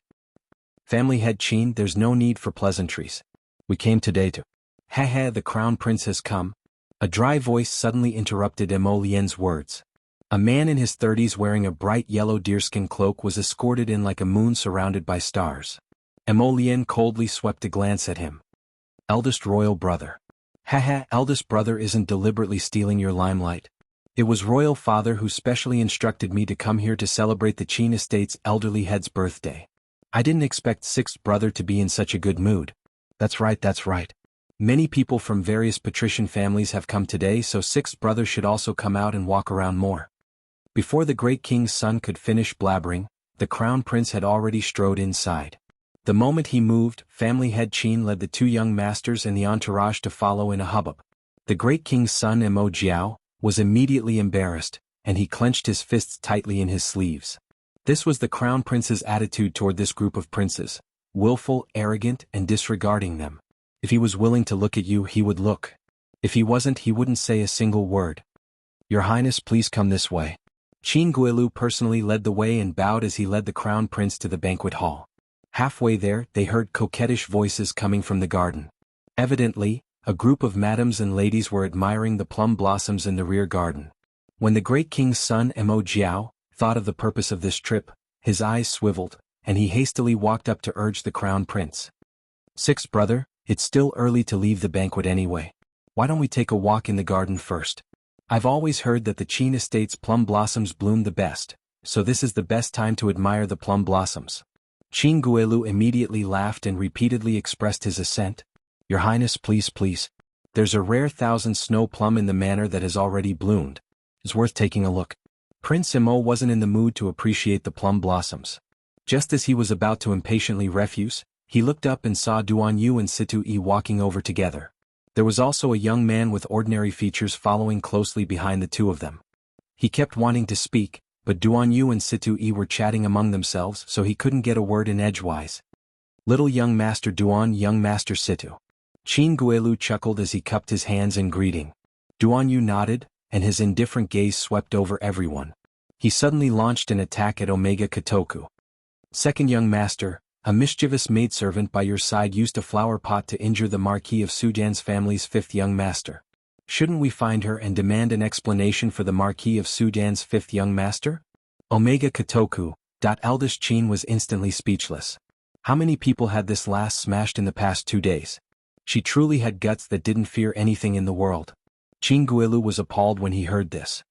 Family head Qin, there's no need for pleasantries. We came today to. Haha, the crown prince has come. A dry voice suddenly interrupted Emolien's words. A man in his 30s wearing a bright yellow deerskin cloak was escorted in like a moon surrounded by stars. Emolien coldly swept a glance at him. Eldest royal brother. Haha, eldest brother isn't deliberately stealing your limelight. It was royal father who specially instructed me to come here to celebrate the Qin estate's elderly head's birthday. I didn't expect sixth brother to be in such a good mood. That's right, that's right. Many people from various patrician families have come today, so sixth brother should also come out and walk around more. Before the great king's son could finish blabbering, the crown prince had already strode inside. The moment he moved, family head Qin led the two young masters and the entourage to follow in a hubbub. The great king's son Mo Jiao was immediately embarrassed, and he clenched his fists tightly in his sleeves. This was the crown prince's attitude toward this group of princes, willful, arrogant, and disregarding them. If he was willing to look at you, he would look. If he wasn't, he wouldn't say a single word. Your Highness, please come this way. Qin Guilu personally led the way and bowed as he led the crown prince to the banquet hall. Halfway there, they heard coquettish voices coming from the garden. Evidently, a group of madams and ladies were admiring the plum blossoms in the rear garden. When the great king's son Mo Jiao thought of the purpose of this trip, his eyes swiveled, and he hastily walked up to urge the crown prince. Sixth brother, it's still early to leave the banquet anyway. Why don't we take a walk in the garden first? I've always heard that the Qin estate's plum blossoms bloom the best, so this is the best time to admire the plum blossoms. Qin Guilu immediately laughed and repeatedly expressed his assent. Your Highness, please, please. There's a rare 1,000 snow plum in the manor that has already bloomed. It's worth taking a look. Prince Mo wasn't in the mood to appreciate the plum blossoms. Just as he was about to impatiently refuse, he looked up and saw Duan Yu and Situ Yi walking over together. There was also a young man with ordinary features following closely behind the two of them. He kept wanting to speak, but Duan Yu and Situ Yi were chatting among themselves, so he couldn't get a word in edgewise. Little young master Duan, young master Situ. Qin Guilu chuckled as he cupped his hands in greeting. Duan Yu nodded, and his indifferent gaze swept over everyone. He suddenly launched an attack at Omega Kotoku. Second young master, a mischievous maidservant by your side used a flower pot to injure the Marquis of Sujan's family's fifth young master. Shouldn't we find her and demand an explanation for the Marquis of Sujan's fifth young master? Omega Kotoku. Eldest Qin was instantly speechless. How many people had this last smashed in the past 2 days? She truly had guts that didn't fear anything in the world. Qin Guilu was appalled when he heard this.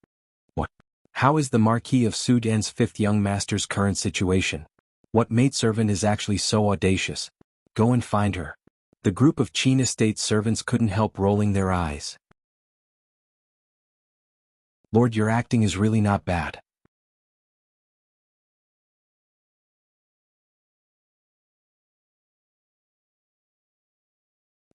What? How is the Marquis of Sudan's fifth young master's current situation? What maidservant is actually so audacious? Go and find her. The group of Qin estate servants couldn't help rolling their eyes. Lord, your acting is really not bad.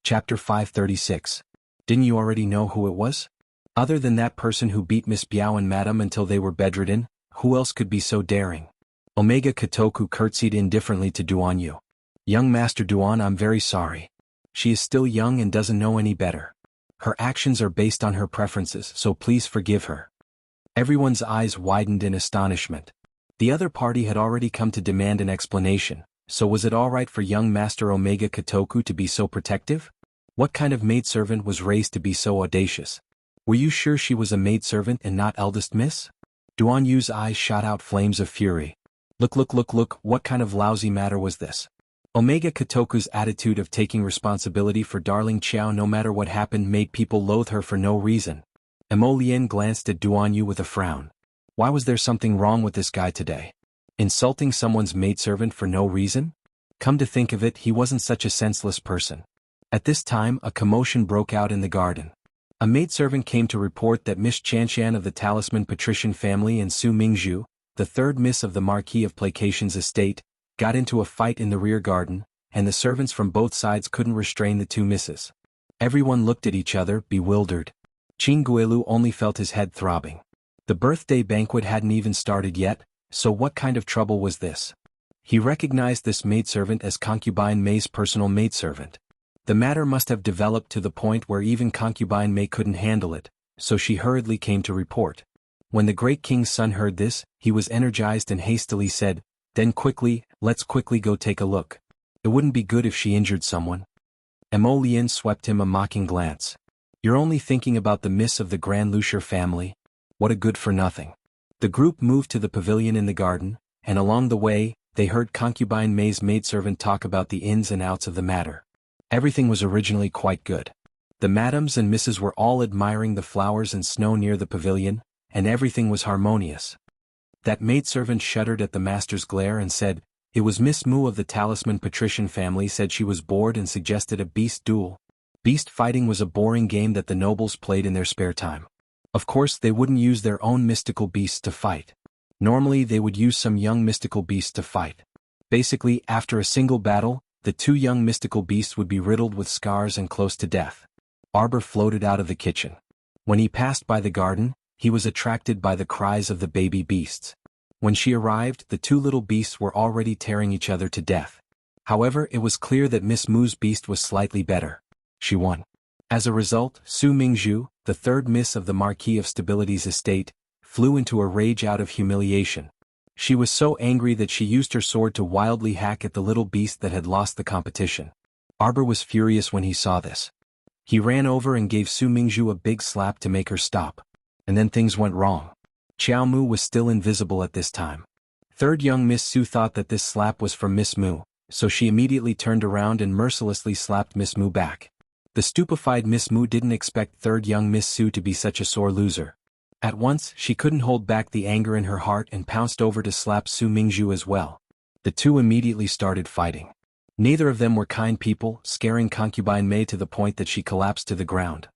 Chapter 536. Didn't you already know who it was? Other than that person who beat Miss Biao and Madame until they were bedridden, who else could be so daring? Omega Kotoku curtsied indifferently to Duan Yu. Young Master Duan, I'm very sorry. She is still young and doesn't know any better. Her actions are based on her preferences, so please forgive her. Everyone's eyes widened in astonishment. The other party had already come to demand an explanation, so was it all right for young Master Omega Kotoku to be so protective? What kind of maidservant was raised to be so audacious? Were you sure she was a maidservant and not eldest miss? Duan Yu's eyes shot out flames of fury. Look, what kind of lousy matter was this? Omega Kotoku's attitude of taking responsibility for darling Qiao no matter what happened made people loathe her for no reason. Emolien glanced at Duan Yu with a frown. Why was there something wrong with this guy today? Insulting someone's maidservant for no reason? Come to think of it, he wasn't such a senseless person. At this time, a commotion broke out in the garden. A maidservant came to report that Miss Chanshan of the Talisman patrician family and Su Mingzhu, the third miss of the Marquis of Placation's estate, got into a fight in the rear garden, and the servants from both sides couldn't restrain the two misses. Everyone looked at each other, bewildered. Qin Guilu only felt his head throbbing. The birthday banquet hadn't even started yet, so what kind of trouble was this? He recognized this maidservant as Concubine May's personal maidservant. The matter must have developed to the point where even Concubine May couldn't handle it, so she hurriedly came to report. When the great king's son heard this, he was energized and hastily said, "Then quickly, let's quickly go take a look. It wouldn't be good if she injured someone." Emolien swept him a mocking glance. "You're only thinking about the miss of the Grand Lucier family? What a good-for-nothing." The group moved to the pavilion in the garden, and along the way, they heard Concubine May's maidservant talk about the ins and outs of the matter. Everything was originally quite good. The madams and misses were all admiring the flowers and snow near the pavilion, and everything was harmonious. That maidservant shuddered at the master's glare and said, "It was Miss Moo of the Talisman patrician family said she was bored and suggested a beast duel." Beast fighting was a boring game that the nobles played in their spare time. Of course they wouldn't use their own mystical beasts to fight. Normally they would use some young mystical beasts to fight. Basically, after a single battle, the two young mystical beasts would be riddled with scars and close to death. Arbor floated out of the kitchen. When he passed by the garden, he was attracted by the cries of the baby beasts. When she arrived, the two little beasts were already tearing each other to death. However, it was clear that Miss Moo's beast was slightly better. She won. As a result, Su Mingzhu, the third miss of the Marquis of Stability's estate, flew into a rage out of humiliation. She was so angry that she used her sword to wildly hack at the little beast that had lost the competition. Arbor was furious when he saw this. He ran over and gave Su Mingzhu a big slap to make her stop. And then things went wrong. Xiao Mu was still invisible at this time. Third young Miss Su thought that this slap was from Miss Mu, so she immediately turned around and mercilessly slapped Miss Mu back. The stupefied Miss Mu didn't expect third young Miss Su to be such a sore loser. At once, she couldn't hold back the anger in her heart and pounced over to slap Su Mingzhu as well. The two immediately started fighting. Neither of them were kind people, scaring Concubine May to the point that she collapsed to the ground.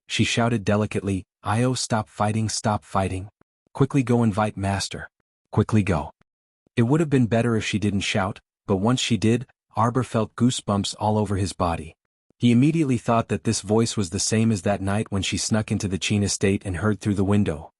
She shouted delicately, "Io, stop fighting, stop fighting. Quickly go invite master. Quickly go." It would have been better if she didn't shout, but once she did, Arbor felt goosebumps all over his body. He immediately thought that this voice was the same as that night when she snuck into the Qin estate and heard through the window.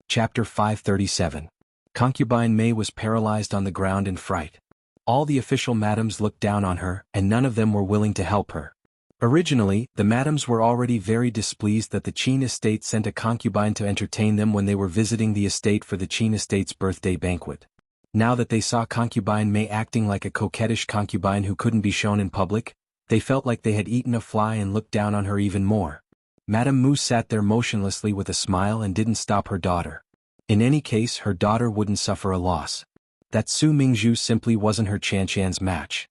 Chapter 537. Concubine May was paralyzed on the ground in fright. All the official madams looked down on her, and none of them were willing to help her. Originally, the madams were already very displeased that the Qin estate sent a concubine to entertain them when they were visiting the estate for the Qin estate's birthday banquet. Now that they saw Concubine May acting like a coquettish concubine who couldn't be shown in public, they felt like they had eaten a fly and looked down on her even more. Madame Mu sat there motionlessly with a smile and didn't stop her daughter. In any case, her daughter wouldn't suffer a loss. That Su Mingzhu simply wasn't her Chanchan's match.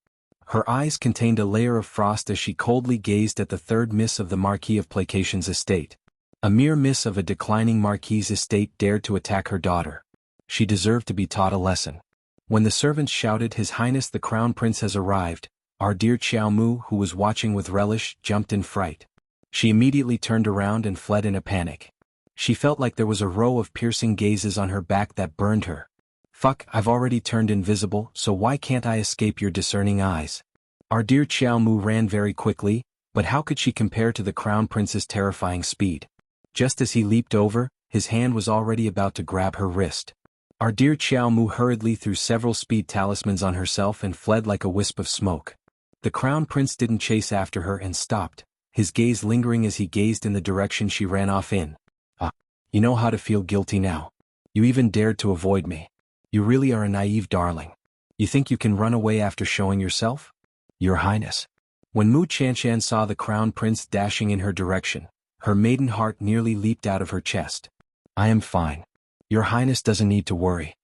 Her eyes contained a layer of frost as she coldly gazed at the third miss of the Marquis of Placation's estate. A mere miss of a declining Marquis's estate dared to attack her daughter. She deserved to be taught a lesson. When the servants shouted, "His Highness the Crown Prince has arrived," our dear Xiao Mu, who was watching with relish, jumped in fright. She immediately turned around and fled in a panic. She felt like there was a row of piercing gazes on her back that burned her. "Fuck, I've already turned invisible, so why can't I escape your discerning eyes?" Our dear Xiao Mu ran very quickly, but how could she compare to the Crown Prince's terrifying speed? Just as he leaped over, his hand was already about to grab her wrist. Our dear Xiao Mu hurriedly threw several speed talismans on herself and fled like a wisp of smoke. The Crown Prince didn't chase after her and stopped, his gaze lingering as he gazed in the direction she ran off in. "Ah, you know how to feel guilty now. You even dared to avoid me. You really are a naive darling. You think you can run away after showing yourself? Your Highness." When Mu Chanchan saw the Crown Prince dashing in her direction, her maiden heart nearly leaped out of her chest. "I am fine. Your Highness doesn't need to worry."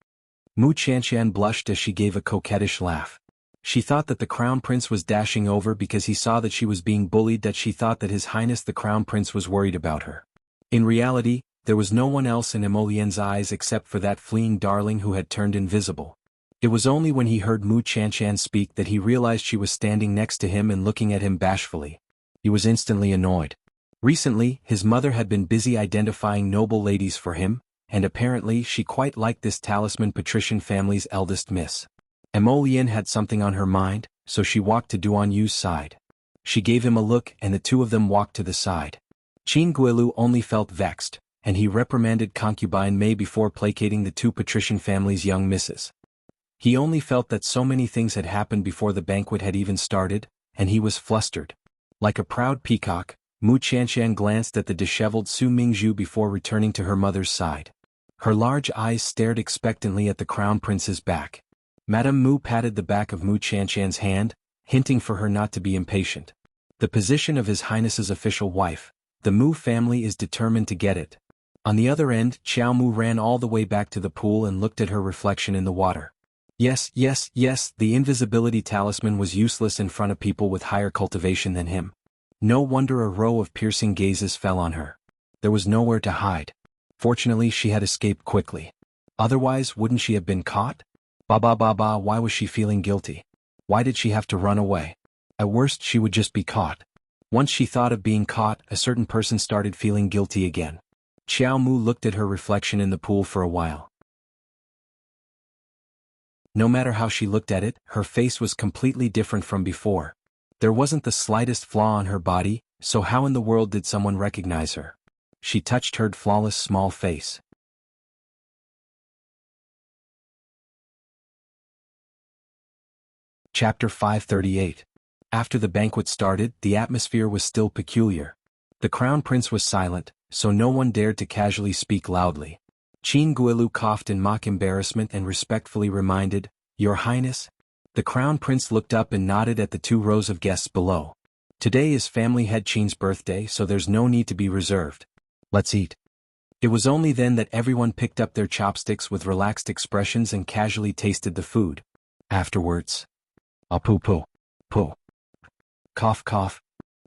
Mu Chanchan blushed as she gave a coquettish laugh. She thought that the Crown Prince was dashing over because he saw that she was being bullied, that she thought that His Highness the Crown Prince was worried about her. In reality, there was no one else in Emolien's eyes except for that fleeing darling who had turned invisible. It was only when he heard Mu Chanchan speak that he realized she was standing next to him and looking at him bashfully. He was instantly annoyed. Recently, his mother had been busy identifying noble ladies for him, and apparently she quite liked this Talisman patrician family's eldest miss. Emolien had something on her mind, so she walked to Duan Yu's side. She gave him a look and the two of them walked to the side. Qin Guilu only felt vexed, and he reprimanded Concubine May before placating the two patrician family's young misses. He only felt that so many things had happened before the banquet had even started, and he was flustered. Like a proud peacock, Mu Qianqian glanced at the disheveled Su Mingzhu before returning to her mother's side. Her large eyes stared expectantly at the crown prince's back. Madame Mu patted the back of Mu Qianqian's hand, hinting for her not to be impatient. The position of His Highness's official wife, the Mu family is determined to get it. On the other end, Xiao Mu ran all the way back to the pool and looked at her reflection in the water. Yes, the invisibility talisman was useless in front of people with higher cultivation than him. No wonder a row of piercing gazes fell on her. There was nowhere to hide. Fortunately, she had escaped quickly. Otherwise, wouldn't she have been caught? Why was she feeling guilty? Why did she have to run away? At worst, she would just be caught. Once she thought of being caught, a certain person started feeling guilty again. Xiao Mu looked at her reflection in the pool for a while. No matter how she looked at it, her face was completely different from before. There wasn't the slightest flaw on her body, so how in the world did someone recognize her? She touched her flawless small face. Chapter 538. After the banquet started, the atmosphere was still peculiar. The crown prince was silent, so no one dared to casually speak loudly. Qin Guilu coughed in mock embarrassment and respectfully reminded, "Your Highness?" The crown prince looked up and nodded at the 2 rows of guests below. Today is family head Qin's birthday, so there's no need to be reserved. Let's eat. It was only then that everyone picked up their chopsticks with relaxed expressions and casually tasted the food. Afterwards, poo. Cough.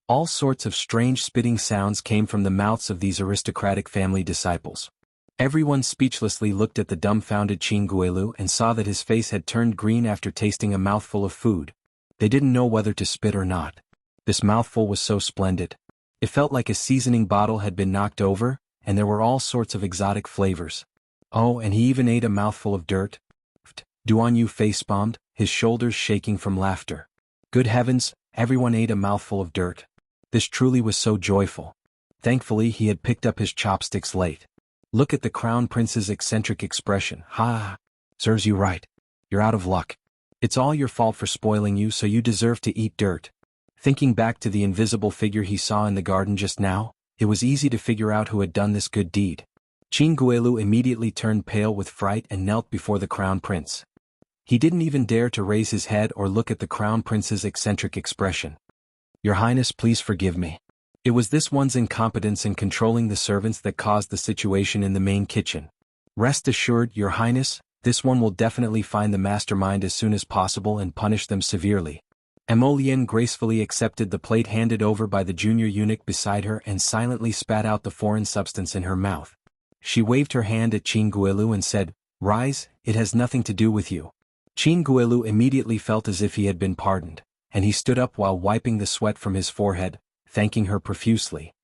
All sorts of strange spitting sounds came from the mouths of these aristocratic family disciples. Everyone speechlessly looked at the dumbfounded Qin Guilu and saw that his face had turned green after tasting a mouthful of food. They didn't know whether to spit or not. This mouthful was so splendid. It felt like a seasoning bottle had been knocked over, and there were all sorts of exotic flavors. Oh, and he even ate a mouthful of dirt. Duan Yu face-palmed, his shoulders shaking from laughter. Good heavens, everyone ate a mouthful of dirt. This truly was so joyful. Thankfully, he had picked up his chopsticks late. Look at the crown prince's eccentric expression. Ha! Serves you right. You're out of luck. It's all your fault for spoiling you, so you deserve to eat dirt. Thinking back to the invisible figure he saw in the garden just now, it was easy to figure out who had done this good deed. Qin Guilu immediately turned pale with fright and knelt before the crown prince. He didn't even dare to raise his head or look at the crown prince's eccentric expression. Your Highness, please forgive me. It was this one's incompetence in controlling the servants that caused the situation in the main kitchen. Rest assured, Your Highness, this one will definitely find the mastermind as soon as possible and punish them severely. Emolian gracefully accepted the plate handed over by the junior eunuch beside her and silently spat out the foreign substance in her mouth. She waved her hand at Qin Guilu and said, "Rise, it has nothing to do with you." Qin Guilu immediately felt as if he had been pardoned, and he stood up while wiping the sweat from his forehead, thanking her profusely.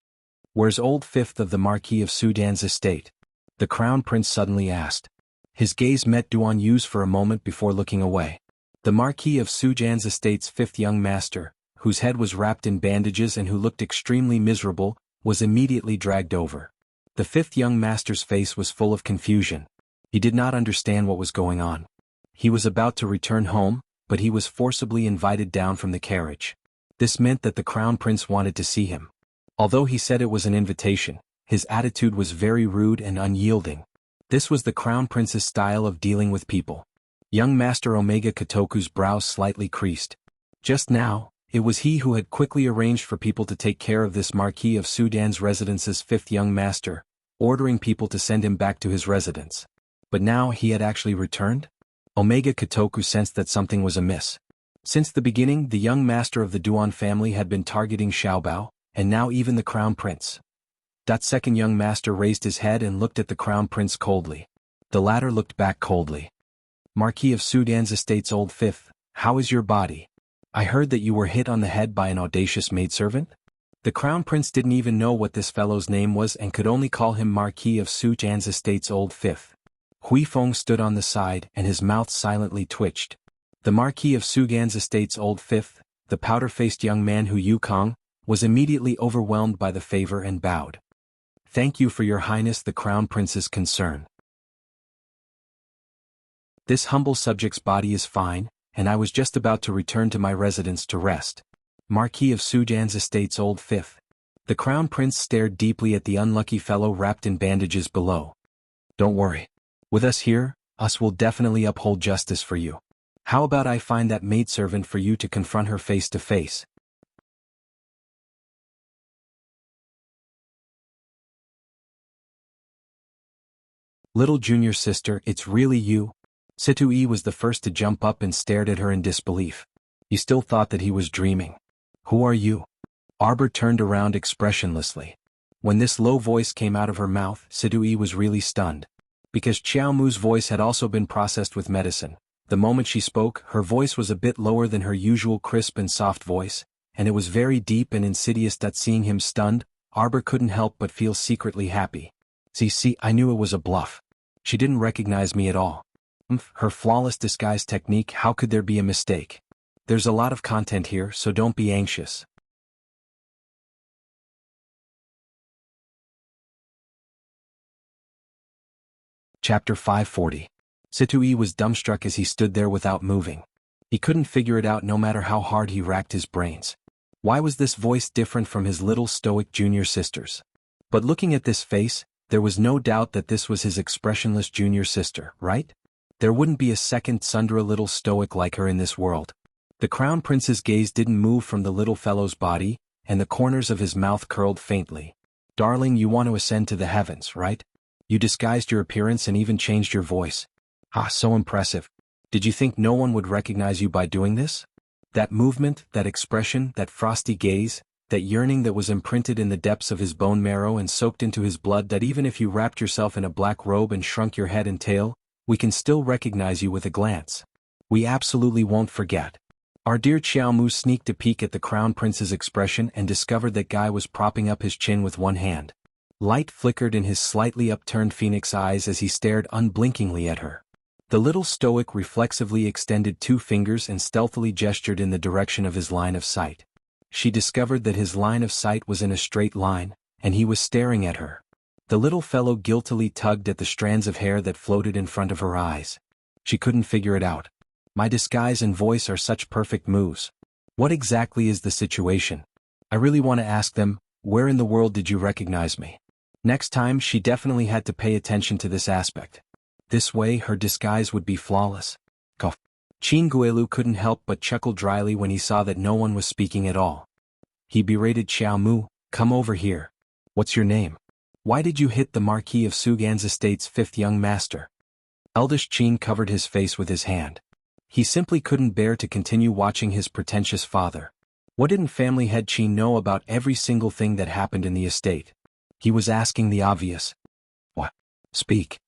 "Where's old fifth of the Marquis of Sudan's estate?" the crown prince suddenly asked. His gaze met Duan Yu's for a moment before looking away. The Marquis of Sujan's estate's 5th young master, whose head was wrapped in bandages and who looked extremely miserable, was immediately dragged over. The 5th young master's face was full of confusion. He did not understand what was going on. He was about to return home, but he was forcibly invited down from the carriage. This meant that the crown prince wanted to see him. Although he said it was an invitation, his attitude was very rude and unyielding. This was the crown prince's style of dealing with people. Young Master Omega Kotoku's brows slightly creased. Just now, it was he who had quickly arranged for people to take care of this Marquis of Sudan's residence's 5th young master, ordering people to send him back to his residence. But now he had actually returned? Omega Kotoku sensed that something was amiss. Since the beginning, the young master of the Duan family had been targeting Xiaobao, and now even the crown prince. That second young master raised his head and looked at the crown prince coldly. The latter looked back coldly. "Marquis of Sudan's estate's old 5th, how is your body? I heard that you were hit on the head by an audacious maidservant?" The crown prince didn't even know what this fellow's name was and could only call him Marquis of Sujan's estate's old 5th. Hui Feng stood on the side and his mouth silently twitched. The Marquis of Sugan's estate's old 5th, the powder-faced young man Hu Yukong, was immediately overwhelmed by the favor and bowed. "Thank you for your highness the crown prince's concern." This humble subject's body is fine, and I was just about to return to my residence to rest. Marquis of Sujan's estate's old fifth. The crown prince stared deeply at the unlucky fellow wrapped in bandages below. Don't worry. With us here, us will definitely uphold justice for you. How about I find that maidservant for you to confront her face to face? Little junior sister, it's really you? Situe was the first to jump up and stared at her in disbelief. He still thought that he was dreaming. Who are you? Arbor turned around expressionlessly. When this low voice came out of her mouth, Situe was really stunned. Because Xiao Mu's voice had also been processed with medicine, the moment she spoke, her voice was a bit lower than her usual crisp and soft voice, and it was very deep and insidious that seeing him stunned, Arbor couldn't help but feel secretly happy. See, I knew it was a bluff. She didn't recognize me at all. Her flawless disguise technique, how could there be a mistake? There's a lot of content here, so don't be anxious. Chapter 540. Situe was dumbstruck as he stood there without moving. He couldn't figure it out no matter how hard he racked his brains. Why was this voice different from his little stoic junior sister's? But looking at this face, there was no doubt that this was his expressionless junior sister, right? There wouldn't be a second Sundra little stoic like her in this world. The crown prince's gaze didn't move from the little fellow's body, and the corners of his mouth curled faintly. Darling, you want to ascend to the heavens, right? You disguised your appearance and even changed your voice. Ah, so impressive. Did you think no one would recognize you by doing this? That movement, that expression, that frosty gaze, that yearning that was imprinted in the depths of his bone marrow and soaked into his blood, that even if you wrapped yourself in a black robe and shrunk your head and tail, we can still recognize you with a glance. We absolutely won't forget. Our dear Xiao Mu sneaked a peek at the crown prince's expression and discovered that guy was propping up his chin with one hand. Light flickered in his slightly upturned phoenix eyes as he stared unblinkingly at her. The little stoic reflexively extended two fingers and stealthily gestured in the direction of his line of sight. She discovered that his line of sight was in a straight line, and he was staring at her. The little fellow guiltily tugged at the strands of hair that floated in front of her eyes. She couldn't figure it out. My disguise and voice are such perfect moves. What exactly is the situation? I really want to ask them, where in the world did you recognize me? Next time she definitely had to pay attention to this aspect. This way her disguise would be flawless. Cough. Chinguelu couldn't help but chuckle dryly when he saw that no one was speaking at all. He berated Xiao Mu, come over here. What's your name? Why did you hit the Marquis of Sugan's estate's fifth young master? Eldest Qin covered his face with his hand. He simply couldn't bear to continue watching his pretentious father. What didn't family head Qin know about every single thing that happened in the estate? He was asking the obvious. What? Speak.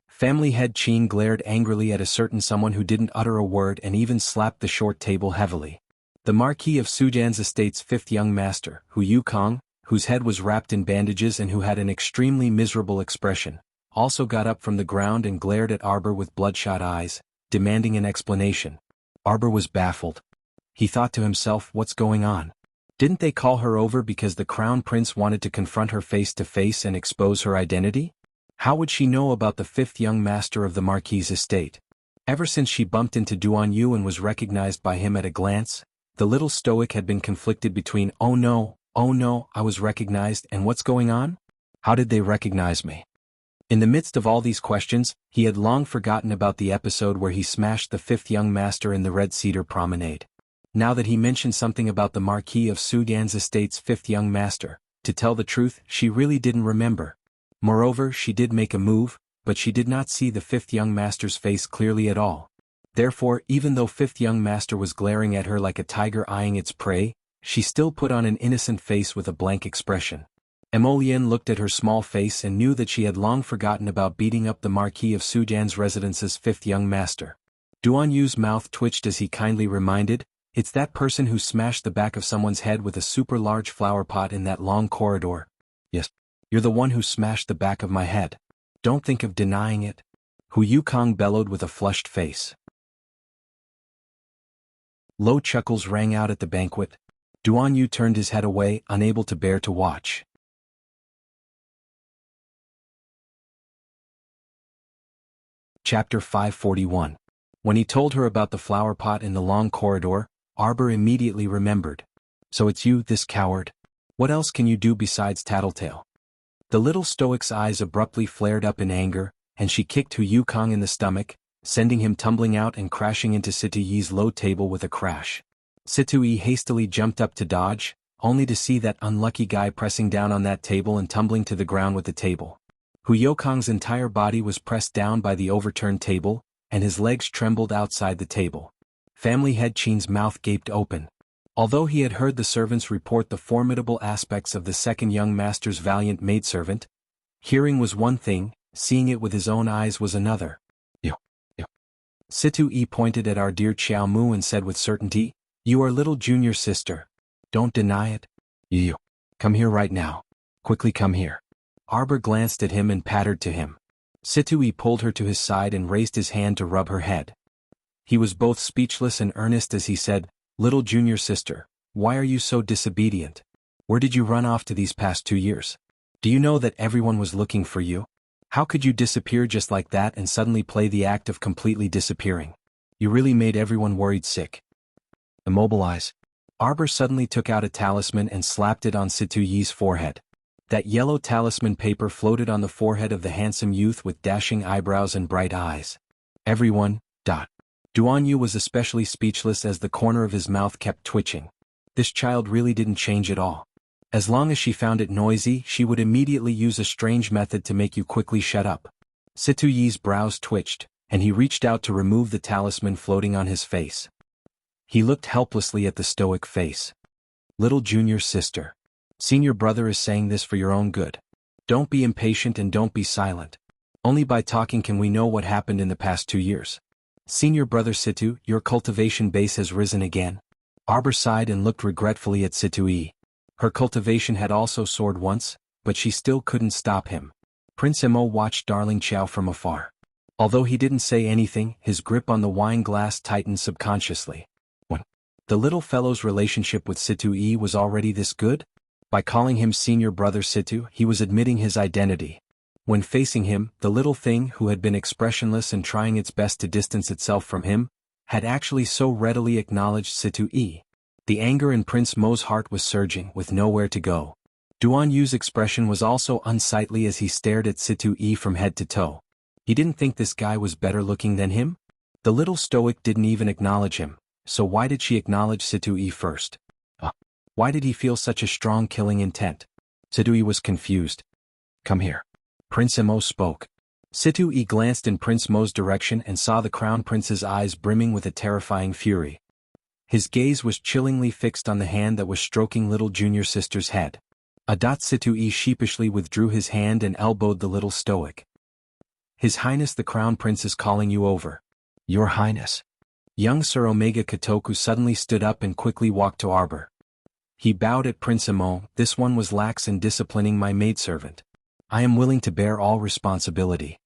Family head Qin glared angrily at a certain someone who didn't utter a word and even slapped the short table heavily. The Marquis of Sujan's estate's fifth young master, Hu Yukong, whose head was wrapped in bandages and who had an extremely miserable expression, also got up from the ground and glared at Arbor with bloodshot eyes, demanding an explanation. Arbor was baffled. He thought to himself, what's going on? Didn't they call her over because the crown prince wanted to confront her face to face and expose her identity? How would she know about the fifth young master of the Marquis's estate? Ever since she bumped into Duan Yu and was recognized by him at a glance, the little stoic had been conflicted between oh no, I was recognized, and what's going on? How did they recognize me? In the midst of all these questions, he had long forgotten about the episode where he smashed the fifth young master in the Red Cedar Promenade. Now that he mentioned something about the Marquis of Sugan's estate's fifth young master, to tell the truth, she really didn't remember. Moreover, she did make a move, but she did not see the fifth young master's face clearly at all. Therefore, even though fifth young master was glaring at her like a tiger eyeing its prey, she still put on an innocent face with a blank expression. Emolian looked at her small face and knew that she had long forgotten about beating up the Marquis of Sujan's residence's fifth young master. Duan Yu's mouth twitched as he kindly reminded, it's that person who smashed the back of someone's head with a super large flower pot in that long corridor. Yes. You're the one who smashed the back of my head. Don't think of denying it. Hu Yukong bellowed with a flushed face. Low chuckles rang out at the banquet. Duan Yu turned his head away, unable to bear to watch. Chapter 541. When he told her about the flower pot in the long corridor, Arbor immediately remembered. So it's you, this coward? What else can you do besides tattletale? The little stoic's eyes abruptly flared up in anger, and she kicked Hu Yukong in the stomach, sending him tumbling out and crashing into Situ Yi's low table with a crash. Situ Yi hastily jumped up to dodge, only to see that unlucky guy pressing down on that table and tumbling to the ground with the table. Hu Yukong's entire body was pressed down by the overturned table, and his legs trembled outside the table. Family Head Qin's mouth gaped open. Although he had heard the servants report the formidable aspects of the second young master's valiant maidservant, hearing was one thing, seeing it with his own eyes was another. You. Situ Yi pointed at our dear Qiao Mu and said with certainty, "You are little junior sister. Don't deny it. You. Come here right now. Quickly come here." Arbor glanced at him and pattered to him. Situ Yi pulled her to his side and raised his hand to rub her head. He was both speechless and earnest as he said, "Little junior sister, why are you so disobedient? Where did you run off to these past 2 years? Do you know that everyone was looking for you? How could you disappear just like that and suddenly play the act of completely disappearing? You really made everyone worried sick." Immobilize. Arbor suddenly took out a talisman and slapped it on Situ Yi's forehead. That yellow talisman paper floated on the forehead of the handsome youth with dashing eyebrows and bright eyes. Everyone. Duan Yu was especially speechless as the corner of his mouth kept twitching. This child really didn't change at all. As long as she found it noisy, she would immediately use a strange method to make you quickly shut up. Situ Yi's brows twitched, and he reached out to remove the talisman floating on his face. He looked helplessly at the stoic face. "Little junior sister. Senior brother is saying this for your own good. Don't be impatient and don't be silent. Only by talking can we know what happened in the past 2 years. Senior brother Situ, your cultivation base has risen again." Arbor sighed and looked regretfully at Situ Yi. Her cultivation had also soared once, but she still couldn't stop him. Prince Emo watched Darling Qiao from afar. Although he didn't say anything, his grip on the wine glass tightened subconsciously. When the little fellow's relationship with Situ Yi was already this good? By calling him senior brother Situ, he was admitting his identity. When facing him, the little thing who had been expressionless and trying its best to distance itself from him, had actually so readily acknowledged Situ Yi. The anger in Prince Mo's heart was surging, with nowhere to go. Duan Yu's expression was also unsightly as he stared at Situ Yi from head to toe. He didn't think this guy was better looking than him? The little stoic didn't even acknowledge him, so why did she acknowledge Situ Yi first? Why did he feel such a strong killing intent? Situ Yi was confused. "Come here." Prince Mo spoke. Situ Yi glanced in Prince Mo's direction and saw the Crown Prince's eyes brimming with a terrifying fury. His gaze was chillingly fixed on the hand that was stroking little junior sister's head. Situ Yi sheepishly withdrew his hand and elbowed the little stoic. "His Highness the Crown Prince is calling you over." "Your Highness." Young Sir Omega Kotoku suddenly stood up and quickly walked to Arbor. He bowed at Prince Mo. "This one was lax in disciplining my maidservant. I am willing to bear all responsibility."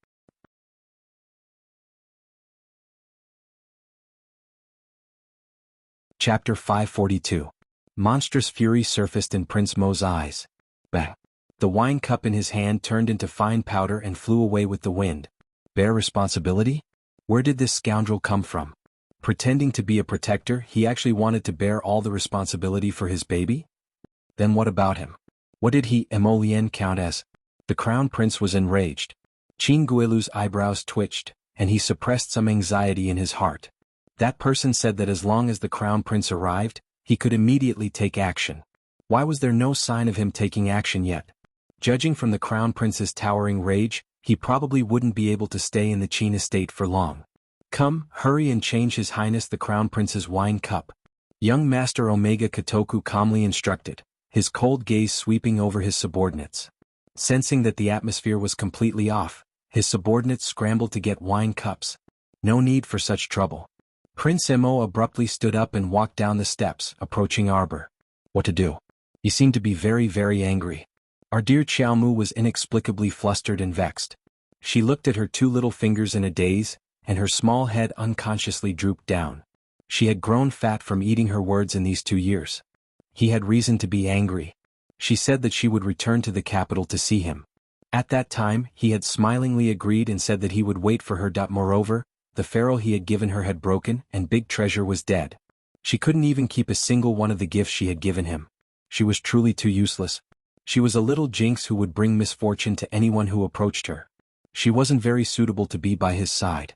Chapter 542. Monstrous fury surfaced in Prince Mo's eyes. Bang! The wine cup in his hand turned into fine powder and flew away with the wind. Bear responsibility? Where did this scoundrel come from? Pretending to be a protector, he actually wanted to bear all the responsibility for his baby? Then what about him? What did he Emolien count as? The Crown Prince was enraged. Qin Guilu's eyebrows twitched, and he suppressed some anxiety in his heart. That person said that as long as the Crown Prince arrived, he could immediately take action. Why was there no sign of him taking action yet? Judging from the Crown Prince's towering rage, he probably wouldn't be able to stay in the Qin estate for long. Come, hurry and change His Highness the Crown Prince's wine cup. Young Master Omega Kotoku calmly instructed, his cold gaze sweeping over his subordinates. Sensing that the atmosphere was completely off, his subordinates scrambled to get wine cups. No need for such trouble. Prince Mo abruptly stood up and walked down the steps, approaching Arbor. What to do? He seemed to be very, very angry. Our dear Qiao Mu was inexplicably flustered and vexed. She looked at her 2 little fingers in a daze, and her small head unconsciously drooped down. She had grown fat from eating her words in these 2 years. He had reason to be angry. She said that she would return to the capital to see him. At that time, he had smilingly agreed and said that he would wait for her. Moreover, the ferrule he had given her had broken and Big Treasure was dead. She couldn't even keep a single one of the gifts she had given him. She was truly too useless. She was a little jinx who would bring misfortune to anyone who approached her. She wasn't very suitable to be by his side.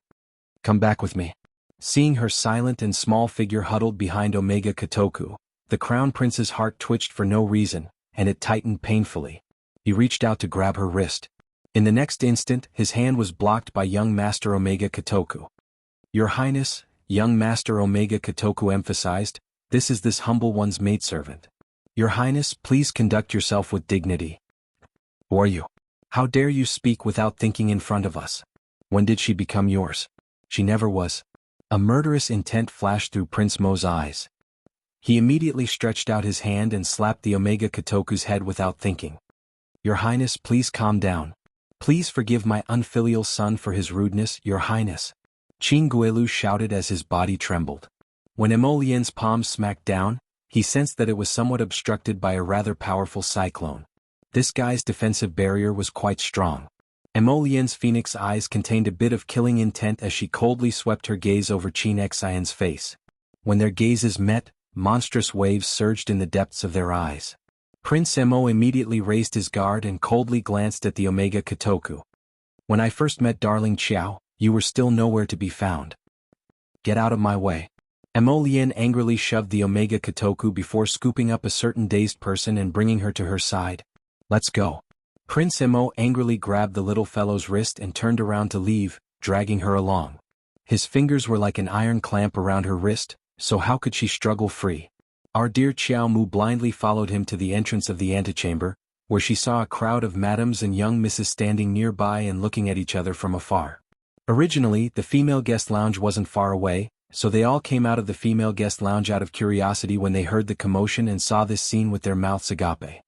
Come back with me. Seeing her silent and small figure huddled behind Omega Kotoku, the Crown Prince's heart twitched for no reason, and it tightened painfully. He reached out to grab her wrist. In the next instant, his hand was blocked by young Master Omega Kotoku. Your Highness, young Master Omega Kotoku emphasized, this is this humble one's maidservant. Your Highness, please conduct yourself with dignity. Who are you? How dare you speak without thinking in front of us? When did she become yours? She never was. A murderous intent flashed through Prince Mo's eyes. He immediately stretched out his hand and slapped the Omega Kotoku's head without thinking. Your Highness, please calm down. Please forgive my unfilial son for his rudeness, Your Highness. Qin Guelu shouted as his body trembled. When Emolien's palm smacked down, he sensed that it was somewhat obstructed by a rather powerful cyclone. This guy's defensive barrier was quite strong. Emolien's phoenix eyes contained a bit of killing intent as she coldly swept her gaze over Qin Xian's face. When their gazes met, monstrous waves surged in the depths of their eyes. Prince Mo immediately raised his guard and coldly glanced at the Omega Kotoku. When I first met Darling Qiao, you were still nowhere to be found. Get out of my way. Emolien angrily shoved the Omega Kotoku before scooping up a certain dazed person and bringing her to her side. Let's go. Prince Mo angrily grabbed the little fellow's wrist and turned around to leave, dragging her along. His fingers were like an iron clamp around her wrist, so how could she struggle free? Our dear Qiao Mu blindly followed him to the entrance of the antechamber, where she saw a crowd of madams and young misses standing nearby and looking at each other from afar. Originally, the female guest lounge wasn't far away, so they all came out of the female guest lounge out of curiosity when they heard the commotion and saw this scene with their mouths agape.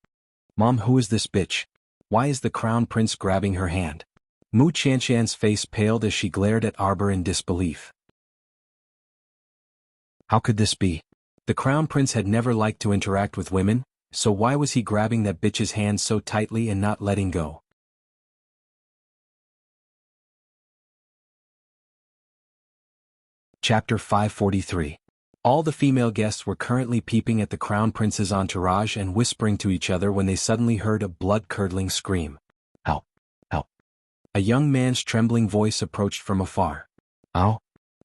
Mom, who is this bitch? Why is the Crown Prince grabbing her hand? Mu Qianshan's face paled as she glared at Arbor in disbelief. How could this be? The Crown Prince had never liked to interact with women, so why was he grabbing that bitch's hand so tightly and not letting go? Chapter 543. All the female guests were currently peeping at the Crown Prince's entourage and whispering to each other when they suddenly heard a blood-curdling scream. Help! Help! A young man's trembling voice approached from afar. Ow!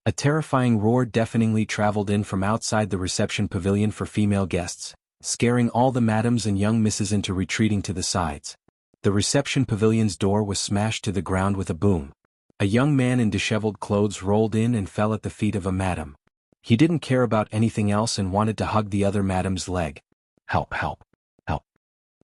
A terrifying roar deafeningly traveled in from outside the reception pavilion for female guests, scaring all the madams and young misses into retreating to the sides. The reception pavilion's door was smashed to the ground with a boom. A young man in disheveled clothes rolled in and fell at the feet of a madam. He didn't care about anything else and wanted to hug the other madam's leg. Help! Help! Help!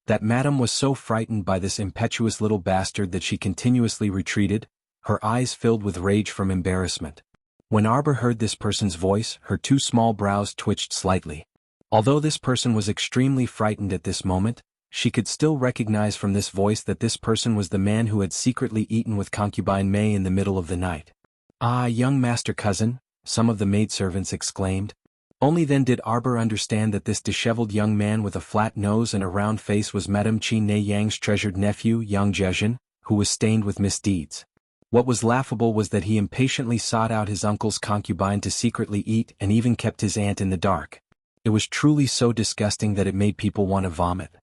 That madam was so frightened by this impetuous little bastard that she continuously retreated, her eyes filled with rage from embarrassment. When Arbor heard this person's voice, her two small brows twitched slightly. Although this person was extremely frightened at this moment, she could still recognize from this voice that this person was the man who had secretly eaten with concubine Mei in the middle of the night. Ah, young master cousin, some of the maidservants exclaimed. Only then did Arbor understand that this disheveled young man with a flat nose and a round face was Madame Qin Ne Yang's treasured nephew, Yang Zhezhen, who was stained with misdeeds. What was laughable was that he impatiently sought out his uncle's concubine to secretly eat and even kept his aunt in the dark. It was truly so disgusting that it made people want to vomit.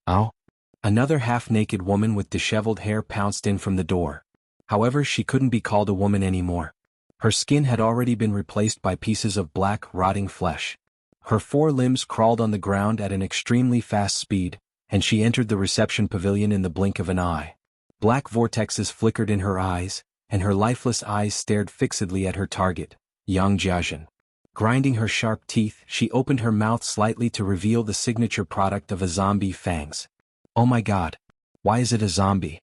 Oh? Another half-naked woman with disheveled hair pounced in from the door. However, she couldn't be called a woman anymore. Her skin had already been replaced by pieces of black, rotting flesh. Her four limbs crawled on the ground at an extremely fast speed, and she entered the reception pavilion in the blink of an eye. Black vortexes flickered in her eyes, and her lifeless eyes stared fixedly at her target, Yang Zhezhen. Grinding her sharp teeth, she opened her mouth slightly to reveal the signature product of a zombie fangs. Oh my god! Why is it a zombie?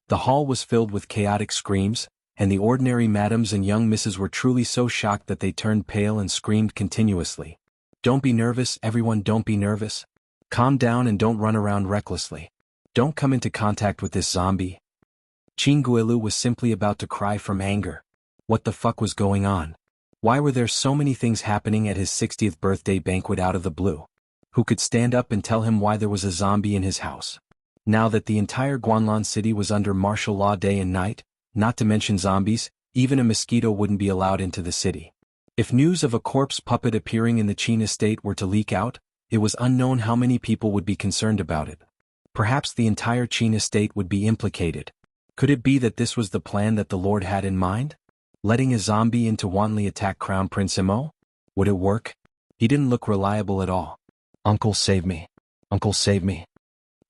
The hall was filled with chaotic screams, and the ordinary madams and young misses were truly so shocked that they turned pale and screamed continuously. Don't be nervous, everyone, don't be nervous. Calm down and don't run around recklessly. Don't come into contact with this zombie. Qin Guelu was simply about to cry from anger. What the fuck was going on? Why were there so many things happening at his 60th birthday banquet out of the blue? Who could stand up and tell him why there was a zombie in his house? Now that the entire Guanlan city was under martial law day and night, not to mention zombies, even a mosquito wouldn't be allowed into the city. If news of a corpse puppet appearing in the Qin estate were to leak out, it was unknown how many people would be concerned about it. Perhaps the entire Qin estate would be implicated. Could it be that this was the plan that the Lord had in mind? Letting a zombie in to wantonly attack Crown Prince Imo? Would it work? He didn't look reliable at all. Uncle, save me. Uncle, save me.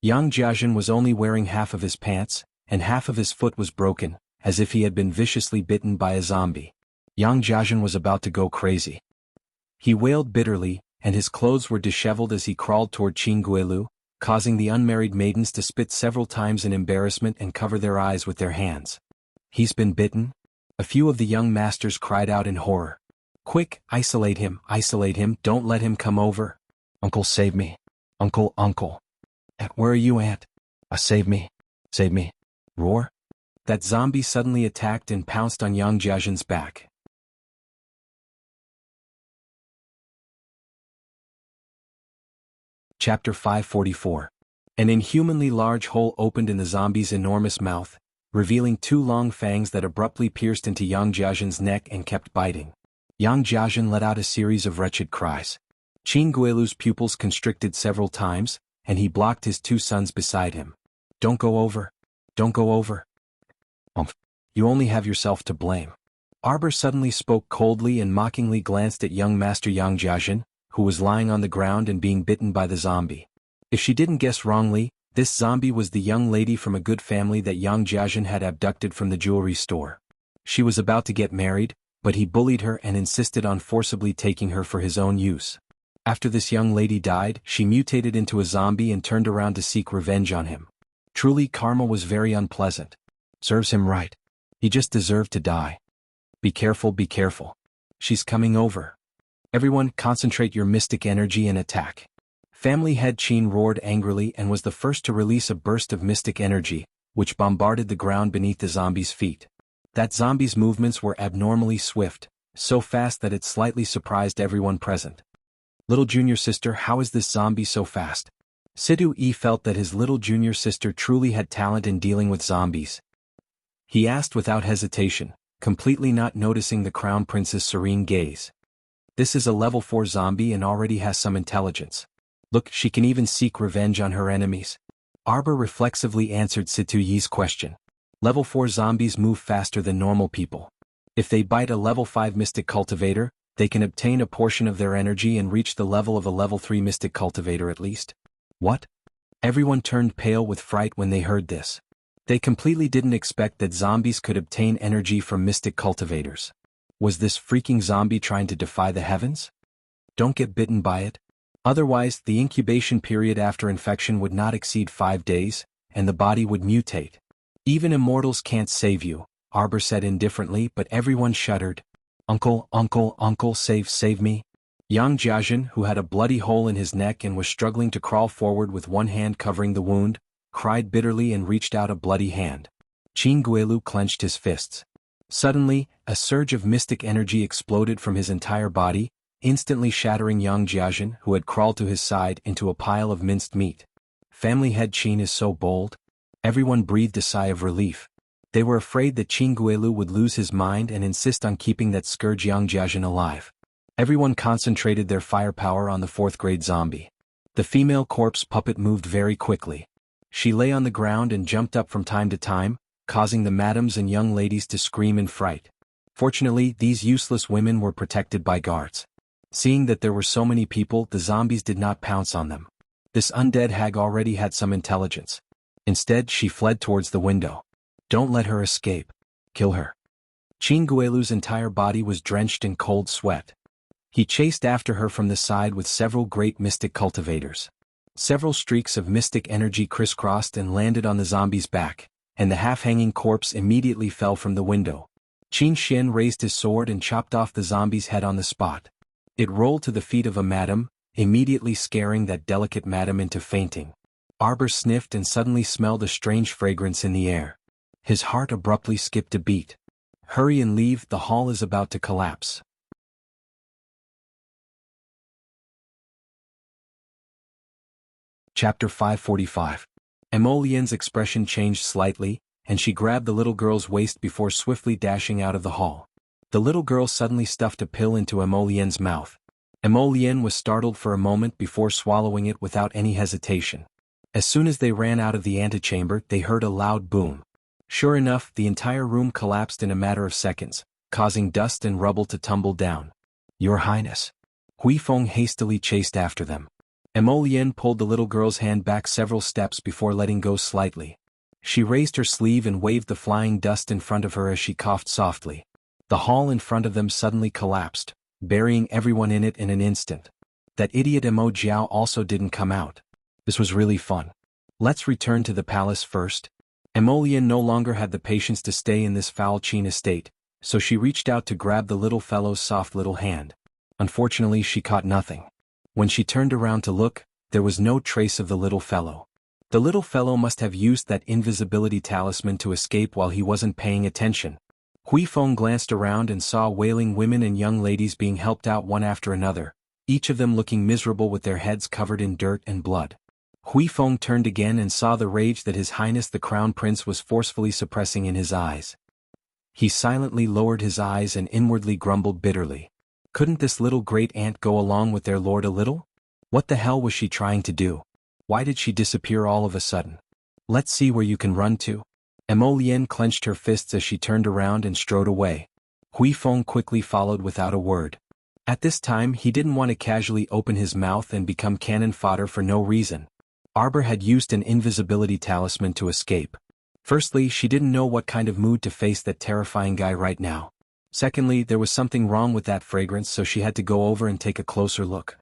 Yang Jiajin was only wearing half of his pants, and half of his foot was broken, as if he had been viciously bitten by a zombie. Yang Jiajin was about to go crazy. He wailed bitterly, and his clothes were disheveled as he crawled toward Qin Guilu, causing the unmarried maidens to spit several times in embarrassment and cover their eyes with their hands. He's been bitten? A few of the young masters cried out in horror. Quick, isolate him, don't let him come over. Uncle, save me. Uncle, uncle. Where are you, Aunt? Save me. Save me. Roar. That zombie suddenly attacked and pounced on Yang Jiajin's back. Chapter 544. An inhumanly large hole opened in the zombie's enormous mouth, revealing two long fangs that abruptly pierced into Yang Jiajin's neck and kept biting. Yang Jiajin let out a series of wretched cries. Qin Guilu's pupils constricted several times, and he blocked his two sons beside him. Don't go over. Don't go over. You only have yourself to blame. Arbor suddenly spoke coldly and mockingly glanced at young Master Yang Jiajin, who was lying on the ground and being bitten by the zombie. If she didn't guess wrongly, this zombie was the young lady from a good family that Yang Jiajin had abducted from the jewelry store. She was about to get married, but he bullied her and insisted on forcibly taking her for his own use. After this young lady died, she mutated into a zombie and turned around to seek revenge on him. Truly, karma was very unpleasant. Serves him right. He just deserved to die. Be careful, be careful. She's coming over. Everyone, concentrate your mystic energy and attack. Family head Qin roared angrily and was the first to release a burst of mystic energy, which bombarded the ground beneath the zombie's feet. That zombie's movements were abnormally swift, so fast that it slightly surprised everyone present. Little junior sister, how is this zombie so fast? Sidu Yi felt that his little junior sister truly had talent in dealing with zombies. He asked without hesitation, completely not noticing the crown prince's serene gaze. This is a level 4 zombie and already has some intelligence. Look, she can even seek revenge on her enemies. Arbor reflexively answered Situ Yi's question. Level 4 zombies move faster than normal people. If they bite a level 5 mystic cultivator, they can obtain a portion of their energy and reach the level of a level 3 mystic cultivator at least. What? Everyone turned pale with fright when they heard this. They completely didn't expect that zombies could obtain energy from mystic cultivators. Was this freaking zombie trying to defy the heavens? Don't get bitten by it. Otherwise, the incubation period after infection would not exceed 5 days, and the body would mutate. Even immortals can't save you, Arbor said indifferently, but everyone shuddered. Uncle, uncle, uncle, save me. Yang Jiajin, who had a bloody hole in his neck and was struggling to crawl forward with one hand covering the wound, cried bitterly and reached out a bloody hand. Qin Guilu clenched his fists. Suddenly, a surge of mystic energy exploded from his entire body, instantly shattering Yang Jiajin, who had crawled to his side, into a pile of minced meat. Family head Qin is so bold. Everyone breathed a sigh of relief. They were afraid that Qin Guilu would lose his mind and insist on keeping that scourge Yang Jiajin alive. Everyone concentrated their firepower on the 4th grade zombie. The female corpse puppet moved very quickly. She lay on the ground and jumped up from time to time, causing the madams and young ladies to scream in fright. Fortunately, these useless women were protected by guards. Seeing that there were so many people, the zombies did not pounce on them. This undead hag already had some intelligence. Instead, she fled towards the window. Don't let her escape. Kill her. Qin Guilu's entire body was drenched in cold sweat. He chased after her from the side with several great mystic cultivators. Several streaks of mystic energy crisscrossed and landed on the zombie's back, and the half-hanging corpse immediately fell from the window. Qin Xian raised his sword and chopped off the zombie's head on the spot. It rolled to the feet of a madam, immediately scaring that delicate madam into fainting. Arbor sniffed and suddenly smelled a strange fragrance in the air. His heart abruptly skipped a beat. Hurry and leave, the hall is about to collapse. Chapter 545. Emolien's expression changed slightly, and she grabbed the little girl's waist before swiftly dashing out of the hall. The little girl suddenly stuffed a pill into Emolien's mouth. Emolien was startled for a moment before swallowing it without any hesitation. As soon as they ran out of the antechamber, they heard a loud boom. Sure enough, the entire room collapsed in a matter of seconds, causing dust and rubble to tumble down. "Your Highness." Huifeng hastily chased after them. Emolien pulled the little girl's hand back several steps before letting go slightly. She raised her sleeve and waved the flying dust in front of her as she coughed softly. The hall in front of them suddenly collapsed, burying everyone in it in an instant. That idiot Emo Jiao also didn't come out. This was really fun. Let's return to the palace first. Emolien no longer had the patience to stay in this foul Qin estate, so she reached out to grab the little fellow's soft little hand. Unfortunately, she caught nothing. When she turned around to look, there was no trace of the little fellow. The little fellow must have used that invisibility talisman to escape while he wasn't paying attention. Huifeng glanced around and saw wailing women and young ladies being helped out one after another, each of them looking miserable with their heads covered in dirt and blood. Huifeng turned again and saw the rage that His Highness the Crown Prince was forcefully suppressing in his eyes. He silently lowered his eyes and inwardly grumbled bitterly. Couldn't this little great aunt go along with their lord a little? What the hell was she trying to do? Why did she disappear all of a sudden? Let's see where you can run to. Emolien clenched her fists as she turned around and strode away. Huifeng quickly followed without a word. At this time he didn't want to casually open his mouth and become cannon fodder for no reason. Arbor had used an invisibility talisman to escape. Firstly, she didn't know what kind of mood to face that terrifying guy right now. Secondly, there was something wrong with that fragrance, so she had to go over and take a closer look.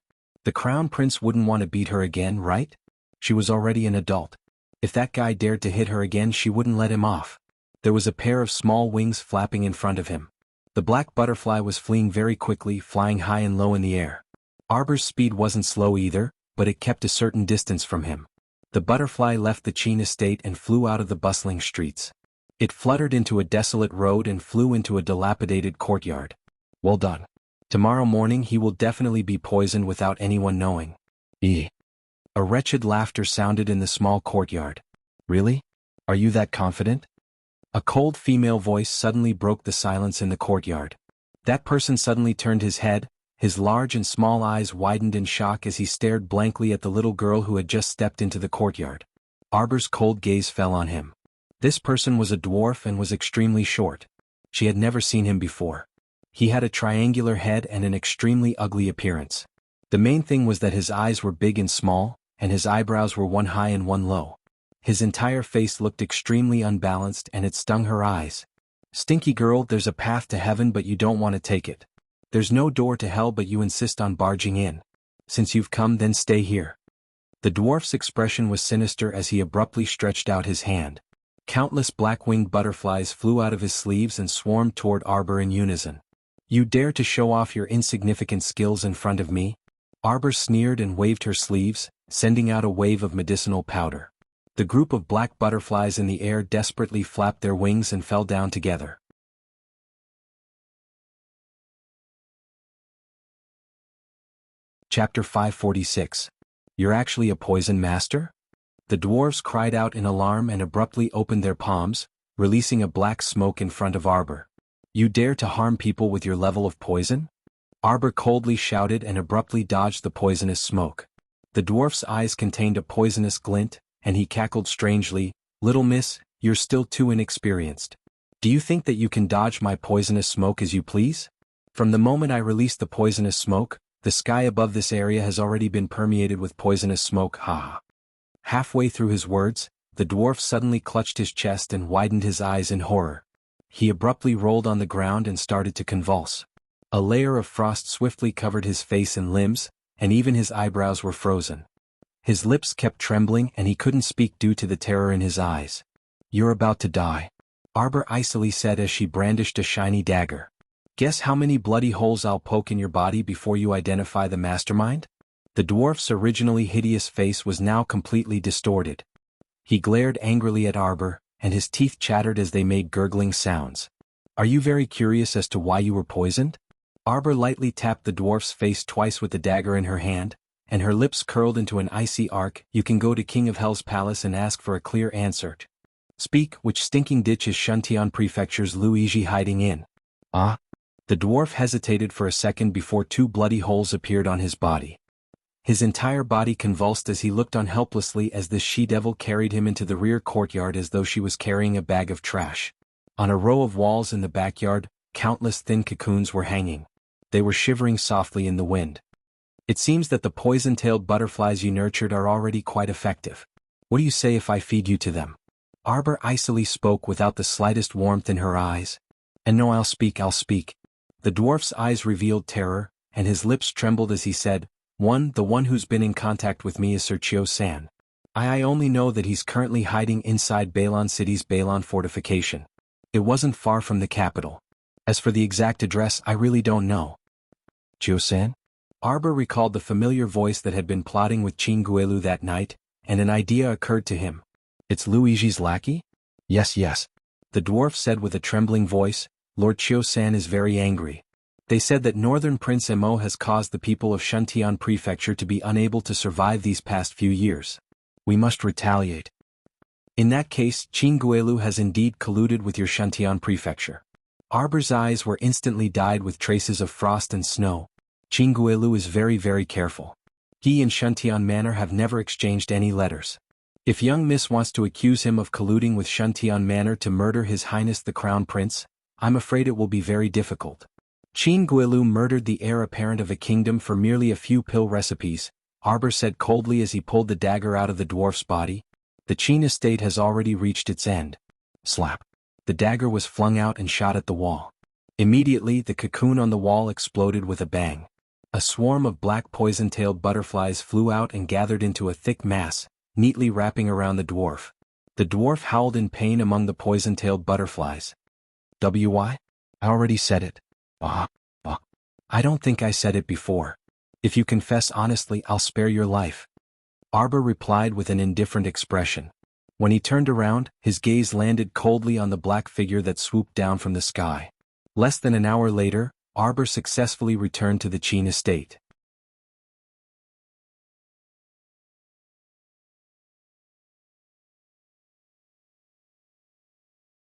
The Crown Prince wouldn't want to beat her again, right? She was already an adult. If that guy dared to hit her again, she wouldn't let him off. There was a pair of small wings flapping in front of him. The black butterfly was fleeing very quickly, flying high and low in the air. Arbor's speed wasn't slow either, but it kept a certain distance from him. The butterfly left the Qin estate and flew out of the bustling streets. It fluttered into a desolate road and flew into a dilapidated courtyard. Well done. Tomorrow morning he will definitely be poisoned without anyone knowing. A wretched laughter sounded in the small courtyard. Really? Are you that confident? A cold female voice suddenly broke the silence in the courtyard. That person suddenly turned his head, his large and small eyes widened in shock as he stared blankly at the little girl who had just stepped into the courtyard. Arbor's cold gaze fell on him. This person was a dwarf and was extremely short. She had never seen him before. He had a triangular head and an extremely ugly appearance. The main thing was that his eyes were big and small, and his eyebrows were one high and one low. His entire face looked extremely unbalanced and it stung her eyes. Stinky girl, there's a path to heaven but you don't want to take it. There's no door to hell but you insist on barging in. Since you've come, then stay here. The dwarf's expression was sinister as he abruptly stretched out his hand. Countless black-winged butterflies flew out of his sleeves and swarmed toward Arbor in unison. You dare to show off your insignificant skills in front of me? Arbor sneered and waved her sleeves, sending out a wave of medicinal powder. The group of black butterflies in the air desperately flapped their wings and fell down together. Chapter 546. You're actually a poison master? The dwarves cried out in alarm and abruptly opened their palms, releasing a black smoke in front of Arbor. You dare to harm people with your level of poison? Arbor coldly shouted and abruptly dodged the poisonous smoke. The dwarf's eyes contained a poisonous glint, and he cackled strangely, Little miss, you're still too inexperienced. Do you think that you can dodge my poisonous smoke as you please? From the moment I release the poisonous smoke, the sky above this area has already been permeated with poisonous smoke, ha. Halfway through his words, the dwarf suddenly clutched his chest and widened his eyes in horror. He abruptly rolled on the ground and started to convulse. A layer of frost swiftly covered his face and limbs, and even his eyebrows were frozen. His lips kept trembling and he couldn't speak due to the terror in his eyes. You're about to die, Arbor icily said as she brandished a shiny dagger. Guess how many bloody holes I'll poke in your body before you identify the mastermind? The dwarf's originally hideous face was now completely distorted. He glared angrily at Arbor, and his teeth chattered as they made gurgling sounds. Are you very curious as to why you were poisoned? Arbor lightly tapped the dwarf's face twice with the dagger in her hand, and her lips curled into an icy arc. You can go to King of Hell's palace and ask for a clear answer. Speak, which stinking ditch is Shantian Prefecture's Luigi hiding in? Ah? The dwarf hesitated for a second before two bloody holes appeared on his body. His entire body convulsed as he looked on helplessly as this she-devil carried him into the rear courtyard as though she was carrying a bag of trash. On a row of walls in the backyard, countless thin cocoons were hanging. They were shivering softly in the wind. It seems that the poison-tailed butterflies you nurtured are already quite effective. What do you say if I feed you to them? Arbor icily spoke without the slightest warmth in her eyes. And no, I'll speak. The dwarf's eyes revealed terror, and his lips trembled as he said, The one who's been in contact with me is Sir Chio-san. I only know that he's currently hiding inside Balon City's Balon fortification. It wasn't far from the capital. As for the exact address, I really don't know. Chio-san? Arbor recalled the familiar voice that had been plotting with Chinguelu that night, and an idea occurred to him. It's Luigi's lackey? Yes. The dwarf said with a trembling voice, Lord Chio-san is very angry. They said that Northern Prince Emo has caused the people of Shantian Prefecture to be unable to survive these past few years. We must retaliate. In that case, Chinguelu has indeed colluded with your Shantian Prefecture. Arbor's eyes were instantly dyed with traces of frost and snow. Chinguelu is very, very careful. He and Shantian Manor have never exchanged any letters. If young Miss wants to accuse him of colluding with Shantian Manor to murder His Highness the Crown Prince, I'm afraid it will be very difficult. Chinguelu murdered the heir apparent of a kingdom for merely a few pill recipes, Arbor said coldly as he pulled the dagger out of the dwarf's body. The Chin estate has already reached its end. Slap. The dagger was flung out and shot at the wall. Immediately, the cocoon on the wall exploded with a bang. A swarm of black poison-tailed butterflies flew out and gathered into a thick mass, neatly wrapping around the dwarf. The dwarf howled in pain among the poison-tailed butterflies. I already said it. I don't think I said it before. If you confess honestly, I'll spare your life. Arbor replied with an indifferent expression. When he turned around, his gaze landed coldly on the black figure that swooped down from the sky. Less than an hour later, Arbor successfully returned to the Chin estate.